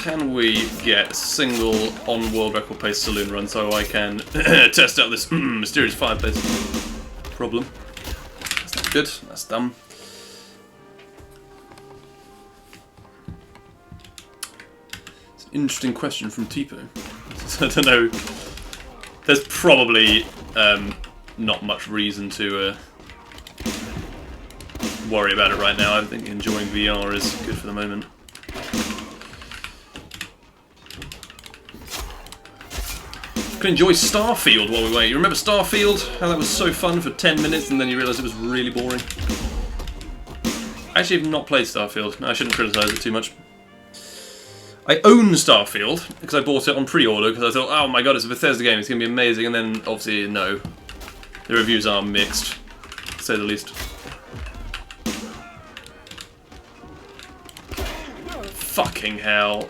Can we get a single on world record pace saloon run so I can test out this mysterious fireplace problem? That's not good, that's dumb. It's an interesting question from Tipo. I don't know. There's probably not much reason to worry about it right now. I think enjoying VR is good for the moment. Can enjoy Starfield while we wait. You remember Starfield? How that was so fun for 10 minutes and then you realise it was really boring? I actually have not played Starfield. I shouldn't criticise it too much. I own Starfield because I bought it on pre-order because I thought, oh my god, it's a Bethesda game, it's going to be amazing, and then obviously no. The reviews are mixed, to say the least. Fucking hell.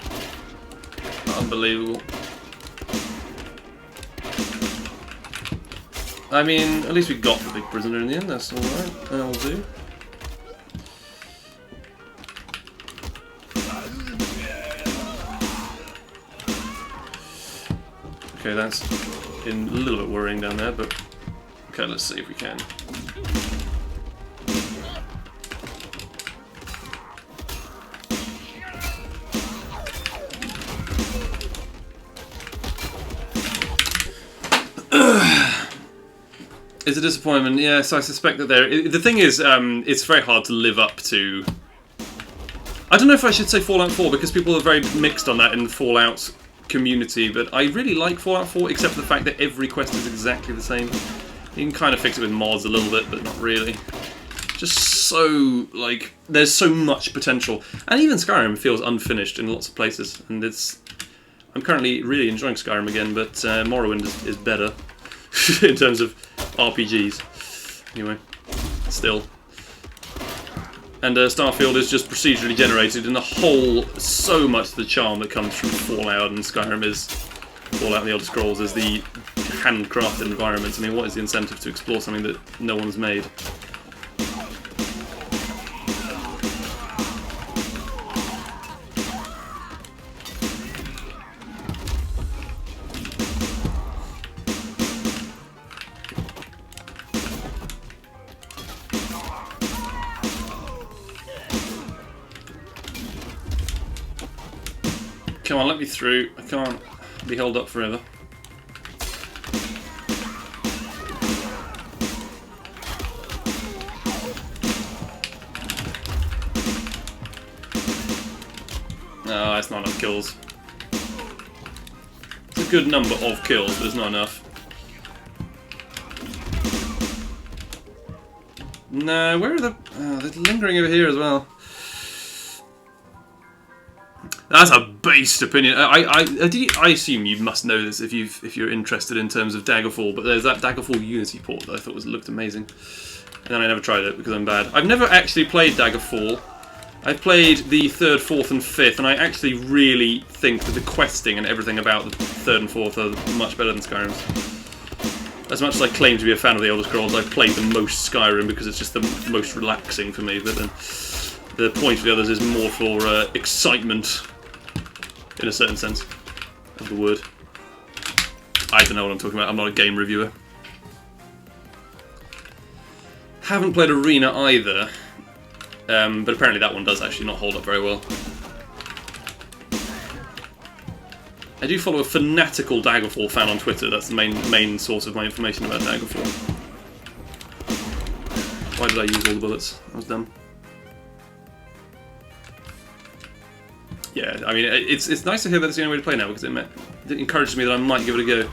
Unbelievable. I mean, at least we got the big prisoner in the end, that's alright. That'll do. Okay, that's a little bit worrying down there, but okay, let's see if we can. It's a disappointment, yes. I suspect that the thing is, it's very hard to live up to. I don't know if I should say Fallout 4 because people are very mixed on that in the Fallout community, but I really like Fallout 4, except for the fact that every quest is exactly the same. You can kind of fix it with mods a little bit, but not really. Just so, like, there's so much potential. And even Skyrim feels unfinished in lots of places, and I'm currently really enjoying Skyrim again, but Morrowind is better in terms of RPGs. Anyway, still. And Starfield is just procedurally generated, and the whole, so much of the charm that comes from Fallout and Skyrim is Fallout and the Elder Scrolls is the handcrafted environments. I mean, what is the incentive to explore something that no one's made? Come on, let me through. I can't be held up forever. No, that's not enough kills. It's a good number of kills, but it's not enough. No, where are the... Oh, they're lingering over here as well. That's a based opinion. I assume you must know this if you're interested in terms of Daggerfall, but there's that Daggerfall Unity port that I thought looked amazing, and then I never tried it because I'm bad. I've never actually played Daggerfall. I've played the 3rd, 4th, and 5th, and I actually really think that the questing and everything about the 3rd and 4th are much better than Skyrim's. As much as I claim to be a fan of the Elder Scrolls, I've played the most Skyrim because it's just the most relaxing for me. But then the point of the others is more for excitement. In a certain sense of the word. I don't know what I'm talking about, I'm not a game reviewer. Haven't played Arena either, but apparently that one does actually not hold up very well. I do follow a fanatical Daggerfall fan on Twitter, that's the main source of my information about Daggerfall. Why did I use all the bullets? That was dumb. Yeah, I mean, it's nice to hear that it's the only way to play now, because it encourages me that I might give it a go.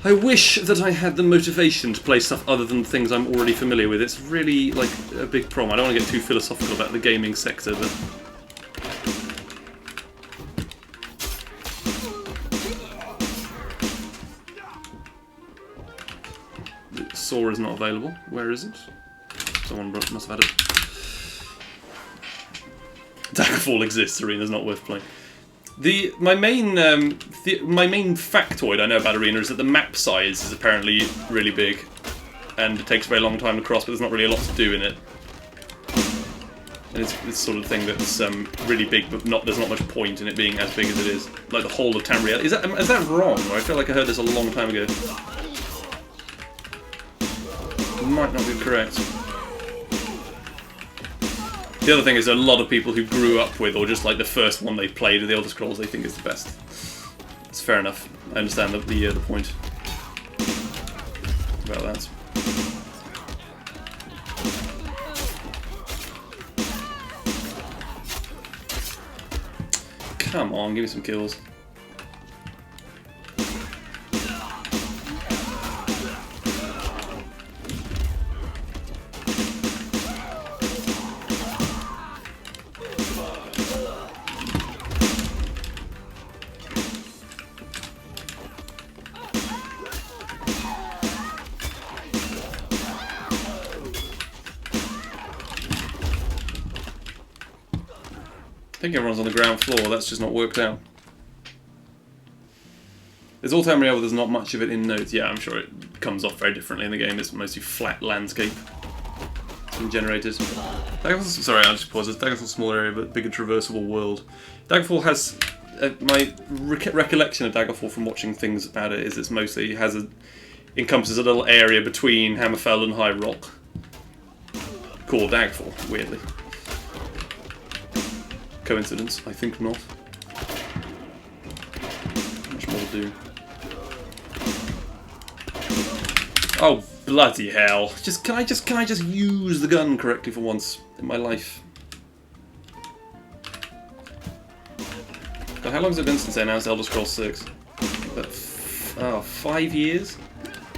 I wish that I had the motivation to play stuff other than things I'm already familiar with. It's really, like, a big problem. I don't want to get too philosophical about the gaming sector, but... The saw is not available. Where is it? Someone must have had it. Daggerfall exists, Arena's not worth playing. My main factoid I know about Arena is that the map size is apparently really big, and it takes a very long time to cross, but there's not really a lot to do in it. And it's this sort of thing that's really big, but there's not much point in it being as big as it is. Like the whole of Tamriel. Is that wrong? I feel like I heard this a long time ago. It might not be correct. The other thing is a lot of people who grew up with, or just like the first one they played of the Elder Scrolls, they think is the best. It's fair enough. I understand the point about that. Come on, give me some kills. I think everyone's on the ground floor, that's just not worked out. There's all Tamriel, but there's not much of it in notes. Yeah, I'm sure it comes off very differently in the game. It's mostly flat landscape. It's been generated. Sorry, I'll just pause. It's Daggerfall's a small area, but bigger traversable world. Daggerfall has... my recollection of Daggerfall from watching things about it is it's mostly encompasses a little area between Hammerfell and High Rock. Called Daggerfall, weirdly. Coincidence? I think not. Much more to do. Oh bloody hell! Can I just use the gun correctly for once in my life? But how long has it been since I announced Elder Scrolls 6? About 5 years?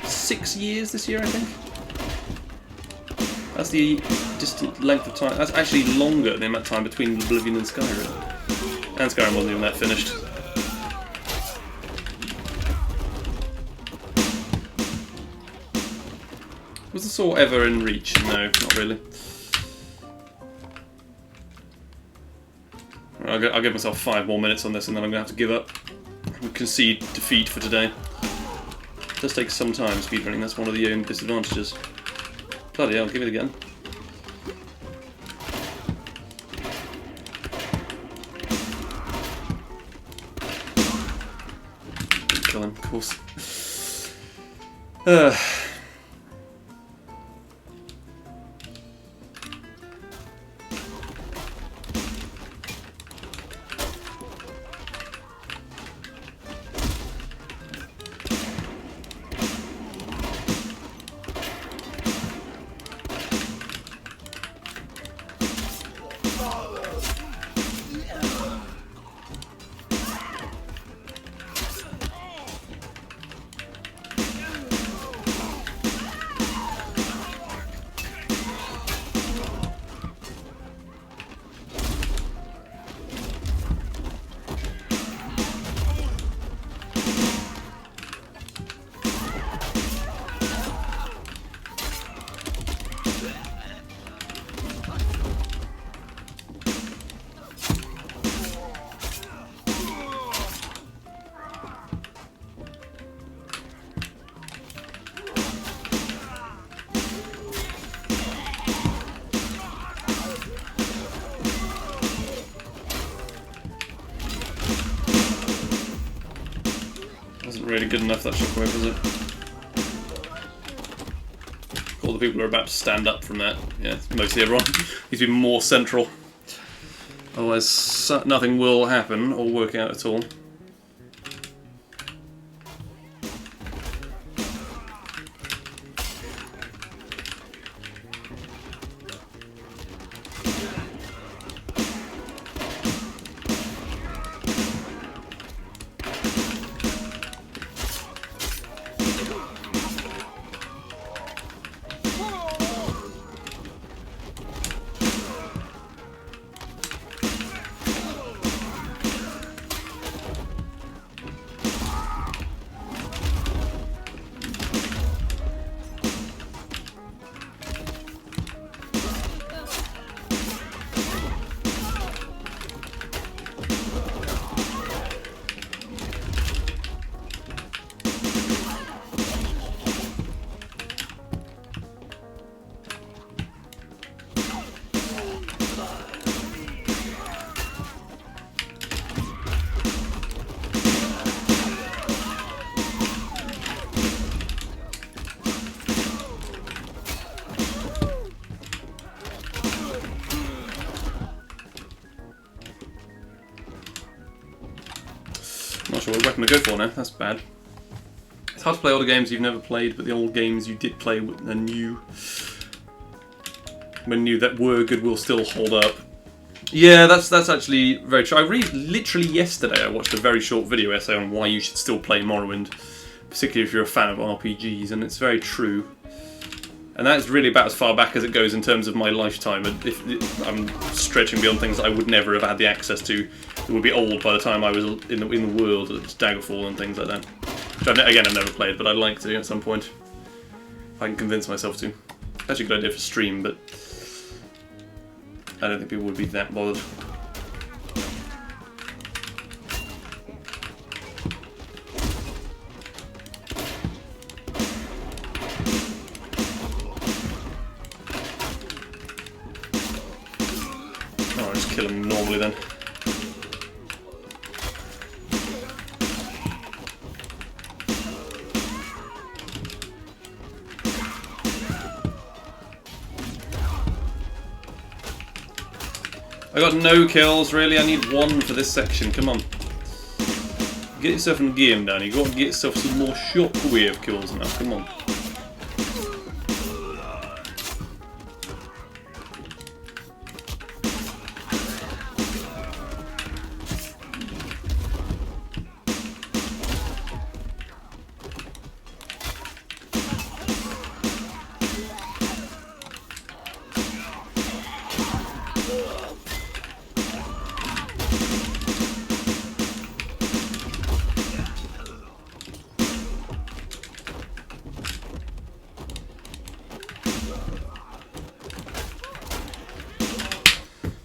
6 years this year, I think. That's the distant length of time. That's actually longer than the amount of time between Oblivion and Skyrim. And Skyrim wasn't even that finished. Was the saw ever in reach? No, not really. I'll give myself 5 more minutes on this and then I'm going to have to give up. And concede defeat for today. It does take some time speedrunning, that's one of the disadvantages. Bloody hell, give it again. Kill him, of course. really good enough, that shockwave, is it? All the people who are about to stand up from that. Yeah, mostly everyone. Needs to be more central. Otherwise, nothing will happen or work out at all. Not sure what weapon to go for now, that's bad. It's hard to play older games you've never played, but the old games you did play and knew that were good will still hold up. Yeah, that's actually very true. Literally yesterday I watched a very short video essay on why you should still play Morrowind, particularly if you're a fan of RPGs, and it's very true. And that's really about as far back as it goes in terms of my lifetime. If I'm stretching beyond things that I would never have had the access to, it would be old by the time I was in the world, Daggerfall and things like that. Which again, I've never played, but I'd like to at some point. If I can convince myself to. Actually a good idea for stream, but I don't think people would be that bothered. Oh, I'll just kill him normally then. I got no kills, really. I need one for this section. Come on. Get yourself in the game, Danny. Go and get yourself some more shockwave kills now. Come on.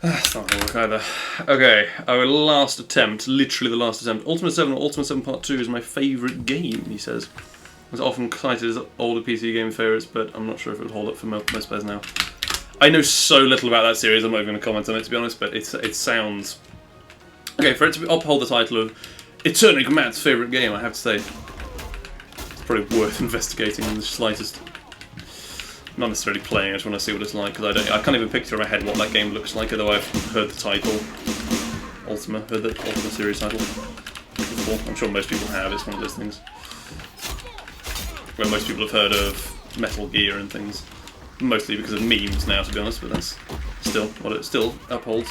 That's not going to work either. Okay, our last attempt, literally the last attempt. Ultimate 7 or Ultimate 7 Part 2 is my favourite game, he says. It's often cited as older PC game favourites, but I'm not sure if it would hold up for most players now. I know so little about that series, I'm not even going to comment on it to be honest, but it sounds... Okay, for it to uphold the title of Eternic Matt's favourite game, I have to say, it's probably worth investigating in the slightest. Not necessarily playing, I just want to see what it's like, because I can't even picture in my head what that game looks like, although I've heard the title, heard the Ultima series title before. I'm sure most people have, it's one of those things where most people have heard of Metal Gear and things, mostly because of memes now, to be honest, but that's still what it still upholds.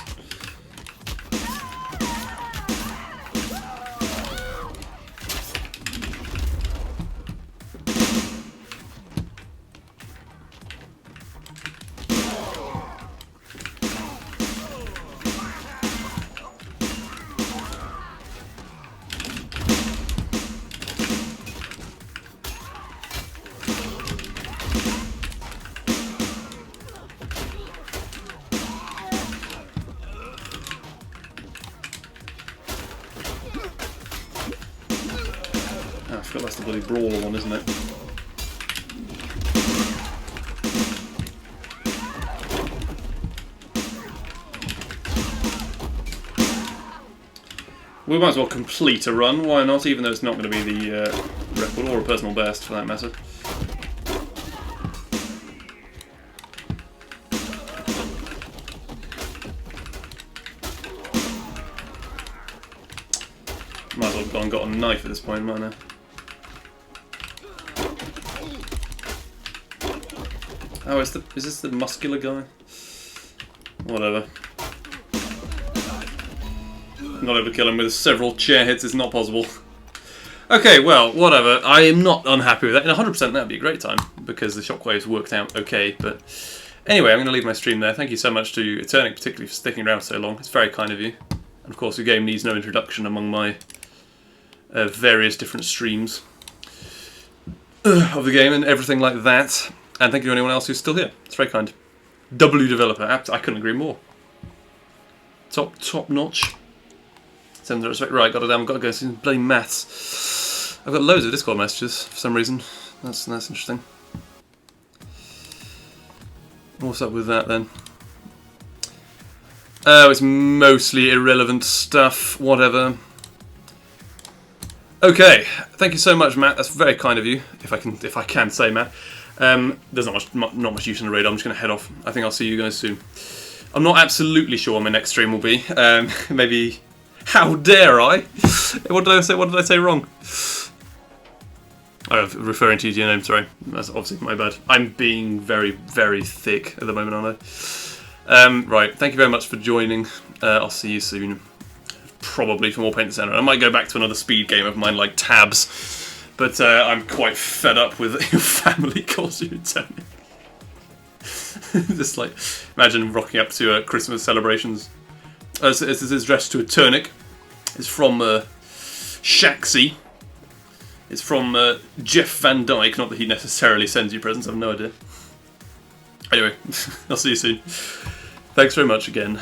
I forgot that's the bloody brawler one, isn't it? We might as well complete a run, why not, even though it's not going to be the record or a personal best for that matter. Might as well have gone and got a knife at this point, mightn't I? Oh, is this the muscular guy? Whatever. Not able to kill him with several chair hits is not possible. Okay, well, whatever. I am not unhappy with that. In 100% that would be a great time, because the shockwaves worked out okay. But anyway, I'm going to leave my stream there. Thank you so much to Eternic, particularly for sticking around so long. It's very kind of you. And of course, the game needs no introduction among my various different streams of the game and everything like that. And thank you to anyone else who's still here. It's very kind. W developer. I couldn't agree more. Top notch. Send the respect. Right, got to go see bloody maths. I've got loads of Discord messages for some reason. That's interesting. What's up with that then? Oh, it's mostly irrelevant stuff. Whatever. Okay, thank you so much, Matt. That's very kind of you. If I can say, Matt. There's not much use in the raid. I'm just going to head off. I think I'll see you guys soon. I'm not absolutely sure what my next stream will be. Maybe. How dare I? What did I say? What did I say wrong? Oh, referring to your name. Sorry, that's obviously my bad. I'm being very, very thick at the moment, aren't I? Right. Thank you very much for joining. I'll see you soon. Probably for more Paint the Center. I might go back to another speed game of mine, like Tabs. But I'm quite fed up with your family calls you Tony. Just like, imagine rocking up to Christmas celebrations. This is addressed to Eternic. It's from Shaxi. It's from Jeff Van Dyke. Not that he necessarily sends you presents, I have no idea. Anyway, I'll see you soon. Thanks very much again.